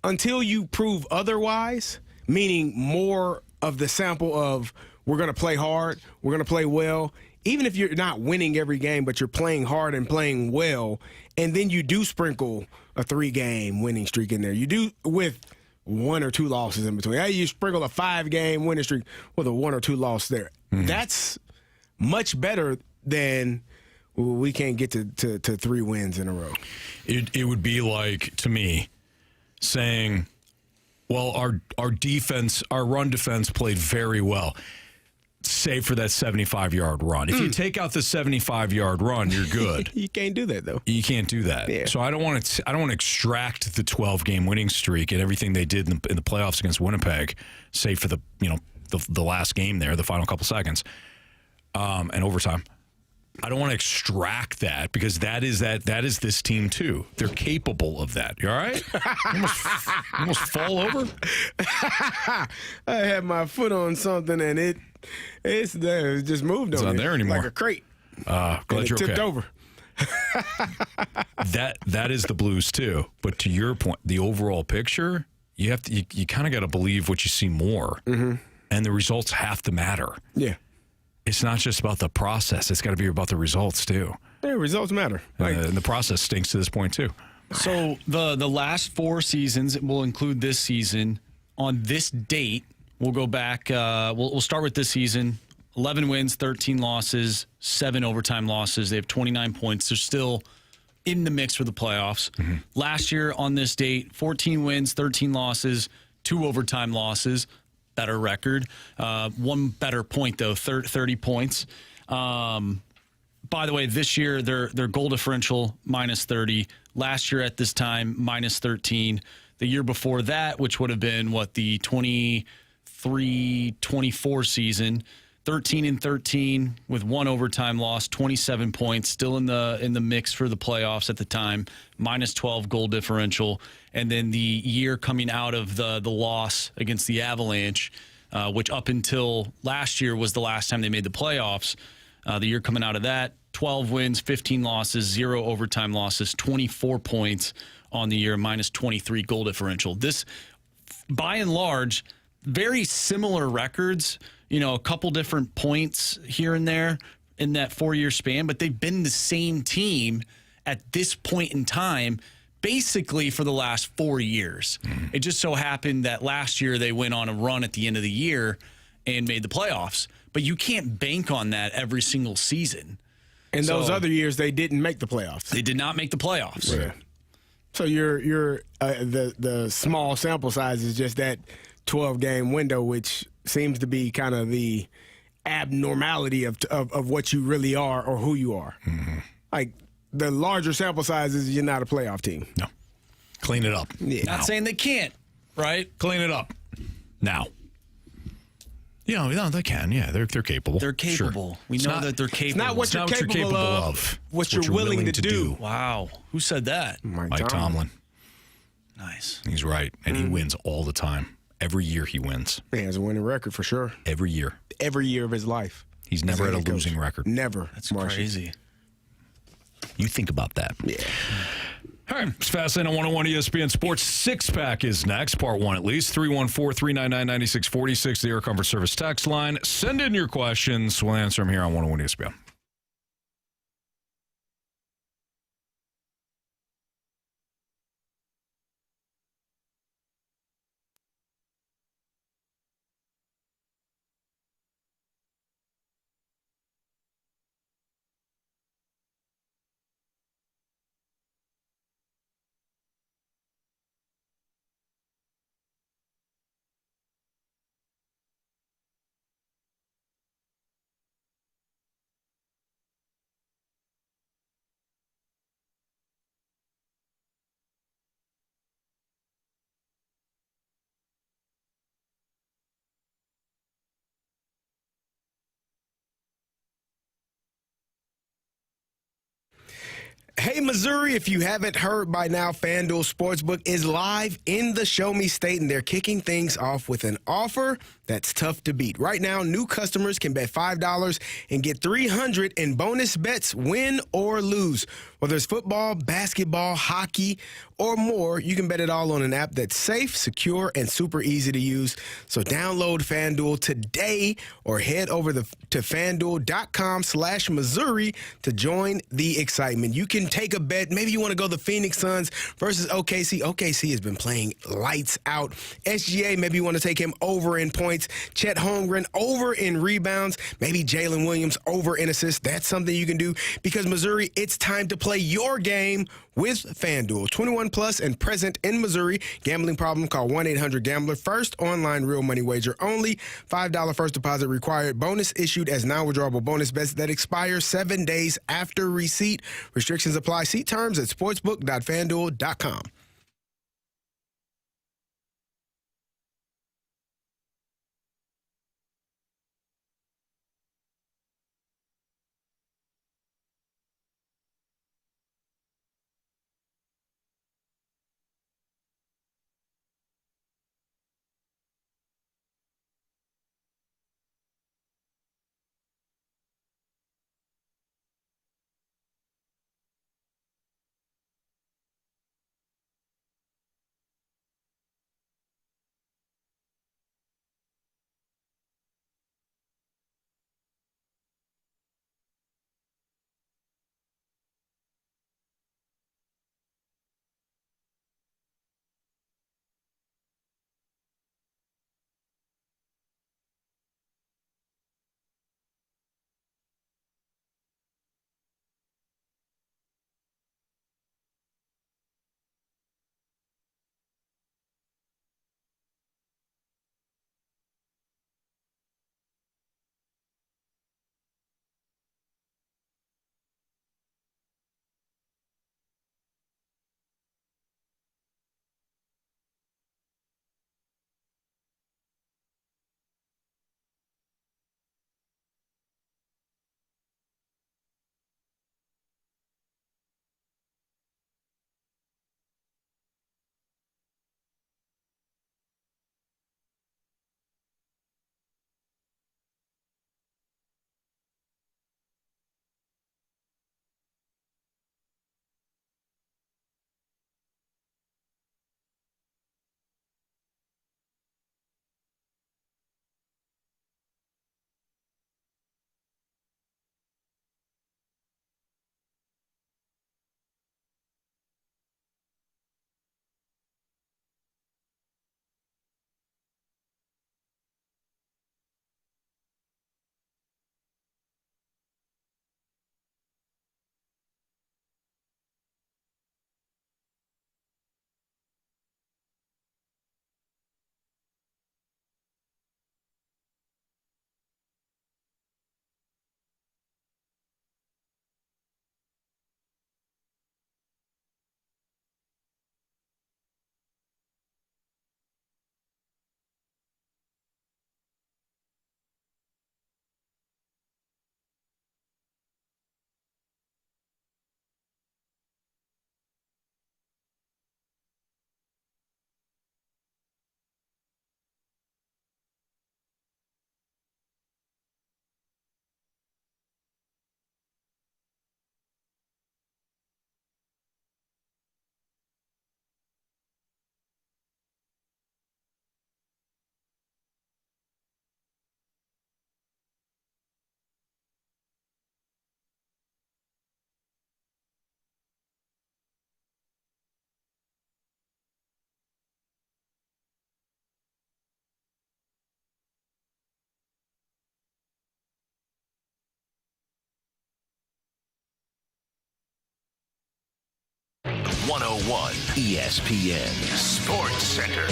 until you prove otherwise, meaning more of the sample of we're going to play hard, we're going to play well. Even if you're not winning every game, but you're playing hard and playing well, and then you do sprinkle a 3-game winning streak in there. You do with 1 or 2 losses in between. Hey, you sprinkle a 5-game winning streak with a 1 or 2 loss there. That's much better than we can't get to 3 wins in a row. It would be like, to me, saying, well, our defense, our run defense played very well. save for that 75-yard run. If you take out the 75-yard run, you're good. You can't do that, though. You can't do that. Yeah. So I don't want to extract the 12-game winning streak and everything they did in the playoffs against Winnipeg, save for the last game there, the final couple seconds, and overtime. I don't want to extract that because that is this team too. They're capable of that. You all right? You almost fall over? I had my foot on something and it's there. It just moved on. It's not there anymore. Like a crate. Glad you're okay. Tipped over. That is the Blues too. But to your point, the overall picture, you kind of got to believe what you see more, and the results have to matter. Yeah. It's not just about the process. It's got to be about the results, too. Yeah, results matter. And the process stinks to this point, too. So the last 4 seasons, we'll include this season. On this date, we'll go back. We'll start with this season. 11 wins, 13 losses, 7 overtime losses. They have 29 points. They're still in the mix for the playoffs. Mm-hmm. Last year on this date, 14 wins, 13 losses, 2 overtime losses. Better record. 1 better point, though, 30 points. By the way, this year, their goal differential, minus 30. Last year at this time, minus 13. The year before that, which would have been, the 23-24 season, 13-13 with 1 overtime loss, 27 points, still in the mix for the playoffs at the time, minus 12 goal differential. And then the year coming out of the loss against the Avalanche, which up until last year was the last time they made the playoffs. The year coming out of that, 12 wins, 15 losses, 0 overtime losses, 24 points on the year, minus 23 goal differential. This, by and large, very similar records, a couple different points here and there in that 4-year span, but they've been the same team at this point in time basically for the last 4 years. Mm-hmm. It just so happened that last year they went on a run at the end of the year and made the playoffs, but you can't bank on that every single season. And those other years they didn't make the playoffs. They did not make the playoffs. Right. So you're the small sample size is just that 12-game window, which seems to be kind of the abnormality of what you really are or who you are. Mm-hmm. Like the larger sample sizes, you're not a playoff team. No. Clean it up. Yeah. Not saying they can't, right? Clean it up. Now. They can. Yeah, they're capable. They're capable. Sure. We know that they're capable. It's not what you're capable of. What you're willing to do. Wow. Who said that? Mike Tomlin. Nice. He's right. And he wins all the time. Every year he wins. He has a winning record for sure. Every year. Every year of his life. He's never had a losing record. Never. That's crazy. You think about that. Yeah. All right. It's Fastlane on 101 ESPN Sports. 6-pack is next, part 1 at least. 314-399-9646, the Air Comfort Service text line. Send in your questions. We'll answer them here on 101 ESPN. Hey, Missouri, if you haven't heard by now, FanDuel Sportsbook is live in the Show Me State, and they're kicking things off with an offer that's tough to beat. Right now, new customers can bet $5 and get $300 in bonus bets, win or lose. Whether it's football, basketball, hockey, or more, you can bet it all on an app that's safe, secure, and super easy to use. So download FanDuel today or head over to FanDuel.com/Missouri to join the excitement. You can take a bet. Maybe you want to go the Phoenix Suns versus OKC. OKC has been playing lights out. SGA, maybe you want to take him over in points. points. Chet Holmgren over in rebounds. Maybe Jalen Williams over in assists. That's something you can do because Missouri, it's time to play your game with FanDuel. 21 plus and present in Missouri. Gambling problem? Call 1-800-GAMBLER. First online real money wager only. $5 first deposit required. Bonus issued as non-withdrawable bonus bets that expire 7 days after receipt. Restrictions apply. See terms at sportsbook.fanduel.com. ESPN Sports Center.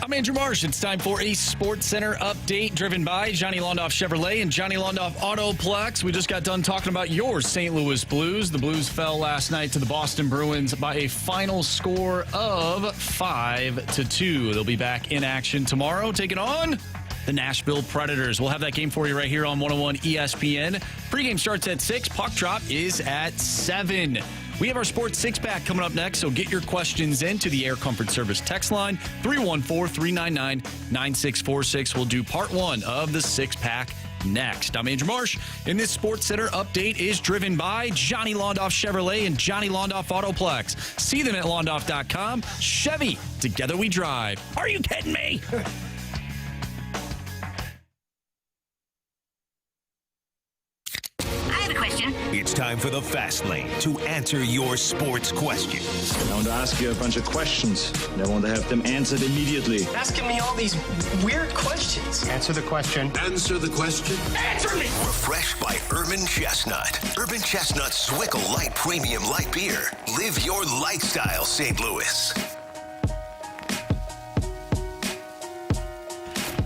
I'm Andrew Marsh. It's time for a Sports Center update driven by Johnny Londoff Chevrolet and Johnny Londoff Autoplex. We just got done talking about your St. Louis Blues. The Blues fell last night to the Boston Bruins by a final score of 5-2. They'll be back in action tomorrow, taking on the Nashville Predators. We'll have that game for you right here on 101 ESPN. Pregame starts at 6. Puck drop is at 7. We have our Sports Six-Pack coming up next, so get your questions in to the Air Comfort Service text line, 314-399-9646. We'll do part 1 of the Six-Pack next. I'm Andrew Marsh, and this Sports Center update is driven by Johnny Londoff Chevrolet and Johnny Londoff Autoplex. See them at londoff.com. Chevy, together we drive. Are you kidding me? I have a question. It's time for the Fast Lane to answer your sports questions. I want to ask you a bunch of questions, and I want to have them answered immediately. Asking me all these weird questions. Answer the question. Answer the question. Answer me! Refreshed by Urban Chestnut. Urban Chestnut Swickle Light Premium Light Beer. Live your lifestyle, St. Louis.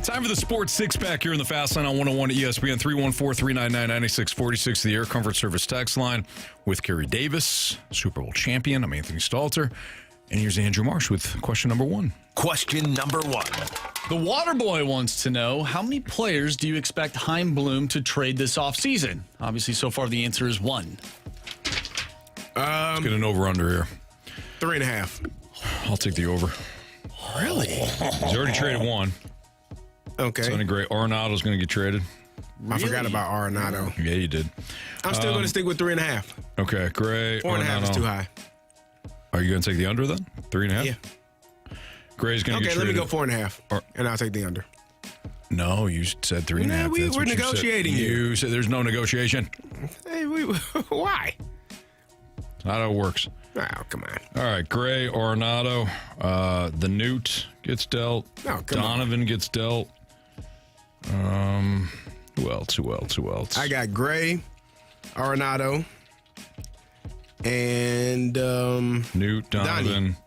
Time for the Sports Six-Pack here in the Fast Line on 101 at ESPN. 314-399-9646, the Air Comfort Service text line with Carey Davis, Super Bowl champion. I'm Anthony Stalter. And here's Andrew Marsh with question number 1. Question number 1. The Waterboy wants to know, how many players do you expect Chaim Bloom to trade this offseason? Obviously, so far the answer is 1. Let's get an over-under here. 3.5. I'll take the over. Really? He's already traded 1. Okay. Sonny Gray. Arenado's going to get traded. I forgot about Arenado. Yeah, you did. I'm still going to stick with 3.5. Okay, Gray. 4.5 is too high. Are you going to take the under then? 3.5? Yeah. Gray's going to get traded. Okay, let me go 4.5, and I'll take the under. No, you said 3.5. Yeah, we're negotiating here. You said there's no negotiation. Hey, why? That's not how it works. Oh, come on. All right, Gray, Arenado, the Newt gets dealt. Oh, Donovan gets dealt. Who else? I got Gray, Arenado, and Newt, Donovan,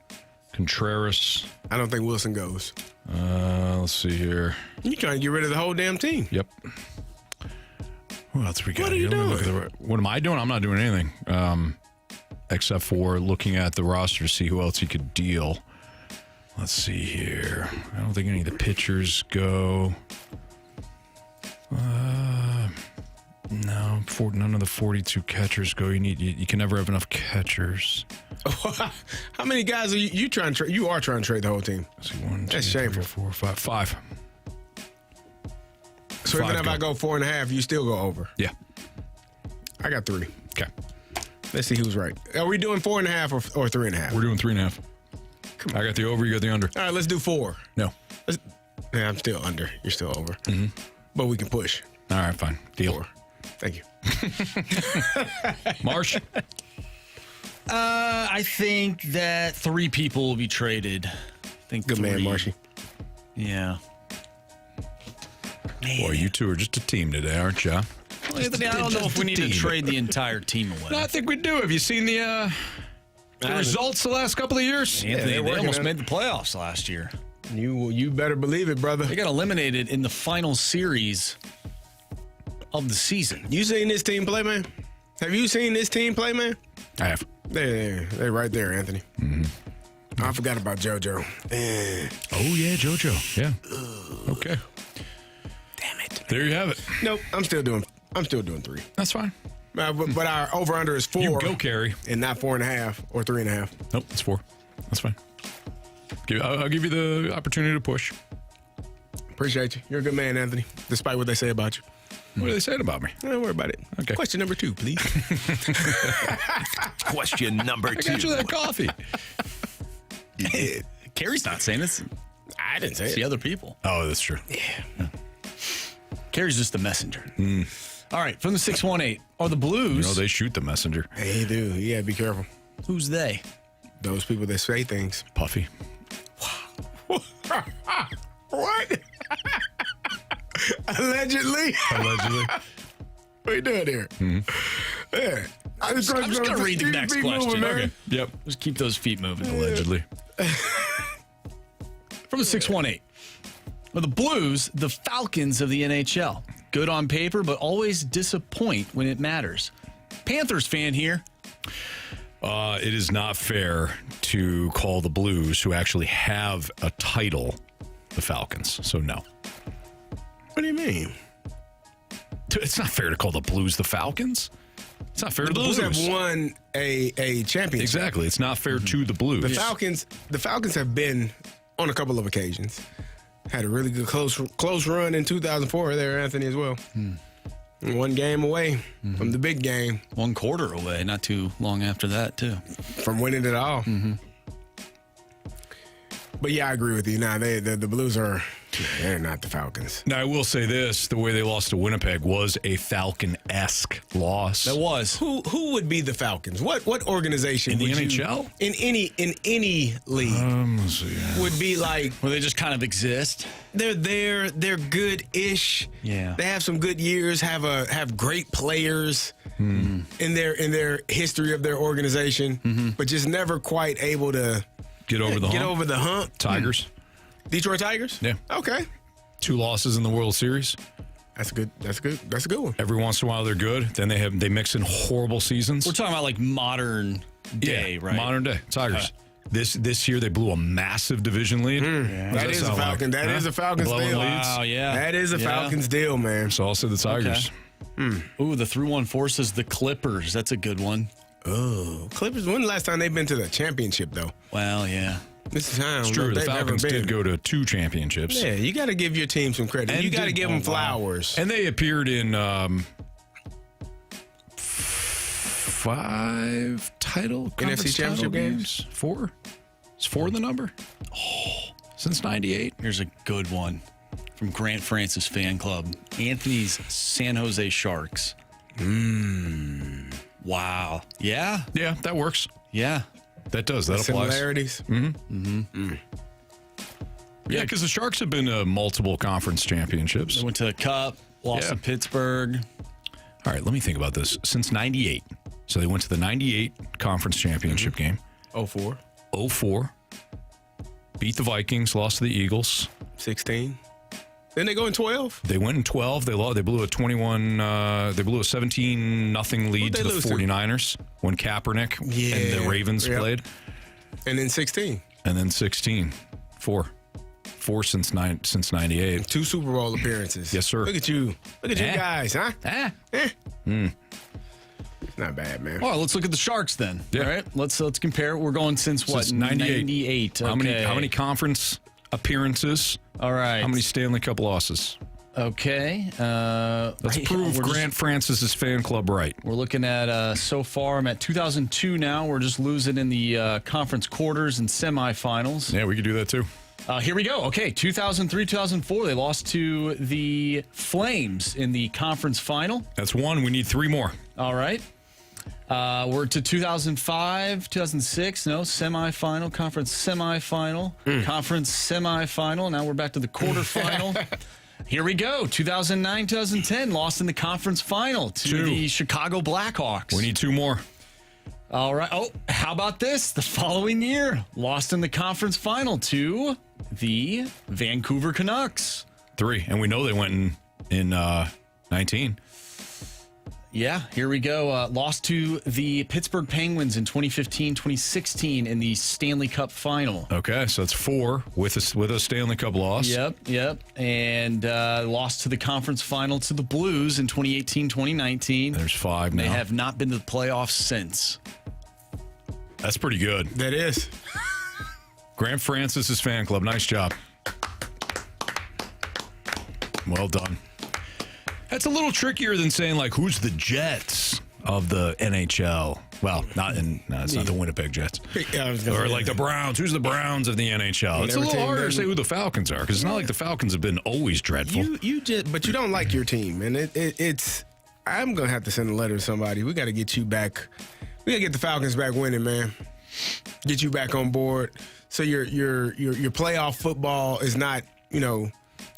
Contreras. I don't think Willson goes. Let's see here. You're trying to get rid of the whole damn team. Yep. Who else we got? What are you doing? What am I doing? I'm not doing anything. Except for looking at the roster to see who else he could deal. Let's see here. I don't think any of the pitchers go. No, none of the 42 catchers go. You can never have enough catchers. How many guys are you trying to trade? You are trying to trade the whole team. Let's see, 1, 2, That's 3, shameful. 4, 5. 5. So even if I go 4.5, you still go over. Yeah. I got 3. Okay. Let's see who's right. Are we doing 4.5 or 3.5? We're doing 3.5. I got the over, you got the under. All right, let's do 4. No. Yeah, I'm still under. You're still over. Mm-hmm. But we can push. All right, fine. Deal. 4. Thank you. Marsh? I think that 3 people will be traded. Good man, Marshy. Yeah. Boy, you two are just a team today, aren't you? Well, Anthony, I don't know if we need to trade the entire team away. No, I think we do. Have you seen the results the last couple of years? Anthony, they almost made the playoffs last year. You better believe it, brother. They got eliminated in the final series of the season. You seen this team play, man? Have you seen this team play, man? I have. They're right there, Anthony. Mm-hmm. I forgot about JoJo. Oh, yeah, JoJo. Yeah. Okay. Damn it. There you have it. Nope, I'm still doing 3. That's fine. But our over-under is 4. You go, Carey. And not 4.5 or 3.5. Nope, it's 4. That's fine. I'll give you the opportunity to push. Appreciate you. You're a good man, Anthony, despite what they say about you. What are they saying about me? Don't worry about it. Okay. Question number 2, please. Question number 2. I got you that coffee. Carey's not saying this. I didn't say it's it. the other people. Oh, that's true. Yeah. Carey's just the messenger. All right, from the 618, are the Blues... You know, they shoot the messenger. They do. You gotta be careful. Who's they? Those people that say things. Puffy. What? Allegedly? Allegedly. What are you doing here? Yeah. I'm just going to read the next question. Moving, Okay. Yep. Just keep those feet moving. Allegedly. From the 618. Well, the Blues, the Falcons of the NHL. Good on paper, but always disappoint when it matters. Panthers fan here. It is not fair to call the Blues, who actually have a title, the Falcons. So, no. What do you mean? It's not fair to call the Blues the Falcons. It's not fair to the Blues. The Blues have won a championship. Exactly. It's not fair to the Blues. The Falcons have been on a couple of occasions. Had a really good close run in 2004 there, Anthony, as well. One game away from the big game. 1 quarter away, not too long after that, too. From winning it all. But yeah, I agree with you. Now, the Blues are They're not the Falcons. Now, I will say this. The way they lost to Winnipeg was a Falcon-esque loss. That was. Who would be the Falcons? What organization In the would NHL? In any league Let's see. would be like, Where they just kind of exist. they're there, they're good-ish. Yeah. They have some good years, have great players in their history of their organization, but just never quite able to Get over the hump. Tigers. Detroit Tigers? Yeah. Okay. 2 losses in the World Series. That's a good one. Every once in a while they're good. Then they mix in horrible seasons. We're talking about like modern day, right? Modern day Tigers. This year they blew a massive division lead. That is a Falcon. That is a Falcons Blowing deal. leads. Wow, yeah. That is a Yeah. Falcons deal, man. So also the Tigers. Ooh, the 3-1 says the Clippers. That's a good one. Oh, Clippers. When the last time they've been to the championship, though? Well, yeah. This is time. It's true. The They've never Falcons been. did go to 2 championships. Yeah, you got to give your team some credit. And you got to did- give them flowers. And they appeared in 5 conference championship title games? 4? Is 4 the number? Since 98? Here's a good one from Grant Francis fan club. Anthony's San Jose Sharks. Wow. Yeah. Yeah, that works. Yeah. That does. That applies. Similarities. Yeah, because the Sharks have been to multiple conference championships. They went to the Cup, lost to Pittsburgh. All right, let me think about this. Since 98. So they went to the 98 conference championship game. 04. 04. Beat the Vikings, lost to the Eagles. 16. Then they go in 12. They went in 12. They blew a 21. They blew a 17-0 lead to the 49ers when Kaepernick and the Ravens played. And then 16. And then 16. 4 since 98. 2 Super Bowl appearances. Yes, sir. Look at you. Look at you guys, huh? Not bad, man. All right, let's look at the Sharks then. Yeah. All right, let's compare. We're going since what? Since 98. Okay. How many conference appearances? All right. How many Stanley Cup losses? Okay. Let's prove Grant Francis's fan club right. We're looking at, so far, I'm at 2002 now. We're just losing in the conference quarters and semifinals. Yeah, we could do that too. Here we go. Okay, 2003, 2004, they lost to the Flames in the conference final. That's 1. We need 3 more. All right. We're to 2005, 2006. No, semifinal, conference semifinal, conference semifinal. Now we're back to the quarterfinal. Here we go. 2009, 2010, lost in the conference final to the Chicago Blackhawks. We need 2 more. All right. Oh, how about this? The following year, lost in the conference final to the Vancouver Canucks. 3. And we know they went in 19. Yeah, here we go. Lost to the Pittsburgh Penguins in 2015, 2016 in the Stanley Cup final. Okay, so that's 4 with a Stanley Cup loss. Yep. And lost to the conference final to the Blues in 2018, 2019. There's 5 now. They have not been to the playoffs since. That's pretty good. That is. Grant Francis's fan club. Nice job. Well done. That's a little trickier than saying, like, who's the Jets of the NHL? Well, it's not the Winnipeg Jets. Or like the Browns. Who's the Browns of the NHL? It's a little harder to say who the Falcons are because it's not like the Falcons have been always dreadful. But you don't like your team, and it's. I'm gonna have to send a letter to somebody. We got to get you back. We got to get the Falcons back winning, man. Get you back on board. So your playoff football is not,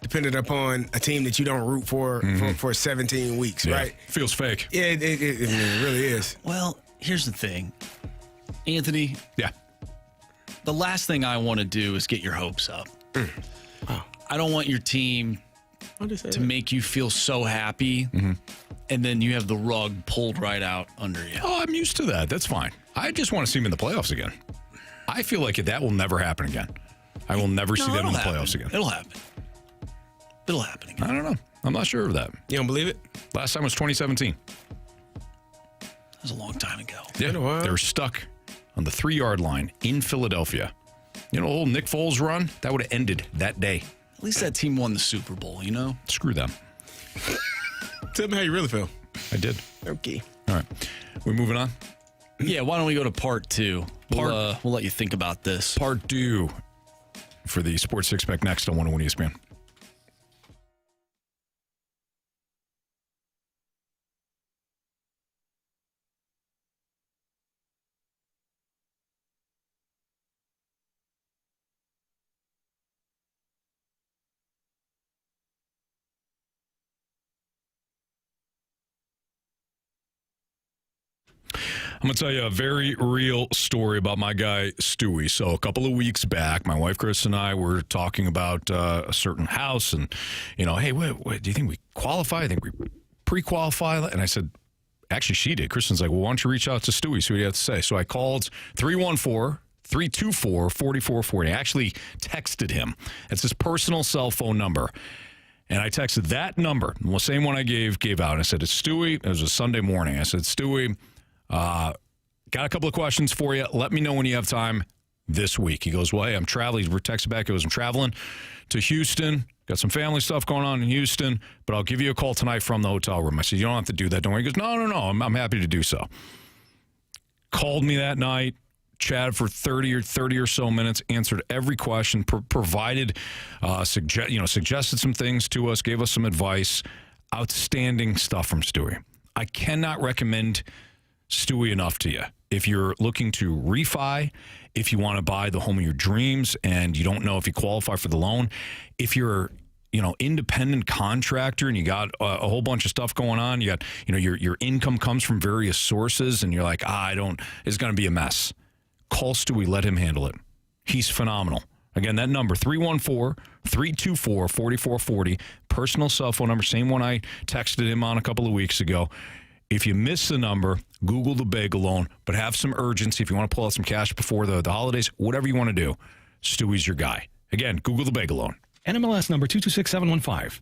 dependent upon a team that you don't root for 17 weeks, right? Feels fake. Yeah, it really is. Well, here's the thing, Anthony. Yeah. The last thing I want to do is get your hopes up. Wow. I don't want your team to make you feel so happy, and then you have the rug pulled right out under you. Oh, I'm used to that. That's fine. I just want to see them in the playoffs again. I feel like that will never happen again. I will never see them in the playoffs again. It'll happen. It'll happen again. I don't know. I'm not sure of that. You don't believe it? Last time was 2017. That was a long time ago. Yeah, they were stuck on the 3-yard line in Philadelphia. Old Nick Foles run, that would have ended that day. At least that team won the Super Bowl, Screw them. Tell me how you really feel. I did. Okay. All right. We moving on? Yeah, why don't we go to part 2? We'll let you think about this. Part 2 for the Sports Six Pack next on 101 ESPN. going to tell you a very real story about my guy, Stewie. So a couple of weeks back, my wife, Chris, and I were talking about a certain house. And, hey, wait, do you think we qualify? I think we pre-qualify. And I said, actually, she did. Kristen's like, well, why don't you reach out to Stewie, see what you have to say. So I called 314-324-4440. I actually texted him. It's his personal cell phone number. And I texted that number, the same one I gave out. I said, it's Stewie. It was a Sunday morning. I said, Stewie, got a couple of questions for you. Let me know when you have time this week. He goes, well, hey, I'm traveling. He texted back. He goes, I'm traveling to Houston. Got some family stuff going on in Houston, but I'll give you a call tonight from the hotel room. I said, you don't have to do that. Don't worry. He goes, no. I'm happy to do so. Called me that night. Chatted for 30 or so minutes, answered every question, provided, suggested some things to us, gave us some advice. Outstanding stuff from Stewie. I cannot recommend Stewie enough to you. If you're looking to refi, if you want to buy the home of your dreams and you don't know if you qualify for the loan, if you're independent contractor and you got a whole bunch of stuff going on, you got your income comes from various sources and you're like, it's going to be a mess. Call Stewie, let him handle it. He's phenomenal. Again, that number, 314-324-4440, personal cell phone number, same one I texted him on a couple of weeks ago. If you miss the number, Google the bagel loan, but have some urgency. If you want to pull out some cash before the holidays, whatever you want to do, Stewie's your guy. Again, Google the bagel loan. NMLS number 226715.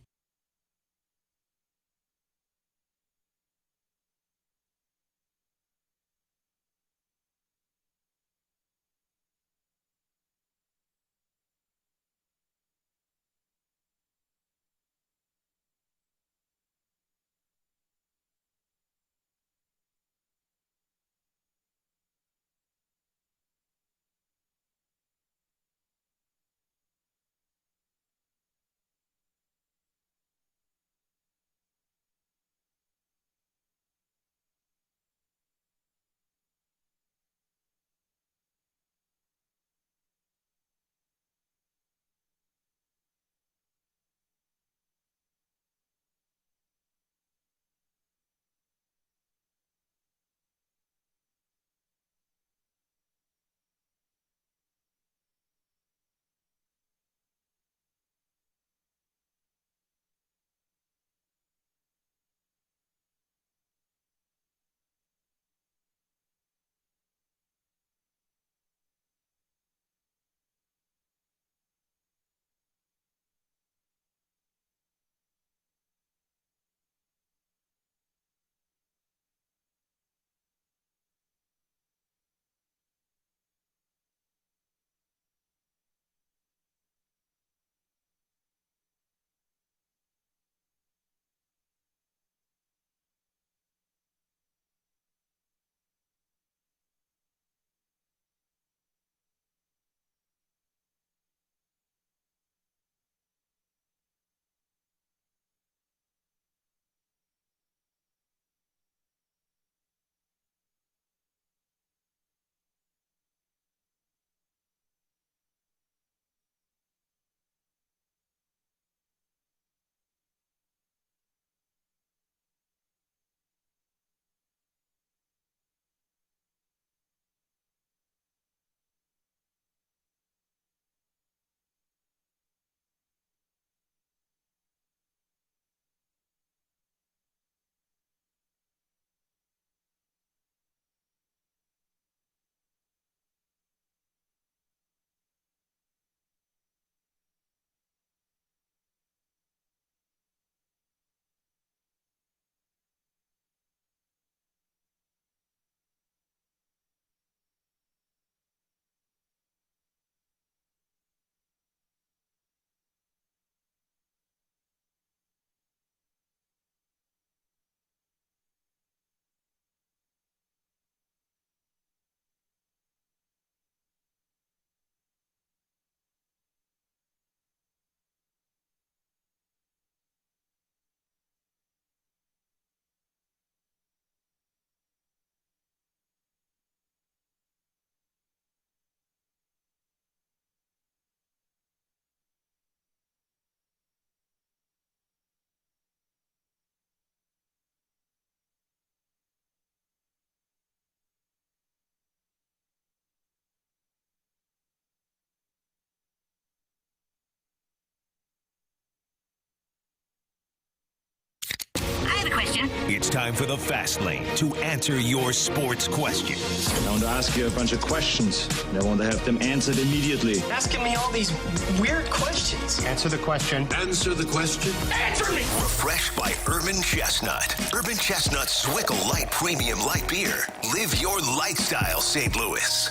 question. It's time for the Fast Lane to answer your sports questions. I want to ask you a bunch of questions. And I want to have them answered immediately. Asking me all these weird questions. Answer the question. Answer the question. Answer me! Refreshed by Urban Chestnut. Urban Chestnut Swickle Light Premium Light Beer. Live your light style, St. Louis.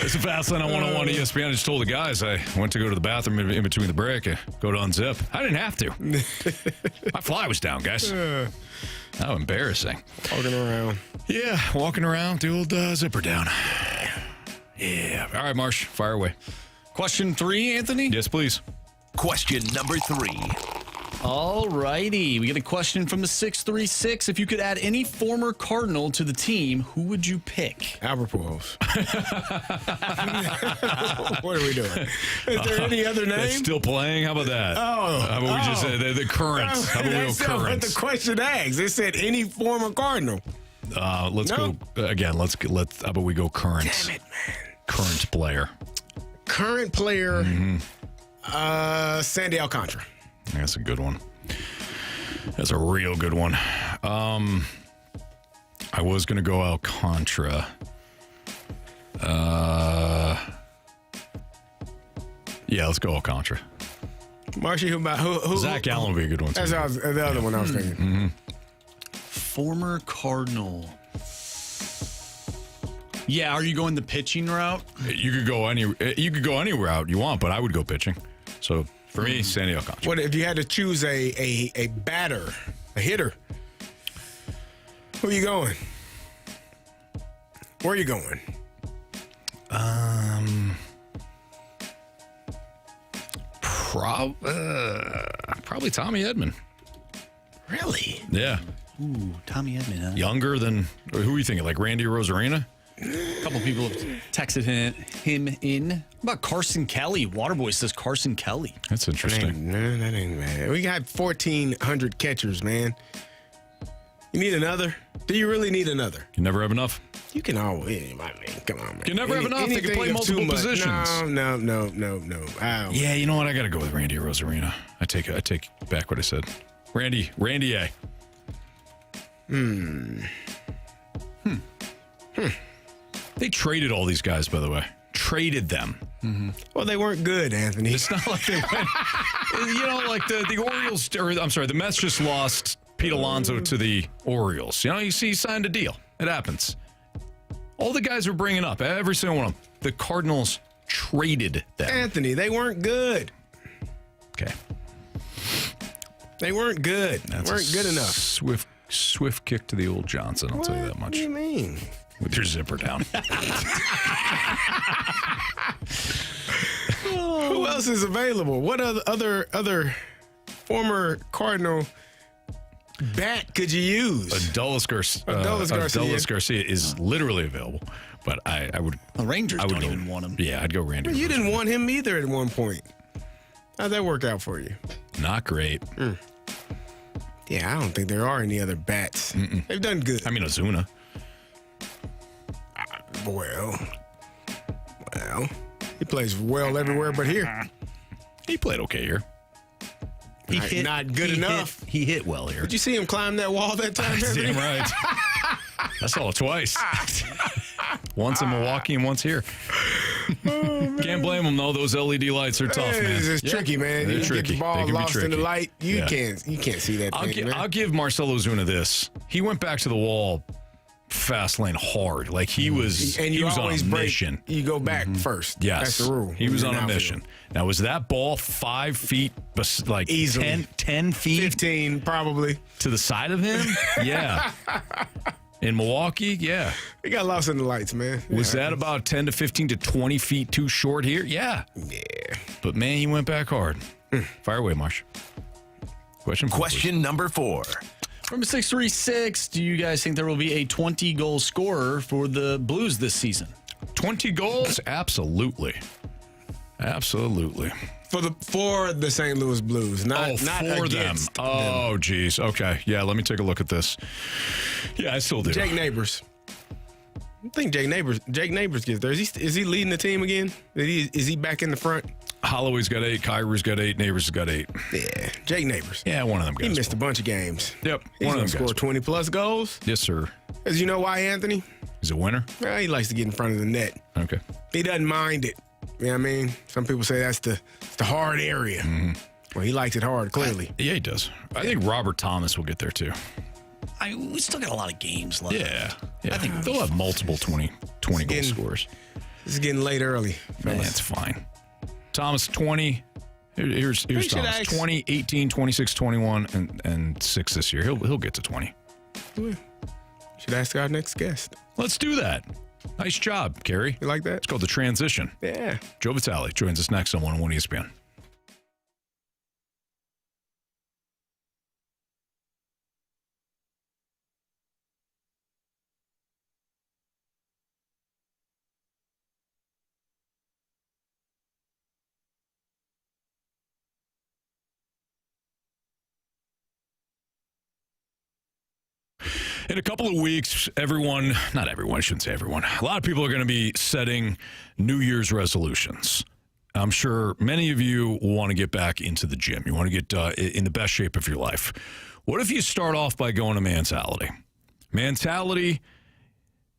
It's a Fast Lane on 101 ESPN. I just told the guys I went to go to the bathroom in between the break. Go to unzip. I didn't have to. My fly was down, guys. How embarrassing. Walking around. Yeah, walking around, the old zipper down. Yeah. All right, Marsh, fire away. Question 3, Anthony? Yes, please. Question number 3. All righty. We get a question from the 636. If you could add any former Cardinal to the team, who would you pick? Albert Pujols. What are we doing? Is there any other name? That's still playing? How about that? How about we just say the current? How about we go That's not what current? the question asks. It said any former Cardinal. Let's go again. Let's. How about we go current? Damn it, man. Current player. Current player. Sandy Alcantara. That's a good one. That's a real good one. I was going to go Alcantara. Yeah, let's go Alcantara. Marshy, who? Zach Allen would be a good one, too. That's the other one I was thinking. Former Cardinal. Yeah, are you going the pitching route? You could go any route you want, but I would go pitching. So for me, Sandy Alcantara. What if you had to choose a batter, a hitter? Who are you going? Where are you going? Probably Tommy Edman. Really? Yeah. Ooh, Tommy Edman, huh? Younger than, who are you thinking, like Randy Rosarina? A couple people have texted him in. What about Carson Kelly? Waterboy says Carson Kelly. That's interesting. That ain't bad. We got 1,400 catchers, man. You need another? Do you really need another? You never have enough. You can always. I mean, come on, man. You never have enough. They can play multiple positions. No. Yeah, you know what? I got to go with Randy Rosarina. I take back what I said. Randy A. They traded all these guys, by the way. Traded them. Well, they weren't good, Anthony. It's not like they went. You know, like the Orioles, the Mets just lost Pete Alonso to the Orioles. You know, you see, he signed a deal. It happens. All the guys we're bringing up, every single one of them, the Cardinals traded them. Anthony, they weren't good. Okay. They weren't good. That's weren't good enough. Swift kick to the old Johnson, I'll tell you that much. What do you mean? With your zipper down. Who else is available? What other former Cardinal bat could you use? Adolis Garcia is literally available, but I would. The Rangers don't even want him. Yeah, I'd go Randy. Well, you didn't want him either at one point. How'd that work out for you? Not great. Yeah, I don't think there are any other bats. They've done good. I mean, Ozuna. Well, he plays well everywhere but here. He played okay here. Not good enough. He hit well here. Did you see him climb that wall that time? Damn right. I saw it twice. Once in Milwaukee and once here. Can't blame them though. Those LED lights are tough, man. It's tricky, man. They're you tricky. Get the ball lost in the light. You can't see that. I'll give Marcell Ozuna this. He went back to the wall. Fast lane hard. Like he was on a mission. You go back first. Yes. That's the rule. He was on a mission. Now, was that ball 5 feet, like easily 10 feet? 15 probably. To the side of him? Yeah. In Milwaukee? Yeah. He got lost in the lights, man. Was that about 10 to 15 to 20 feet too short here? Yeah. Yeah. But, man, he went back hard. Fire away, Marsh. Question number 4. From 636, do you guys think there will be a 20-goal scorer for the Blues this season? 20 goals? Absolutely. Absolutely. For the St. Louis Blues, not for them. Oh, geez. Okay. Yeah, let me take a look at this. Yeah, I still do. Jake Neighbors. I think Jake Neighbors gets there. Is he leading the team again? Is he back in the front? Holloway's got 8. Kyrie's got 8. Neighbors has got 8. Yeah, Jake Neighbors. Yeah, one of them guys. He missed a bunch of games. Yep, He's one of going them to score 20-plus goals. Yes, sir. As you know why, Anthony? He's a winner? Well, he likes to get in front of the net. Okay. He doesn't mind it. You know what I mean? Some people say that's the hard area. Mm-hmm. Well, he likes it hard, clearly. Yeah, he does. I think Robert Thomas will get there, too. We still got a lot of games left. Yeah. I think they'll have multiple 20 goal scores. This is getting late early. Man, that's fine. Thomas, 20. Here's Thomas. 20, 18, 26, 21, and 6 this year. He'll get to 20. Yeah. Should ask our next guest. Let's do that. Nice job, Carey. You like that? It's called The Transition. Yeah. Joe Vitale joins us next on 101 ESPN. In a couple of weeks, not everyone, I shouldn't say everyone, a lot of people are going to be setting New Year's resolutions. I'm sure many of you want to get back into the gym. You want to get in the best shape of your life. What if you start off by going to Mentality? Mentality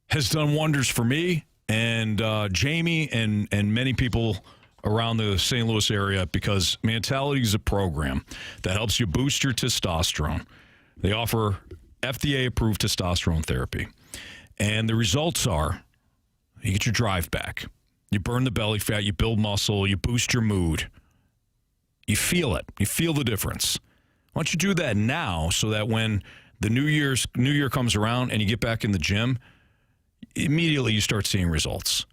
has done wonders for me and Jamie and many people around the St. Louis area because Mentality is a program that helps you boost your testosterone. They offer FDA-approved testosterone therapy. And the results are you get your drive back. You burn the belly fat. You build muscle. You boost your mood. You feel it. You feel the difference. Why don't you do that now so that when the New Year comes around and you get back in the gym, immediately you start seeing results.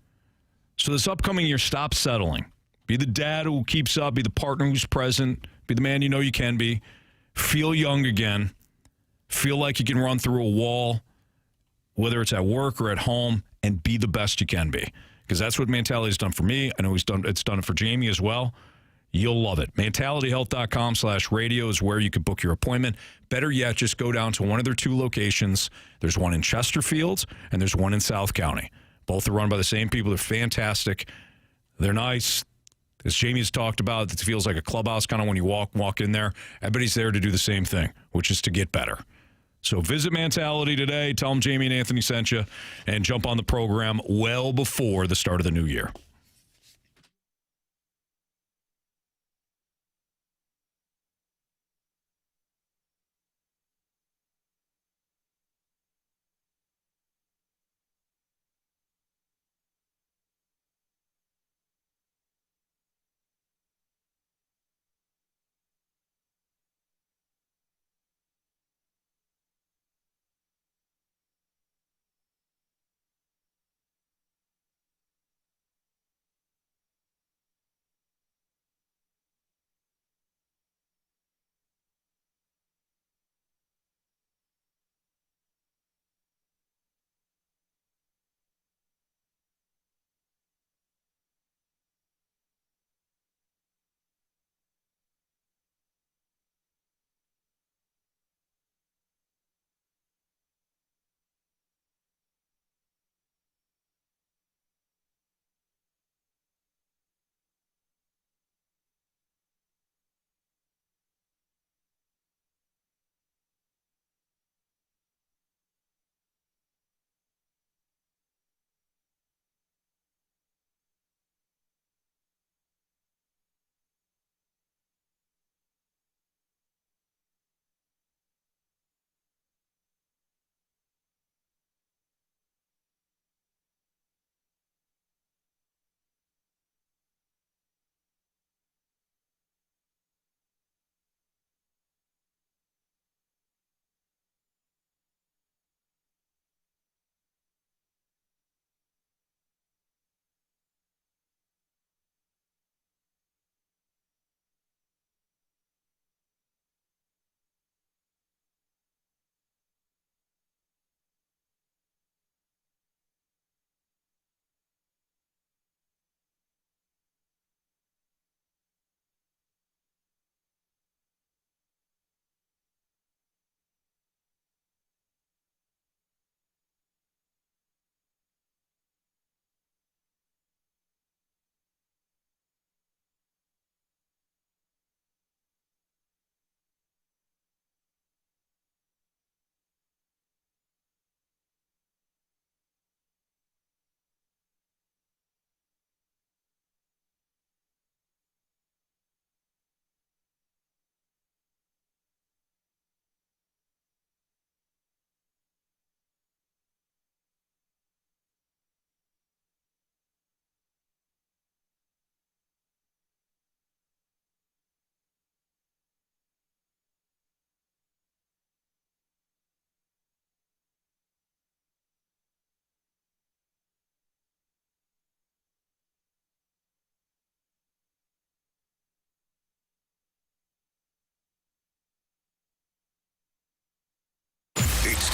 So this upcoming year, stop settling. Be the dad who keeps up. Be the partner who's present. Be the man you know you can be. Feel young again. Feel like you can run through a wall, whether it's at work or at home, and be the best you can be. Because that's what Mentality has done for me. I know it's done it for Jamie as well. You'll love it. MentalityHealth.com/radio is where you can book your appointment. Better yet, just go down to one of their 2 locations. There's one in Chesterfield, and there's one in South County. Both are run by the same people. They're fantastic. They're nice. As Jamie's talked about, it feels like a clubhouse kind of when you walk in there. Everybody's there to do the same thing, which is to get better. So visit Mentality today. Tell them Jamie and Anthony sent you, and jump on the program well before the start of the new year.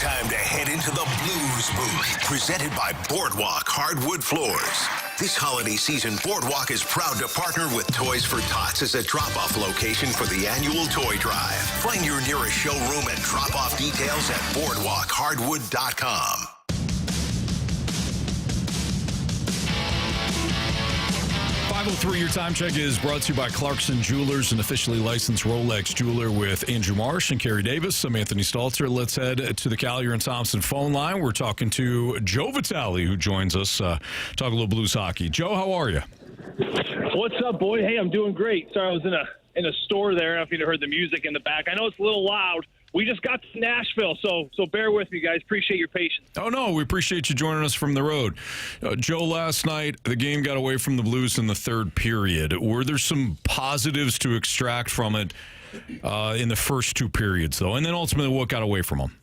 Time to head into the Blues Booth, presented by Boardwalk Hardwood Floors. This holiday season, Boardwalk is proud to partner with Toys for Tots as a drop-off location for the annual toy drive. Find your nearest showroom and drop-off details at boardwalkhardwood.com. 5:03, your time check is brought to you by Clarkson Jewelers, an officially licensed Rolex jeweler with Andrew Marsh and Carey Davis. I'm Anthony Stalter. Let's head to the Collier and Thompson phone line. We're talking to Joe Vitale, who joins us. Talk a little Blues hockey. Joe, how are you? What's up, boy? Hey, I'm doing great. Sorry, I was in a store there. I don't know if you heard the music in the back. I know it's a little loud. We just got to Nashville, so bear with me, guys. Appreciate your patience. Oh, no, we appreciate you joining us from the road. Joe, last night, the game got away from the Blues in the third period. Were there some positives to extract from it in the first two periods, though? And then ultimately, what got away from them?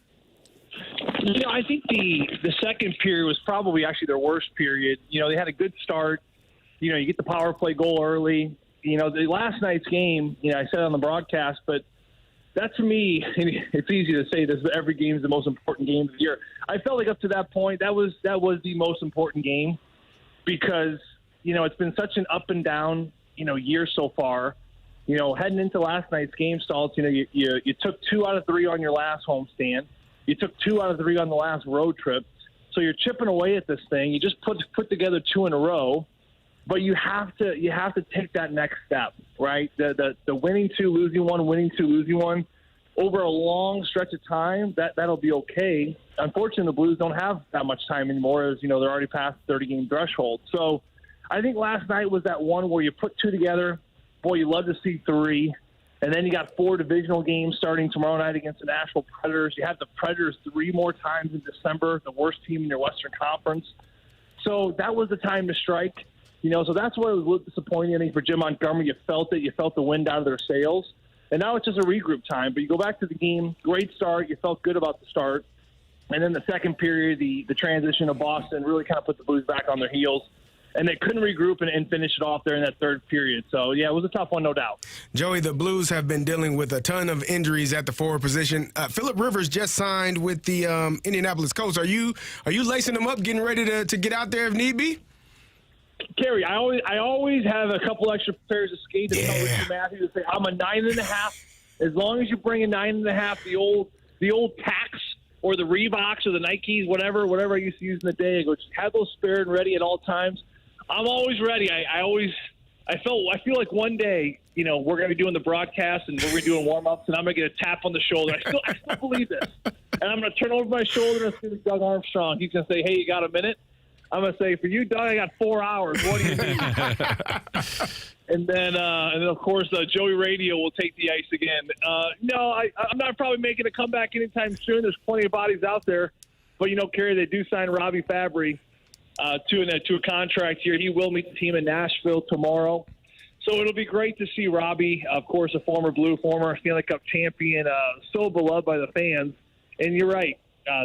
You know, I think the second period was probably actually their worst period. You know, they had a good start. You know, you get the power play goal early. You know, the last night's game, you know, I said it on the broadcast, but that, to me, it's easy to say this, but every game is the most important game of the year. I felt like up to that point, that was the most important game because, you know, it's been such an up and down, you know, year so far. You know, heading into last night's game, Stoltz, you know, you took 2 out of 3 on your last homestand. You took 2 out of 3 on the last road trip. So you're chipping away at this thing. You just put together 2 in a row. But you have to take that next step, right? The winning 2, losing 1, winning 2, losing 1 over a long stretch of time. That'll be okay. Unfortunately, the Blues don't have that much time anymore, as you know they're already past the 30-game threshold. So I think last night was that one where you put 2 together. Boy, you love to see 3, and then you got 4 divisional games starting tomorrow night against the Nashville Predators. You have the Predators 3 more times in December, the worst team in your Western Conference. So that was the time to strike. You know, so that's what was a little disappointing, I think, for Jim Montgomery. You felt it. You felt the wind out of their sails. And now it's just a regroup time. But you go back to the game, great start. You felt good about the start. And then the second period, the transition of Boston really kind of put the Blues back on their heels. And they couldn't regroup and finish it off there in that third period. So, yeah, it was a tough one, no doubt. Joey, the Blues have been dealing with a ton of injuries at the forward position. Phillip Rivers just signed with the Indianapolis Colts. Are you lacing them up, getting ready to get out there if need be? Carey, I always have a couple extra pairs of skates to tell Richard Matthews to say, I'm a 9.5. As long as you bring a 9.5, the old Tax or the Reeboks or the Nikes, whatever I used to use in the day, I go, just have those spare and ready at all times. I'm always ready. I feel like one day, you know, we're going to be doing the broadcast and we're going to be doing warm-ups and I'm going to get a tap on the shoulder. I still believe this. And I'm going to turn over my shoulder and see Doug Armstrong. He's going to say, hey, you got a minute? I'm going to say, for you, Doug, I got 4 hours. What do you need? and then, of course, Joey Radio will take the ice again. No, I'm not probably making a comeback anytime soon. There's plenty of bodies out there. But, you know, Carey, they do sign Robbie Fabry to a contract here. He will meet the team in Nashville tomorrow. So it'll be great to see Robbie, of course, a former Blue, former Stanley Cup champion, so beloved by the fans. And you're right.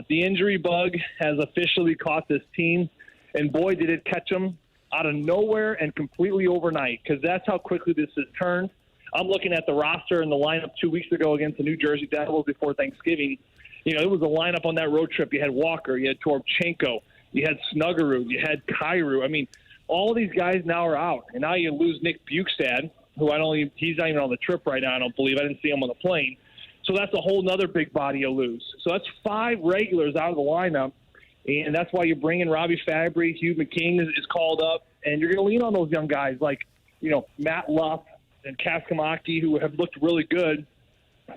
The injury bug has officially caught this team. And, boy, did it catch them out of nowhere and completely overnight because that's how quickly this has turned. I'm looking at the roster and the lineup 2 weeks ago against the New Jersey Devils before Thanksgiving. You know, it was a lineup on that road trip. You had Walker, you had Toropchenko, you had Snuggerud, you had Kyrou. I mean, all these guys now are out. And now you lose Nick Bukestad, who he's not even on the trip right now, I don't believe. I didn't see him on the plane. So that's a whole nother big body you lose. So that's 5 regulars out of the lineup. And that's why you're bringing Robbie Fabry. Hugh McKing is called up. And you're going to lean on those young guys like, you know, Matt Luff and Kaskamaki, who have looked really good.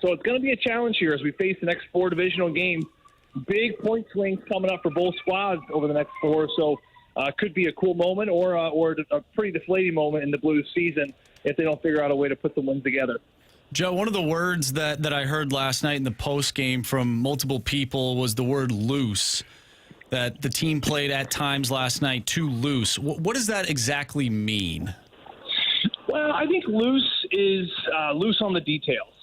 So it's going to be a challenge here as we face the next 4 divisional games. Big point swings coming up for both squads over the next 4. So could be a cool moment or a pretty deflating moment in the Blues season if they don't figure out a way to put the wins together. Joe, one of the words that I heard last night in the post game from multiple people was the word loose. That the team played at times last night too loose. What does that exactly mean? Well, I think loose is loose on the details.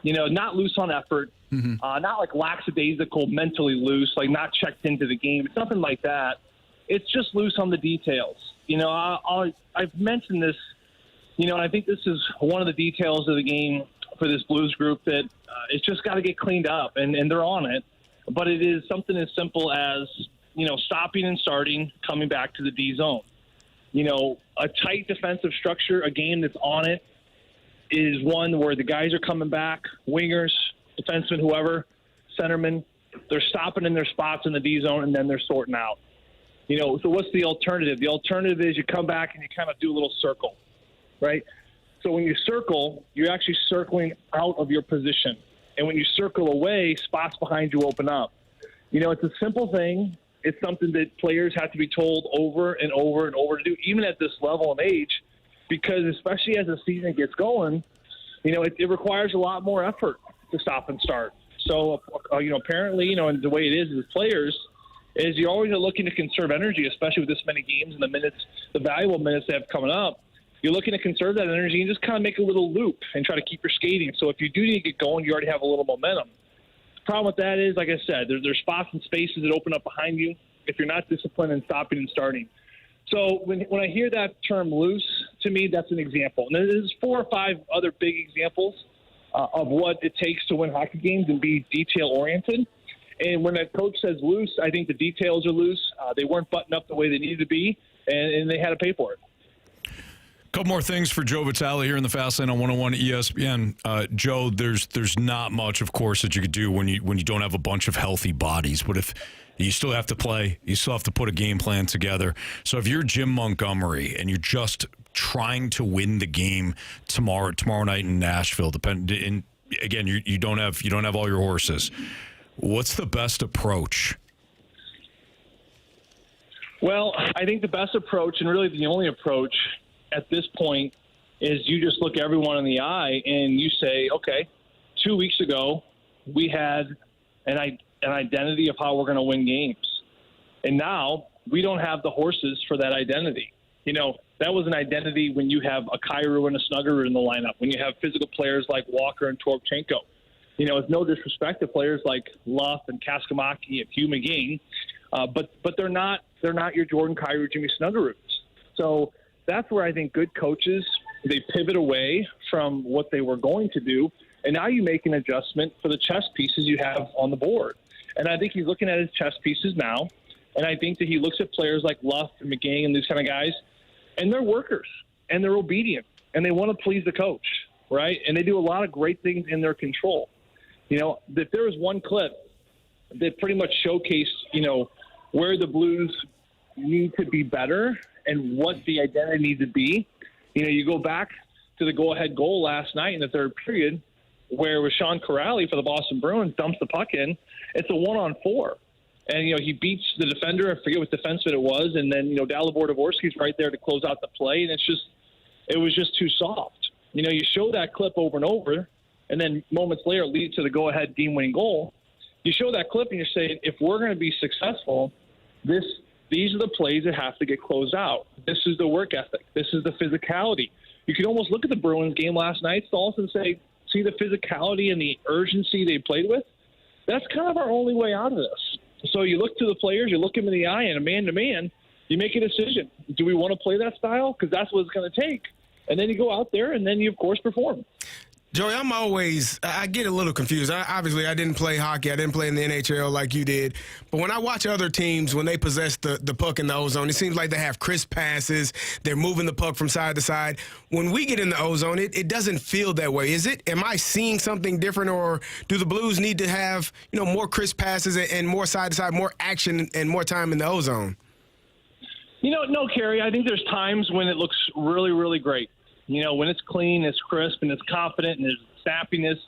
You know, not loose on effort, not like lackadaisical, mentally loose, like not checked into the game. It's nothing like that. It's just loose on the details. You know, I've mentioned this, you know, and I think this is one of the details of the game for this Blues group that it's just got to get cleaned up, and they're on it. but it is something as simple as, stopping and starting, coming back to the D zone. A tight defensive structure, a game that's on it, is one where the guys are coming back, wingers, defensemen, whoever, centermen, they're stopping in their spots in the D zone, and then they're sorting out. So what's the alternative? The alternative is you come back and you kind of do a little circle, right? So when you circle, you're actually circling out of your position. And when you circle away, spots behind you open up. It's a simple thing. It's something that players have to be told over and over and over to do, even at this level of age, because especially as the season gets going, it requires a lot more effort to stop and start. So, apparently, and the way it is with players is you're always looking to conserve energy, especially with this many games and the valuable minutes they have coming up. You're looking to conserve that energy and just kind of make a little loop and try to keep your skating. So if you do need to get going, you already have a little momentum. The problem with that is, like I said, there's spots and spaces that open up behind you if you're not disciplined in stopping and starting. So when I hear that term loose, to me, that's an example. And there's 4 or 5 other big examples of what it takes to win hockey games and be detail-oriented. And when a coach says loose, I think the details are loose. They weren't buttoned up the way they needed to be, and they had to pay for it. Couple more things for Joe Vitale here in the Fast Lane on 101 ESPN. Joe, there's not much, of course, that you could do when you don't have a bunch of healthy bodies. But if you still have to play, you still have to put a game plan together. So if you're Jim Montgomery and you're just trying to win the game tomorrow night in Nashville, again, you don't have all your horses. What's the best approach? Well, I think the best approach, and really the only approach at this point, is you just look everyone in the eye and you say, okay, 2 weeks ago we had an identity of how we're going to win games. And now we don't have the horses for that identity. That was an identity when you have a Carey and a Snuggerud in the lineup, when you have physical players like Walker and Toropchenko. It's no disrespect to players like Luff and Kaskamaki and Hugh McGinn, but they're not your Jordan Carey, Jimmy Snuggeruds. So that's where I think good coaches, they pivot away from what they were going to do, and now you make an adjustment for the chess pieces you have on the board. And I think he's looking at his chess pieces now, and I think that he looks at players like Luff and McGinn and these kind of guys, and they're workers, and they're obedient, and they want to please the coach, right? And they do a lot of great things in their control. If there was one clip that pretty much showcased, where the Blues need to be better and what the identity needs to be, you go back to the go-ahead goal last night in the third period where with Sean Corrali for the Boston Bruins dumps the puck in. It's a 1-on-4. And, he beats the defender. I forget what defenseman it was. And then, Dalibor Dvorsky's right there to close out the play. And it was just too soft. You show that clip over and over, and then moments later it leads to the go-ahead game-winning goal. You show that clip and you're saying, if we're going to be successful, these are the plays that have to get closed out. This is the work ethic. This is the physicality. You can almost look at the Bruins game last night, Stalter, and say, see the physicality and the urgency they played with? That's kind of our only way out of this. So you look to the players, you look them in the eye, and a man-to-man, you make a decision. Do we want to play that style? Because that's what it's going to take. And then you go out there, and then you, of course, perform. Joey, I get a little confused. Obviously, I didn't play hockey. I didn't play in the NHL like you did. But when I watch other teams, when they possess the puck in the ozone, it seems like they have crisp passes. They're moving the puck from side to side. When we get in the ozone, it doesn't feel that way. Is it? Am I seeing something different, or do the Blues need to have, more crisp passes and more side to side, more action and more time in the ozone? No, Carey. I think there's times when it looks really, really great. When it's clean, it's crisp, and it's confident, and there's snappiness,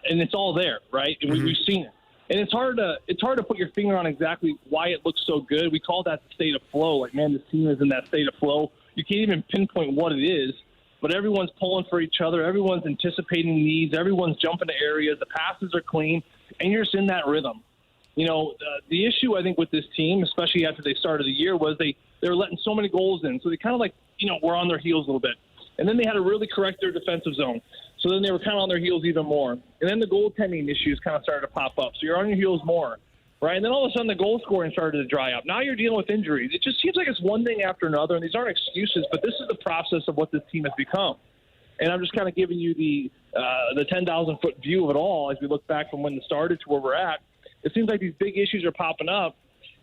and it's all there, right? And we've seen it. And it's hard to put your finger on exactly why it looks so good. We call that the state of flow. Like, man, this team is in that state of flow. You can't even pinpoint what it is, but everyone's pulling for each other. Everyone's anticipating needs. Everyone's jumping to areas. The passes are clean, and you're just in that rhythm. The issue, I think, with this team, especially after they started the year, was they were letting so many goals in. So they kind of were on their heels a little bit. And then they had to really correct their defensive zone. So then they were kind of on their heels even more. And then the goaltending issues kind of started to pop up. So you're on your heels more, right? And then all of a sudden the goal scoring started to dry up. Now you're dealing with injuries. It just seems like it's one thing after another, and these aren't excuses, but this is the process of what this team has become. And I'm just kind of giving you the 10,000-foot view of it all as we look back from when it started to where we're at. it seems like these big issues are popping up.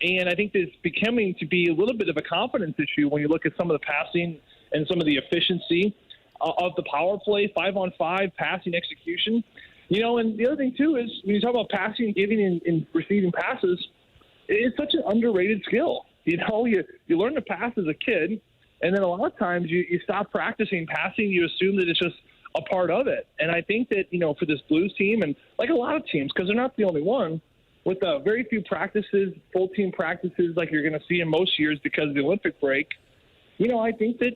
And I think it's becoming to be a little bit of a confidence issue when you look at some of the passing and some of the efficiency of the power play, 5-on-5 passing execution. And the other thing, too, is when you talk about passing, giving, and receiving passes, it's such an underrated skill. You learn to pass as a kid, and then a lot of times you stop practicing passing. You assume that it's just a part of it. And I think that, for this Blues team, and like a lot of teams, because they're not the only one, with very few practices, full team practices like you're going to see in most years because of the Olympic break, I think that,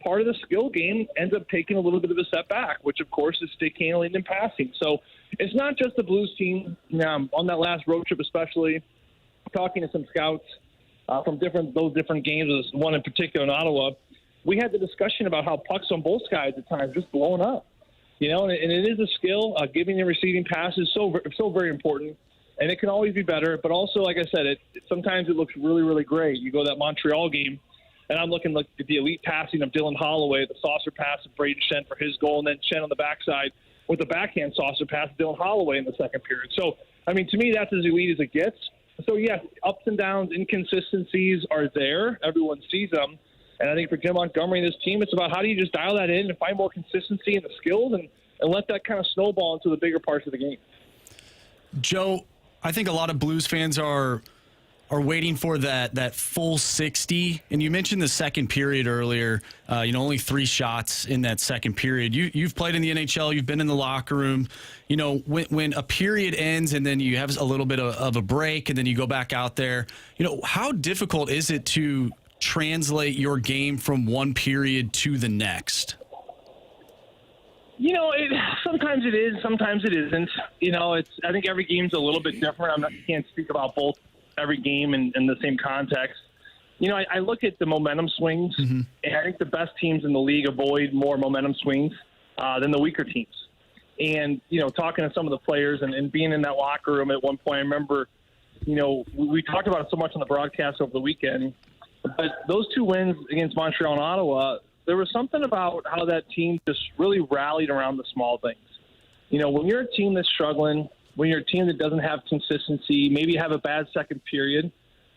part of the skill game ends up taking a little bit of a step back, which, of course, is stick handling and passing. So it's not just the Blues team. On that last road trip especially, talking to some scouts from those different games, one in particular in Ottawa, we had the discussion about how pucks on both sides at times just blowing up. And it is a skill. Giving and receiving passes so very important. And it can always be better. But also, like I said, sometimes it looks really, really great. You go to that Montreal game, and I'm looking at the elite passing of Dylan Holloway, the saucer pass of Braden Shen for his goal, and then Shen on the backside with the backhand saucer pass of Dylan Holloway in the second period. So, to me, that's as elite as it gets. So, yes, ups and downs, inconsistencies are there. Everyone sees them. And I think for Jim Montgomery and this team, it's about how do you just dial that in and find more consistency in the skills and let that kind of snowball into the bigger parts of the game. Joe, I think a lot of Blues fans are waiting for that full 60. And you mentioned the second period earlier. Only 3 shots in that second period. You've played in the NHL. You've been in the locker room. When a period ends and then you have a little bit of a break and then you go back out there, how difficult is it to translate your game from one period to the next? Sometimes it is, sometimes it isn't. I think every game's a little bit different. Can't speak about both every game in the same context. I look at the momentum swings, and I think the best teams in the league avoid more momentum swings than the weaker teams. And, talking to some of the players and being in that locker room at one point, I remember, we talked about it so much on the broadcast over the weekend, but those 2 wins against Montreal and Ottawa, there was something about how that team just really rallied around the small things. When you're a team that's struggling, when you're a team that doesn't have consistency, maybe you have a bad second period,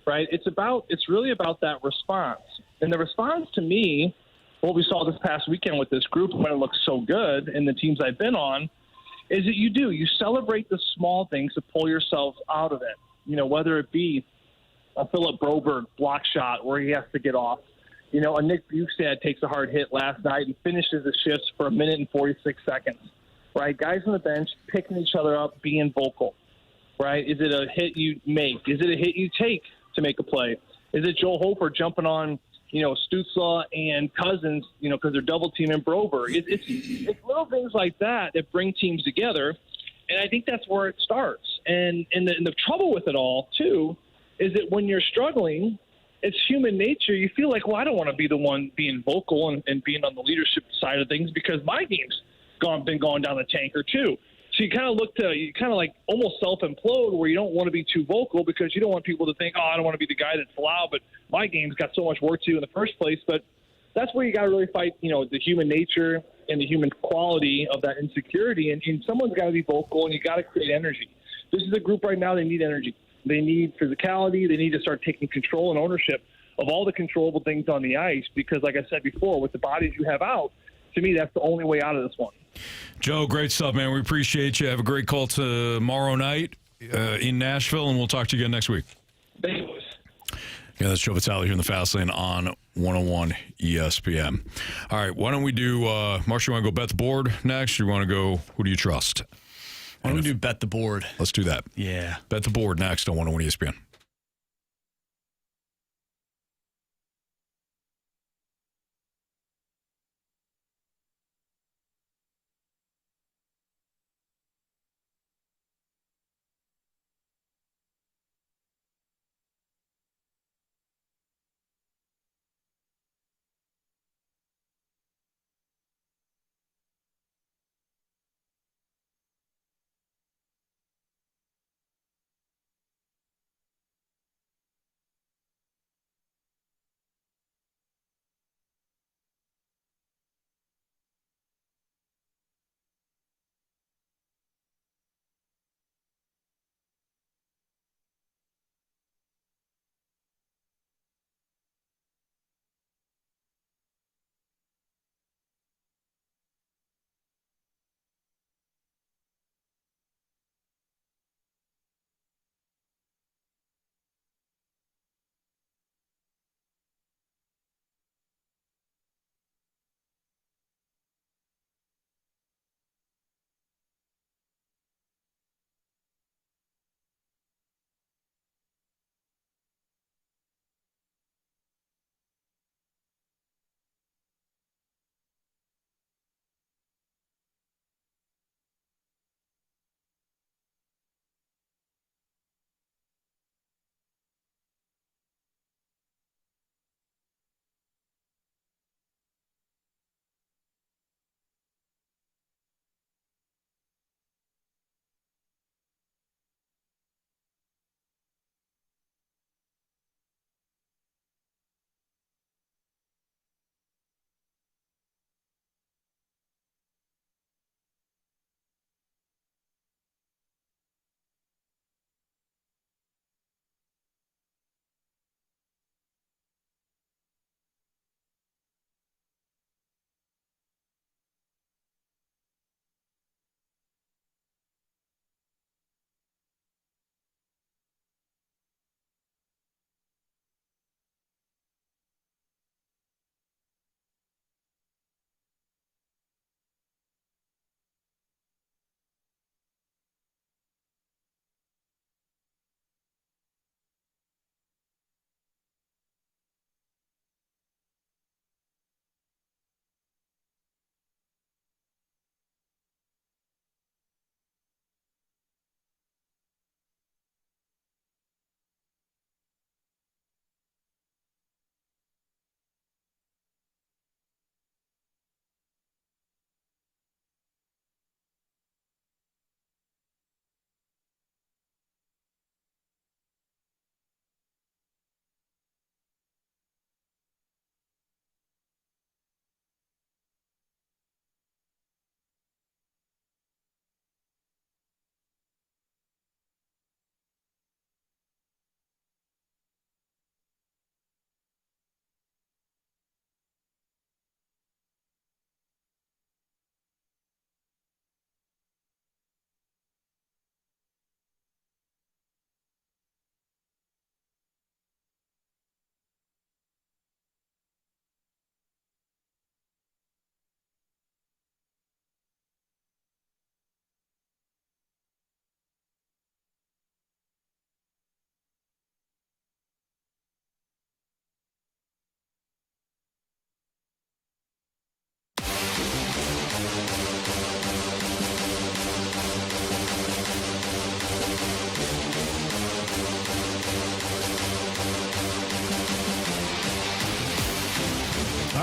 right? It's really about that response. And the response to me, what we saw this past weekend with this group when it looks so good and the teams I've been on, is that you celebrate the small things to pull yourself out of it. Whether it be a Philip Broberg block shot where he has to get off, a Nick Bukestad takes a hard hit last night and finishes the shifts for 1 minute and 46 seconds, right? Guys on the bench picking each other up, being vocal, right? Is it a hit you make? Is it a hit you take to make a play? Is it Joel Hofer jumping on, Stützle and Cousins, because they're double teaming Broberg? It's little things like that bring teams together, and I think that's where it starts. And the trouble with it all, too, is that when you're struggling, it's human nature. You feel like, well, I don't want to be the one being vocal and being on the leadership side of things because my game's been going down the tanker too. So you kind of like almost self-implode where you don't want to be too vocal because you don't want people to think, oh, I don't want to be the guy that's loud, but my game's got so much work to do in the first place. But that's where you got to really fight, the human nature and the human quality of that insecurity. And someone's got to be vocal and you got to create energy. This is a group right now, they need energy. They need physicality. They need to start taking control and ownership of all the controllable things on the ice because, like I said before, with the bodies you have out, to me, that's the only way out of this one. Joe, great stuff, man. We appreciate you. Have a great call tomorrow night in Nashville, and we'll talk to you again next week. Thank you. Yeah, that's Joe Vitale here in the Fast Lane on 101 ESPN. All right, why don't we do, Marshall, you want to go bet the board next? Or you want to go, who do you trust? Why don't we do bet the board? Let's do that. Yeah. Bet the board next on 101 ESPN.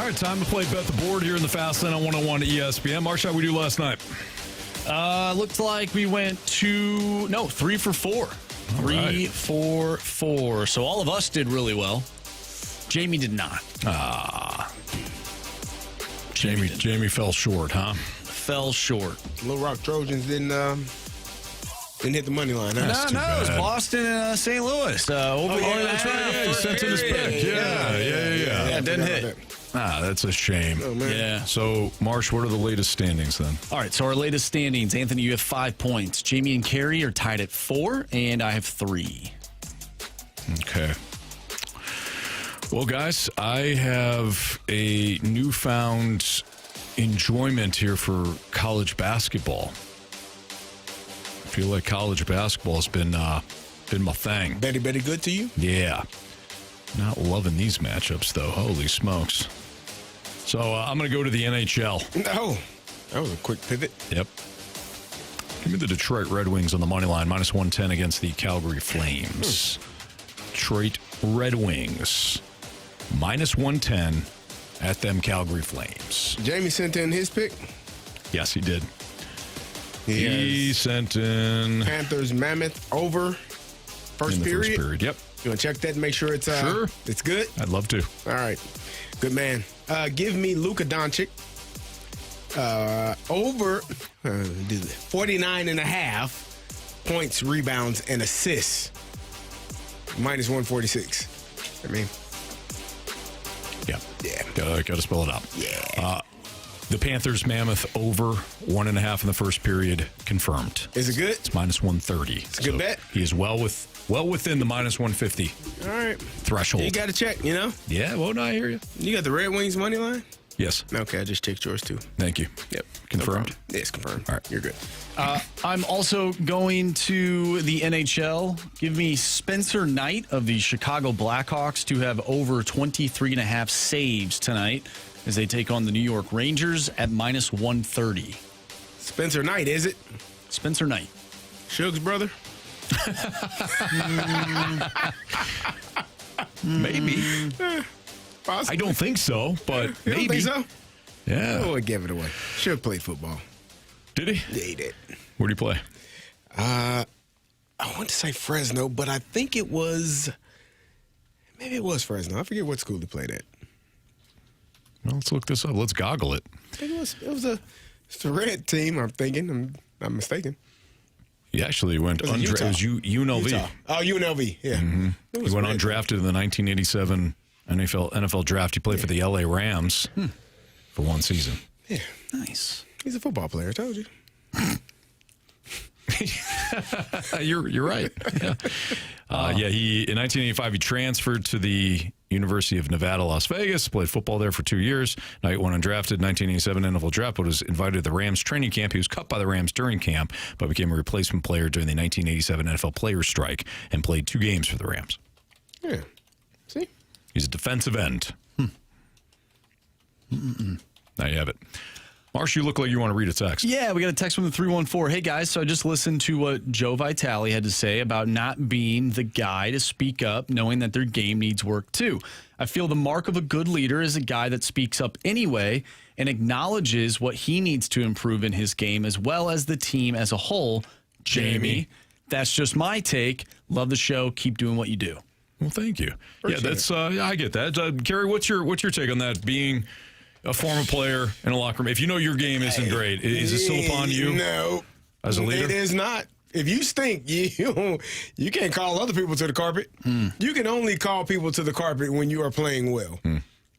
All right, time to play Bet the Board here in the Fast Lane on 101 ESPN. Marsh, how we do last night? Looked like we went 3 for 4. Three for 4. So all of us did really well. Jamie did not. Jamie fell short, huh? Fell short. Little Rock Trojans didn't hit the money line, huh? No, it was Boston and St. Louis. That's right. Yeah, he sent in his pick. Yeah. It didn't hit. That's a shame. Oh, man. Yeah. So, Marsh, what are the latest standings then? All right, so our latest standings. Anthony, you have 5 points. Jamie and Carey are tied at 4, and I have 3. Okay. Well, guys, I have a newfound enjoyment here for college basketball. I feel like college basketball has been my thing. Betty good to you? Yeah. Not loving these matchups, though. Holy smokes. So I'm going to go to the NHL. No. That was a quick pivot. Yep. Give me the Detroit Red Wings on the money line, minus 110 against the Calgary Flames. Detroit Red Wings, minus 110 at them Calgary Flames. Jamie sent in his pick? Yes, he did. He sent in Panthers Mammoth over first period. Yep. You want to check that and make sure it's sure. It's good? I'd love to. All right. Good man. Give me Luka Doncic over 49.5 points, rebounds, and assists. Minus 146. I mean, yeah. Got to spell it out. Yeah. The Panthers Mammoth over 1.5 in the first period confirmed. Is it good? It's minus 130. It's a good bet. He is well within the minus 150 all right threshold. You got to check, you know? Yeah, well, no, I hear you. You got the Red Wings money line? Yes. Okay, I just checked yours too. Thank you. Yep. Confirmed? No, yes, confirmed. All right. You're good. I'm also going to the NHL. Give me Spencer Knight of the Chicago Blackhawks to have over 23.5 saves tonight as they take on the New York Rangers at minus 130. Spencer Knight, is it? Spencer Knight. Shug's brother? Maybe. I don't think so, but you maybe. Don't think so? Yeah. Oh, give it away. Shug played football. Did he? Yeah, he did. Where did he play? I want to say Fresno, but I think it was Fresno. I forget what school he played at. Well, let's look this up. Let's goggle it. I think it's a red team, I'm thinking. I'm not mistaken. He actually went undrafted. It was UNLV. Utah. Oh, UNLV, yeah. Mm-hmm. He went undrafted in the 1987 NFL draft. He played for the LA Rams for one season. Yeah. Nice. He's a football player, I told you. You're right. Yeah. He in 1985 he transferred to the University of Nevada, Las Vegas. Played football there for 2 years. Knight went undrafted. 1987 NFL draft, but was invited to the Rams training camp. He was cut by the Rams during camp, but became a replacement player during the 1987 NFL players strike and played 2 games for the Rams. Yeah. See, he's a defensive end. There you have it. Marsh, you look like you want to read a text. Yeah, we got a text from the 314. Hey, guys, so I just listened to what Joe Vitale had to say about not being the guy to speak up, knowing that their game needs work, too. I feel the mark of a good leader is a guy that speaks up anyway and acknowledges what he needs to improve in his game, as well as the team as a whole. Jamie. That's just my take. Love the show. Keep doing what you do. Well, thank you. I get that. Carey, what's your take on that, being a former player in a locker room? If you know your game isn't great, is it still upon you? No. As a leader? It is not. If you stink, you can't call other people to the carpet. You can only call people to the carpet when you are playing well.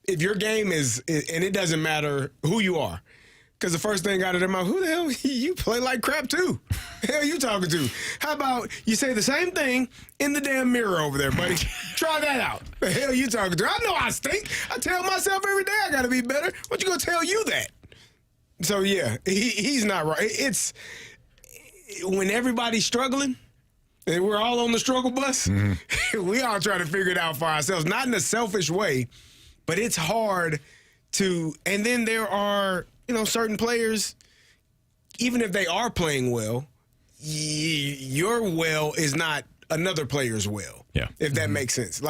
If your game is, and it doesn't matter who you are, because the first thing out of their mouth, who the hell, you play like crap too. The hell you talking to? How about you say the same thing in the damn mirror over there, buddy? Try that out. The hell you talking to? I know I stink. I tell myself every day I got to be better. What you gonna tell you that? So yeah, he's not right. It's when everybody's struggling and we're all on the struggle bus, we all try to figure it out for ourselves, not in a selfish way, but it's hard to, and then there are, certain players, even if they are playing well, your well is not another player's well. Yeah. If that makes sense.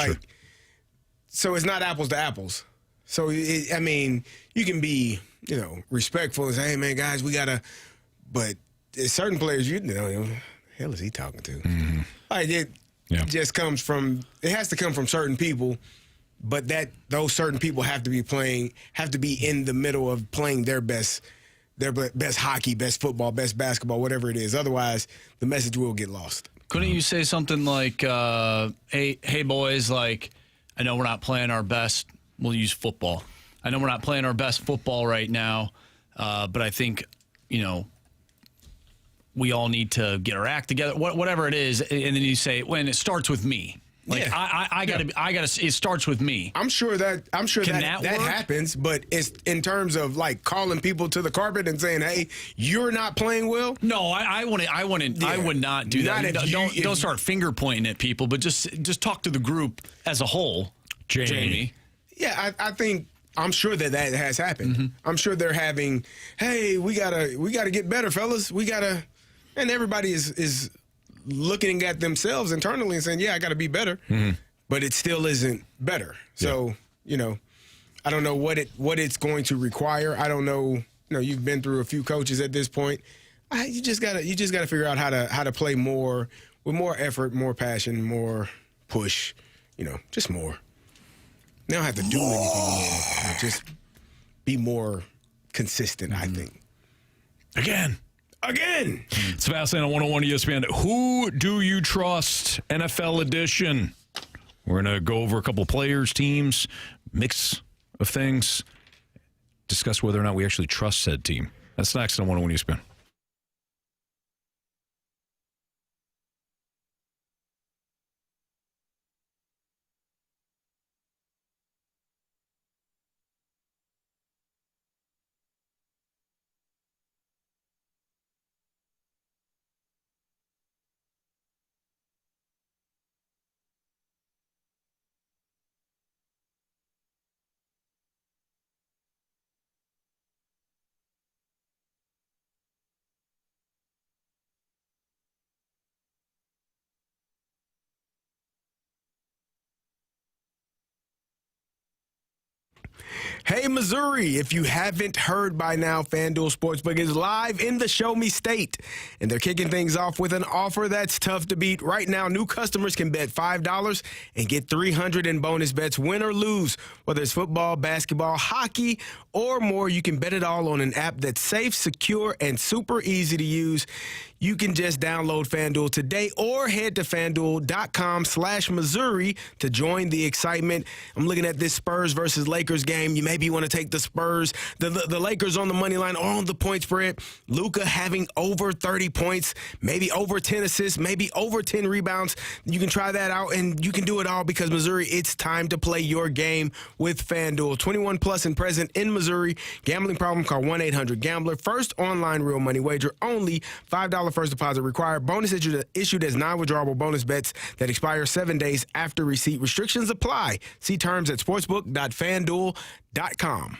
So it's not apples to apples. So, I mean, you can be, respectful and say, hey, man, guys, we got to – but there's certain players, the hell is he talking to? Mm-hmm. Like, it just comes from – it has to come from certain people, but those certain people have to be in the middle of playing their best hockey, best football, best basketball, whatever it is. Otherwise, the message will get lost. Couldn't you say something like, hey, boys, like, I know we're not playing our best. We'll use football. I know we're not playing our best football right now, but I think, we all need to get our act together, whatever it is. And then you say, when it starts with me. Like, I gotta. It starts with me. I'm sure that that happens, but it's in terms of like calling people to the carpet and saying, "Hey, you're not playing well." No, I wouldn't. Yeah. I would not do that. Don't start finger pointing at people, but just talk to the group as a whole, Jamie. Yeah, I think I'm sure that has happened. Mm-hmm. I'm sure they're having, "Hey, we gotta get better, fellas. We gotta," and everybody is looking at themselves internally and saying, yeah, I got to be better, but it still isn't better. So, I don't know what it's going to require. I don't know, you've been through a few coaches at this point. You just got to figure out how to play more with more effort, more passion, more push, just more. They don't have to do anything more. Just be more consistent, I think. Again. It's Fastlane on 101 ESPN. Who do you trust? NFL edition. We're going to go over a couple players, teams, mix of things, discuss whether or not we actually trust said team. That's next on 101 ESPN. Hey, Missouri, if you haven't heard by now, FanDuel Sportsbook is live in the Show Me State, and they're kicking things off with an offer that's tough to beat. Right now, new customers can bet $5 and get $300 in bonus bets, win or lose. Whether it's football, basketball, hockey, or more, you can bet it all on an app that's safe, secure, and super easy to use. You can just download FanDuel today or head to FanDuel.com/Missouri to join the excitement. I'm looking at this Spurs versus Lakers game. You maybe want to take the Spurs. The Lakers on the money line or on the point spread. Luka having over 30 points, maybe over 10 assists, maybe over 10 rebounds. You can try that out, and you can do it all because Missouri, it's time to play your game with FanDuel. 21 plus and present in Missouri. Gambling problem, call 1-800-GAMBLER. First online real money wager, only $5 first deposit required. Bonus issued as non-withdrawable bonus bets that expire 7 days after receipt. Restrictions apply. See terms at sportsbook.fanduel.com.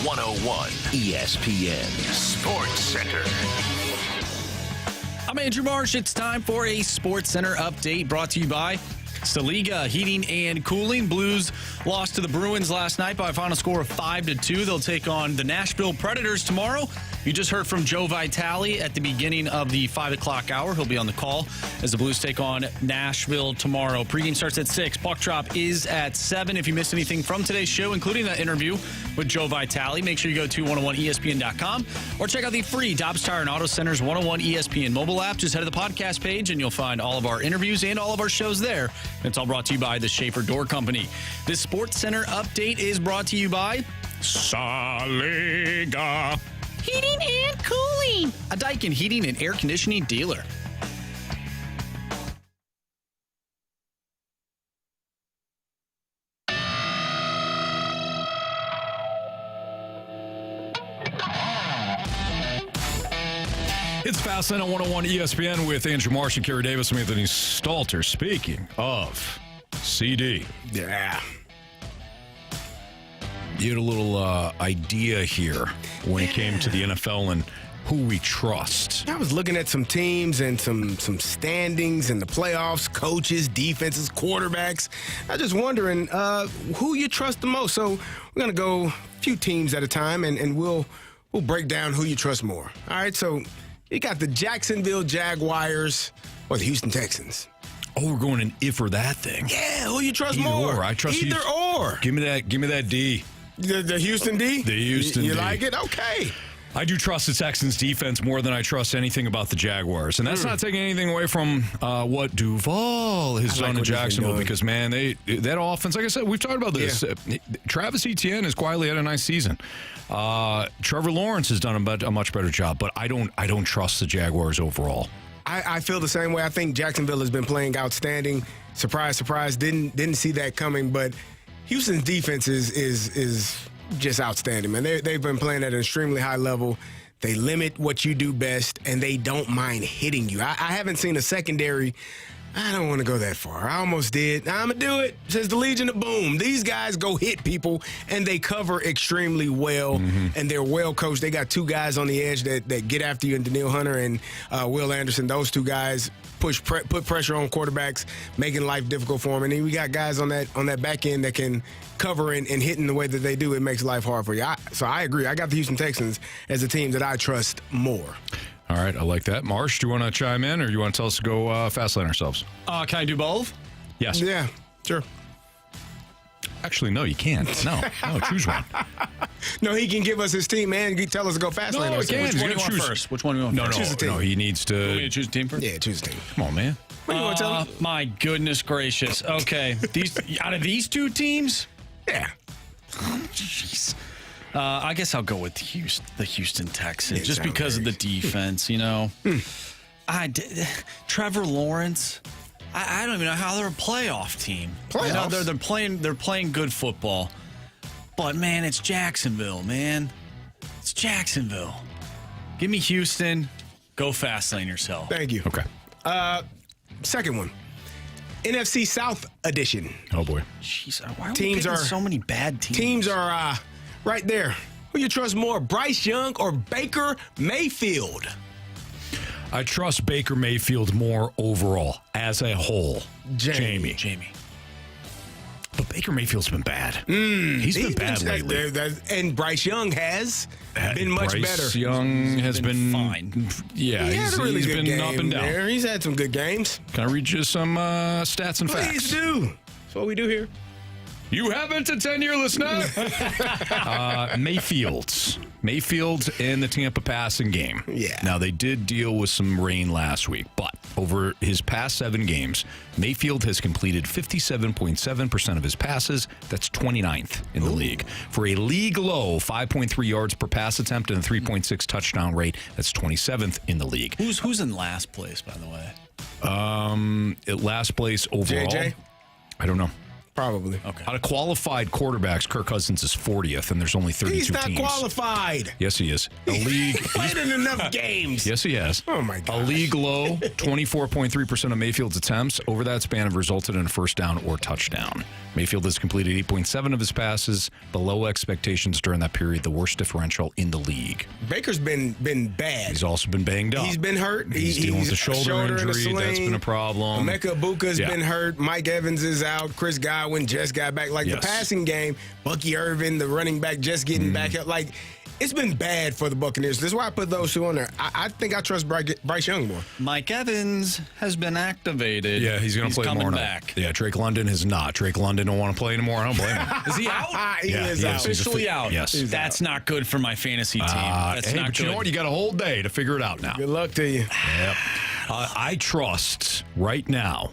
101 ESPN Sports Center. I'm Andrew Marsh. It's time for a Sports Center update brought to you by Saliga Heating and Cooling. Blues lost to the Bruins last night by a final score of 5-2. They'll take on the Nashville Predators tomorrow. You just heard from Joe Vitale at the beginning of the 5 o'clock hour. He'll be on the call as the Blues take on Nashville tomorrow. Pregame starts at 6. Puck drop is at 7. If you missed anything from today's show, including that interview with Joe Vitale, make sure you go to 101ESPN.com or check out the free Dobbs Tire and Auto Center's 101 ESPN mobile app. Just head to the podcast page and you'll find all of our interviews and all of our shows there. It's all brought to you by the Schaefer Door Company. This Sports Center update is brought to you by Saliga Heating and Cooling, a Daikin heating and air conditioning dealer. It's Fastlane on 101 ESPN with Andrew Marsh and Carey Davis and Anthony Stalter. Speaking of CD. Yeah. You had a little idea here when it came to the NFL and who we trust. I was looking at some teams and some standings in the playoffs, coaches, defenses, quarterbacks. I was just wondering who you trust the most. So we're going to go a few teams at a time, and we'll break down who you trust more. All right, so you got the Jacksonville Jaguars or the Houston Texans. Oh, we're going an if or that thing. Yeah, who you trust Either more? Or. I trust Either or. Give me that D. The Houston D? The Houston D. You like it? Okay. I do trust the Texans defense more than I trust anything about the Jaguars. And that's not taking anything away from what Duval has done in Jacksonville because, man, that offense, like I said, we've talked about this. Yeah. Travis Etienne has quietly had a nice season. Trevor Lawrence has done a much better job, but I don't trust the Jaguars overall. I feel the same way. I think Jacksonville has been playing outstanding. Surprise, surprise. Didn't see that coming, but Houston's defense is just outstanding, man. They've been playing at an extremely high level. They limit what you do best, and they don't mind hitting you. I haven't seen a secondary. I don't want to go that far. I almost did. I'm going to do it. Says the Legion of Boom. These guys go hit people, and they cover extremely well, and they're well coached. They got two guys on the edge that get after you, and Daniil Hunter and Will Anderson. Those two guys put pressure on quarterbacks, making life difficult for them. And then we got guys on that back end that can cover and hit in the way that they do. It makes life hard for you. So I agree. I got the Houston Texans as a team that I trust more. All right, I like that. Marsh, do you want to chime in, or do you want to tell us to go fast lane ourselves? Can I do both? Yes. Yeah, sure. Actually, no, you can't. No, choose one. No, he can give us his team, man. He can tell us to go fast lane. No, he can. Which one do you want first? Which one do you want first? Choose a team. No, he needs to. You want me to choose a team first? Yeah, choose a team. Come on, man. What do you want to tell him? My goodness gracious. Okay, out of these two teams? Yeah. Jeez. I guess I'll go with the Houston Texans just because of the defense, you know. Trevor Lawrence, I don't even know how they're a playoff team. Playoffs? You know, they're playing good football. But man, it's Jacksonville, man. It's Jacksonville. Give me Houston. Go fast lane yourself. Thank you. Okay. Second one. NFC South edition. Oh boy. Jeez, why are we picking so many bad teams? Teams are right there. Who you trust more, Bryce Young or Baker Mayfield? I trust Baker Mayfield more overall as a whole. Jamie. But Baker Mayfield's been bad. He's been bad lately. And Bryce Young has been much better. Bryce Young has been fine. Yeah, he's been game up and down. There. He's had some good games. Can I read you some stats and facts? Please do. That's what we do here. You haven't, a 10-year listener. Mayfield in the Tampa passing game. Yeah. Now, they did deal with some rain last week, but over his past 7 games, Mayfield has completed 57.7% of his passes. That's 29th in the league. For a league low 5.3 yards per pass attempt and a 3.6 touchdown rate, that's 27th in the league. Who's in last place, by the way? At last place overall. JJ? I don't know. Probably. Okay. Out of qualified quarterbacks, Kirk Cousins is 40th, and there's only 32 He's not teams. qualified. Yes, he is. A league. Played in enough games. Yes, he has. Oh, my God. A league low, 24.3% of Mayfield's attempts over that span have resulted in a first down or touchdown. Mayfield has completed 8.7 of his passes, below expectations during that period, the worst differential in the league. Baker's been bad. He's also been banged up. He's been hurt. He's dealing with a shoulder in a injury. That's been a problem. Emeka Ibuka's been hurt. Mike Evans is out. Chris Godwin just got back. Like the passing game, Bucky Irvin, the running back, just getting back up. Like, it's been bad for the Buccaneers. That's why I put those two on there. I think I trust Bryce Young more. Mike Evans has been activated. Yeah, he's going to play coming more back. Yeah, Drake London is not. Drake London don't want to play anymore. I don't blame him. Is he out? He is out. Officially out. Yes. That's not good for my fantasy team. That's not but good. you know what? You got a whole day to figure it out now. Good luck to you. Yep. I trust right now.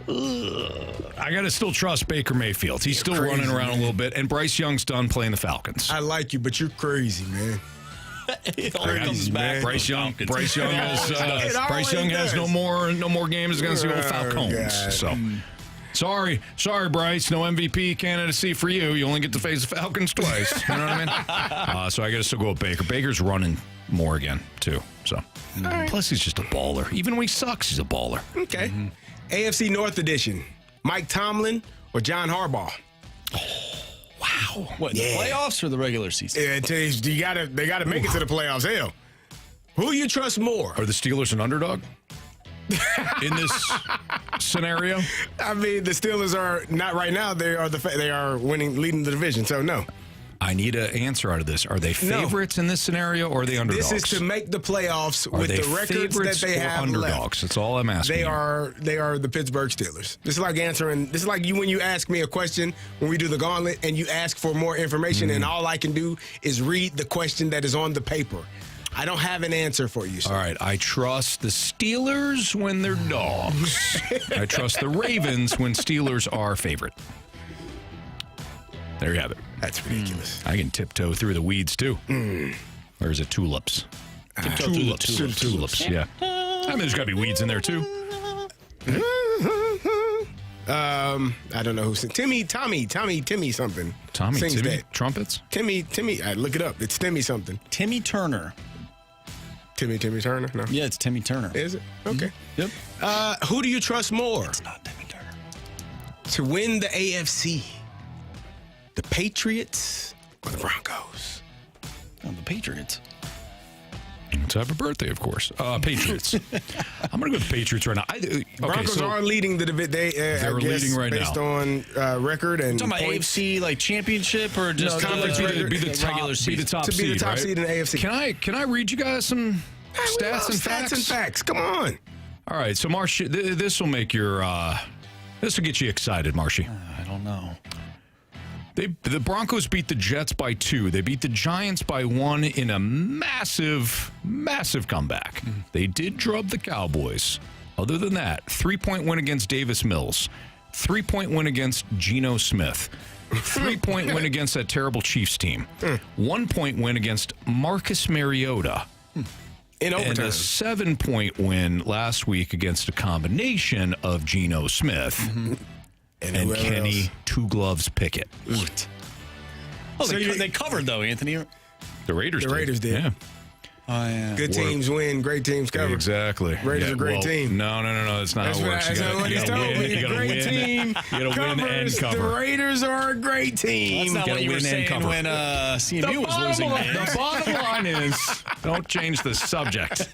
I got to still trust Baker Mayfield. He's still running around a little bit, and Bryce Young's done playing the Falcons. I like you, but you're crazy, man. It all comes back. Bryce Young has no more games against the old Falcons. So. Sorry, Bryce. No MVP candidacy for you. You only get to face the Falcons twice. You know what I mean? So I got to still go with Baker. Baker's running more again, too. So Plus, he's just a baller. Even when he sucks, he's a baller. Okay. AFC North edition. Mike Tomlin or John Harbaugh? Wow. What, the playoffs or the regular season? Yeah, they gotta make it to the playoffs. Hell. Who you trust more? Are the Steelers an underdog? In this scenario? I mean, the Steelers are not right now. They are winning, leading the division. So no. I need an answer out of this. Are they favorites in this scenario, or are they underdogs? This is to make the playoffs with the records that they have underdogs? left. That's all I'm asking. They are the Pittsburgh Steelers. This is like answering. This is like you when you ask me a question when we do the Gauntlet, and you ask for more information, and all I can do is read the question that is on the paper. I don't have an answer for you, sir. All right. I trust the Steelers when they're dogs. I trust the Ravens when Steelers are favorite. There you have it. That's ridiculous. I can tiptoe through the weeds, too. Or is it tulips? Tulips, yeah. I mean, there's got to be weeds in there, too. I don't know who sings. Timmy something. Timmy? That. Trumpets? Timmy. Look it up. It's Timmy something. Timmy Turner. Timmy Turner? No. Yeah, it's Timmy Turner. Is it? Okay. Yep. Who do you trust more? It's not Timmy Turner. To win the AFC? The Patriots or the Broncos? Oh, the Patriots. It's happy birthday, of course. Patriots. I'm going to go with the Patriots right now. Broncos are leading the division. They're leading right based now. Based on record and talking about points. AFC like championship or just conference record? Be the top To be the top seed in the AFC. Can I read you guys some stats and facts? Stats and facts. Come on. All right. So, Marshy, this will make your this will get you excited, Marshy. I don't know. The Broncos beat the Jets by 2. They beat the Giants by 1 in a massive, massive comeback. They did drub the Cowboys. Other than that, 3-point win against Davis Mills, 3-point win against Geno Smith, 3-point win against that terrible Chiefs team, 1-point win against Marcus Mariota, in overtime, and a 7-point win last week against a combination of Geno Smith. And Kenny Two Gloves Pickett. What? Oh, they covered, though, Anthony. The Raiders did. Yeah. Oh, yeah. Good teams win, great teams cover. Exactly. Raiders are a great team. No. That's not how it works. That's not what he's told me. A great team. You got to win and cover. The Raiders are a great team. That's not what you were saying when CMU was losing. The bottom line is, don't change the subject.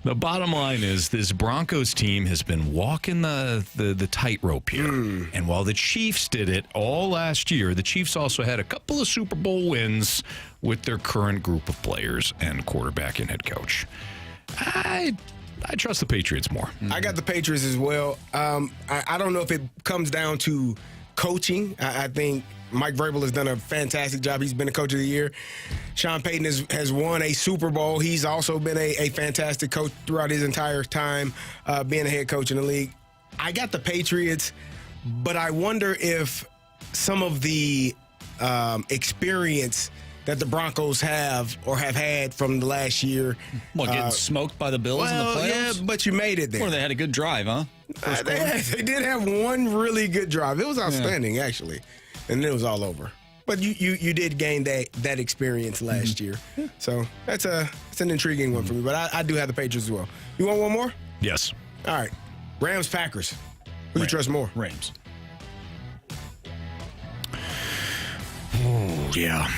The bottom line is this Broncos team has been walking the tightrope here. And while the Chiefs did it all last year, the Chiefs also had a couple of Super Bowl wins with their current group of players and quarterback and head coach. I trust the Patriots more. I got the Patriots as well. I don't know if it comes down to coaching. I think Mike Vrabel has done a fantastic job. He's been the coach of the year. Sean Payton has won a Super Bowl. He's also been a fantastic coach throughout his entire time being a head coach in the league. I got the Patriots, but I wonder if some of the experience that the Broncos have or have had from the last year. What, getting smoked by the Bills in the playoffs? Yeah, but you made it there. Or they had a good drive, huh? They did have one really good drive. It was outstanding, actually. And then it was all over. But you did gain that experience last year. So it's an intriguing one for me. But I do have the Patriots as well. You want one more? Yes. All right. Rams, Packers. Who you trust more? Rams. Oh, yeah.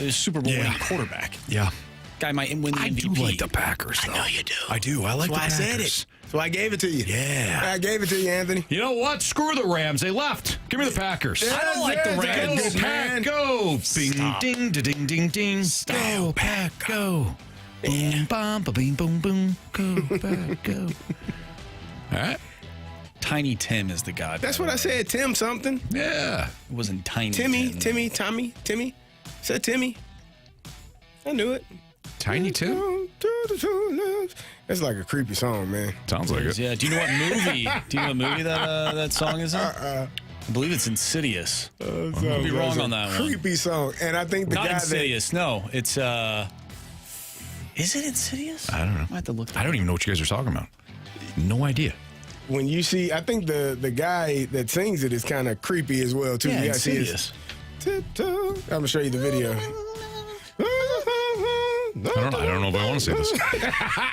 Super Bowl winning quarterback. Yeah. Guy might win the MVP. I do like the Packers, though. I know you do. I do. I like the Packers. I said it. So I gave it to you. Yeah. I gave it to you, Anthony. You know what? Screw the Rams. They left. Give me the Packers. I don't like the Rams. Go, Pack, go. Bing, ding, ding, ding, ding. Go, Pack, go. Boom, bum, ba-bing, boom, boom. Go, Pack, go. All right. Tiny Tim is the guy. That's what I said. Tim something. Yeah. It wasn't Tiny Timmy. Tim. Said Timmy. I knew it. Tiny Tim? That's like a creepy song, man. Sounds like it. Yeah. Do you know what movie? that song is in? I believe it's Insidious. I could be wrong on that one. Creepy song, and I think the Not guy Insidious. No, it's Is it Insidious? I don't know. I have to look. I don't even know what you guys are talking about. No idea. When you see, I think the guy that sings it is kind of creepy as well too. Yeah, you gotta see his tiptoe. I'm gonna show you the video. I don't know if I want to see this. All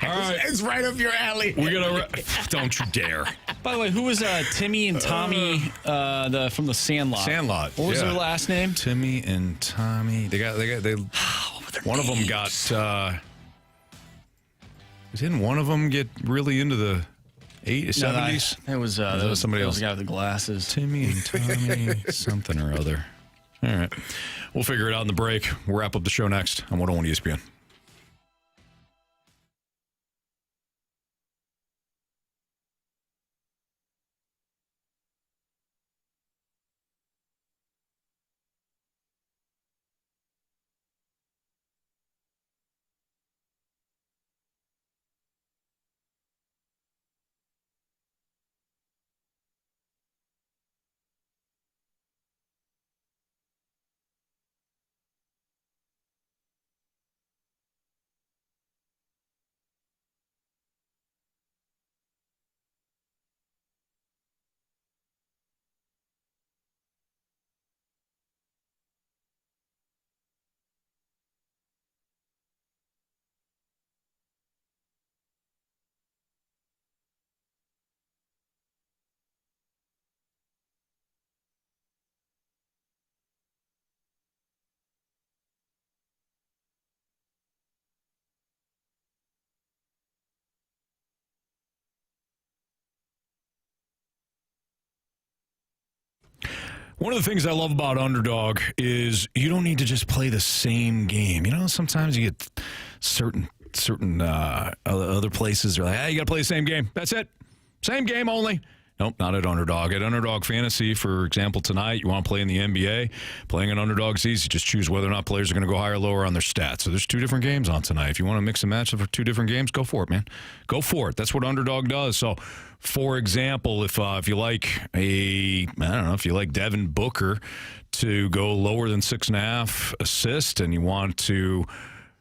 right. It's right up your alley. We gotta. Don't you dare. By the way, who was Timmy and Tommy from the Sandlot? Sandlot. What was their last name? Timmy and Tommy. They one of them got. Didn't one of them get really into the 70s? That was somebody else. The guy with the glasses. Timmy and Tommy, something or other. All right. We'll figure it out in the break. We'll wrap up the show next on 101 ESPN. One of the things I love about Underdog is you don't need to just play the same game. You know, sometimes you get certain other places are like, hey, you got to play the same game. That's it. Same game only. Nope, not at Underdog. At Underdog Fantasy, for example, tonight, you want to play in the NBA. Playing an Underdog is easy. You just choose whether or not players are going to go higher or lower on their stats. So there's two different games on tonight. If you want to mix and match for two different games, go for it, man. Go for it. That's what Underdog does. So, for example, if you like if you like Devin Booker to go lower than 6.5 assists, and you want to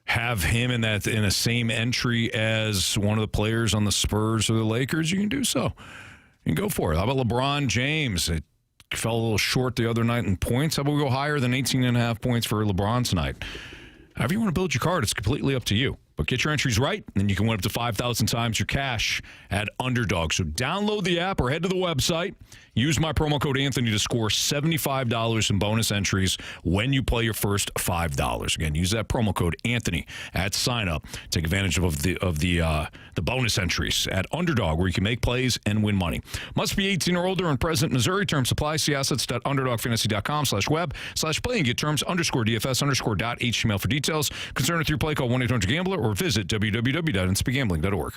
have him in a same entry as one of the players on the Spurs or the Lakers, you can do so. You can go for it. How about LeBron James? It fell a little short the other night in points. How about we go higher than 18.5 points for LeBron tonight? However you want to build your card, it's completely up to you. But get your entries right, and you can win up to 5,000 times your cash at Underdog. So download the app or head to the website. Use my promo code Anthony to score $75 in bonus entries when you play your first $5. Again, use that promo code Anthony at sign up. Take advantage of the bonus entries at Underdog, where you can make plays and win money. Must be 18 or older and present in Missouri. Terms apply. See assets.underdogfantasy.com/web/play and get terms _DFS_.html for details. Concerned with your play, call 1-800-GAMBLER or visit www.nspgambling.org.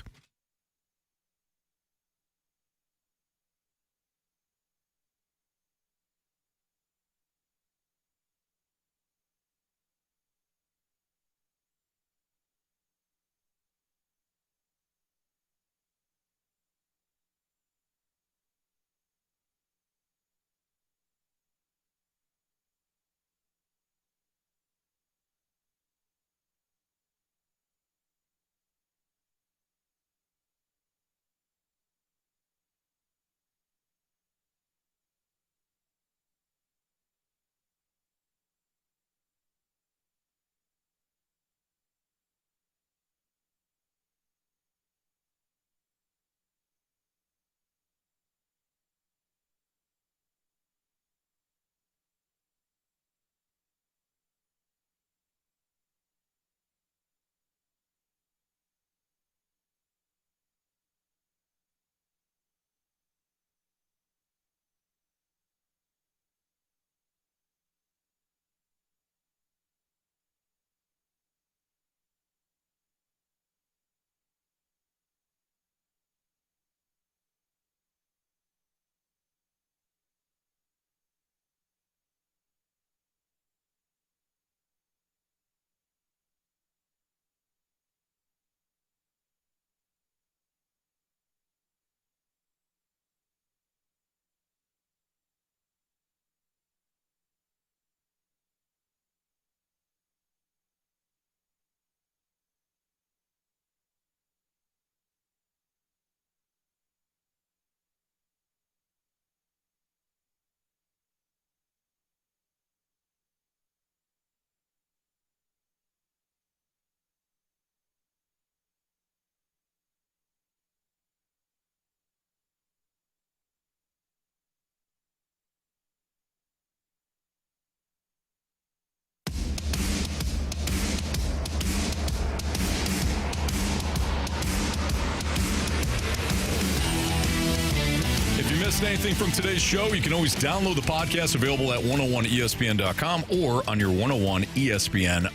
missed anything from today's show, you can always download the podcast available at 101ESPN.com or on your 101 ESPN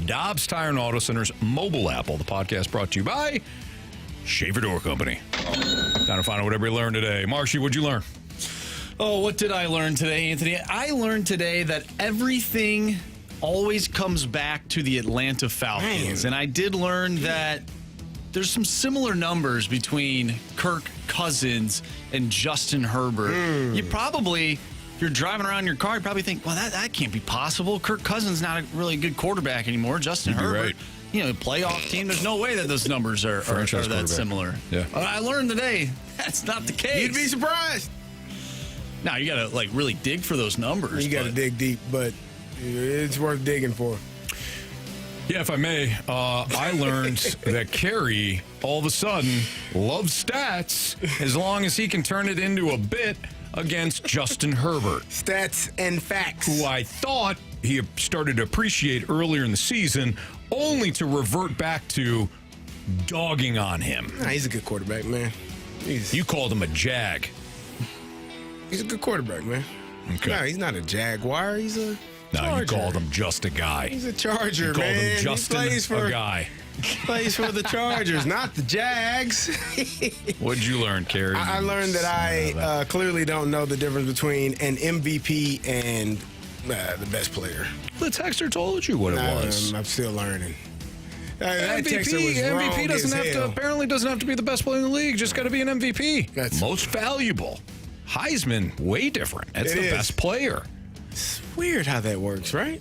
Dobbs Tire and Auto Center's mobile app. All the podcast brought to you by Shaver Door Company. Time to find out what everybody learned today. Marshy, what'd you learn? Oh, what did I learn today, Anthony? I learned today that everything always comes back to the Atlanta Falcons. And I did learn that there's some similar numbers between Kirk Cousins and Justin Herbert. You probably, if you're driving around in your car, you probably think, well, that can't be possible. Kirk Cousins not a really good quarterback anymore. Justin Herbert, right. You know, playoff team. There's no way that those numbers are that similar. Yeah. I learned today that's not the case. You'd be surprised. Now, you got to really dig for those numbers. You got to dig deep, but it's worth digging for. Yeah, if I may, I learned that Carey, all of a sudden, loves stats as long as he can turn it into a bit against Justin Herbert. Stats and facts. Who I thought he started to appreciate earlier in the season, only to revert back to dogging on him. Nah, he's a good quarterback, man. You called him a jag. He's a good quarterback, man. Okay. No, he's not a Jaguar. He's a Charger. No, you called him just a guy. He's a Charger, you called man. him Justin a guy. Plays for the Chargers, not the Jags. What'd you learn, Carey? I learned that I clearly don't know the difference between an MVP and the best player. The texter told you what it was. I'm still learning. That texter was wrong MVP doesn't have to be the best player in the league. Just got to be an MVP. That's most valuable. Heisman, way different. That's the best player. It's weird how that works, right?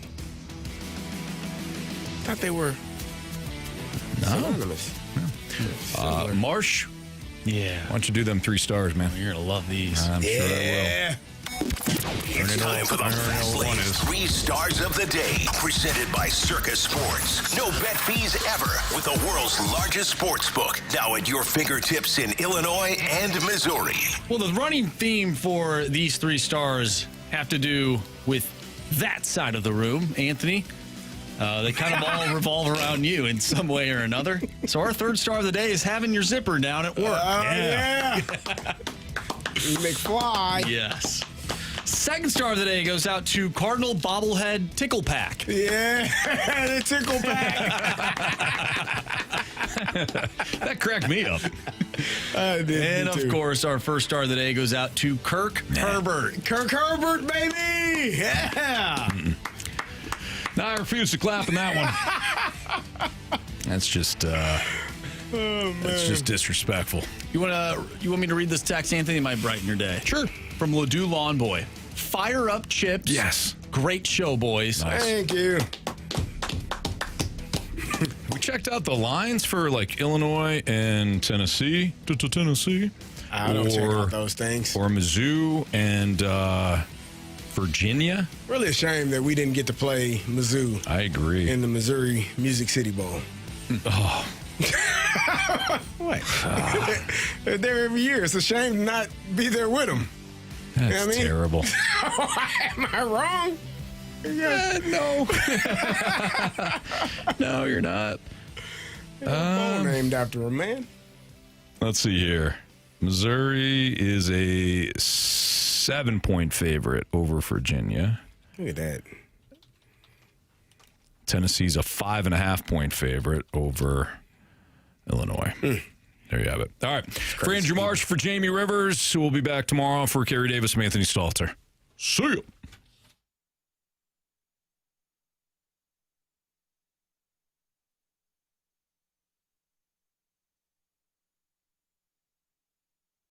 Thought they were synonymous. No. Marsh. Yeah. Why don't you do them 3 stars, man? You're going to love these. I'm sure I will. It's time for the Fast Lane 3 Stars of the Day, presented by Circus Sports. No bet fees ever with the world's largest sports book, now at your fingertips in Illinois and Missouri. Well, the running theme for these 3 stars have to do with that side of the room, Anthony. They kind of all revolve around you in some way or another. So our 3rd star of the day is having your zipper down at work. Yeah. McFly. Yes. 2nd star of the day goes out to Cardinal Bobblehead Tickle Pack. Yeah, the Tickle Pack. That cracked me up. And, of course, our 1st star of the day goes out to Kirk Herbert. Kirk Herbert, baby. Yeah. No, I refuse to clap in that one. That's just that's just disrespectful. You want me to read this text, Anthony? It might brighten your day. Sure. From Ladue Lawn Boy. Fire up, Chips. Yes. Great show, boys. Nice. Thank you. We checked out the lines for like Illinois and Tennessee. Tennessee. I don't check out those things. Or Mizzou and Virginia. Really a shame that we didn't get to play Mizzou. I agree. In the Missouri Music City Bowl. Oh. What? They're there every year. It's a shame to not be there with them. That's you know what I mean? terrible. Am I wrong? No. No, you're not. Bowl named after a man. Let's see here. Missouri is a 7-point favorite over Virginia. Look at that. Tennessee's a 5.5-point favorite over Illinois. There you have it. All right. For Andrew Marsh, for Jamie Rivers, who will be back tomorrow, for Carey Davis and Anthony Stalter. See you.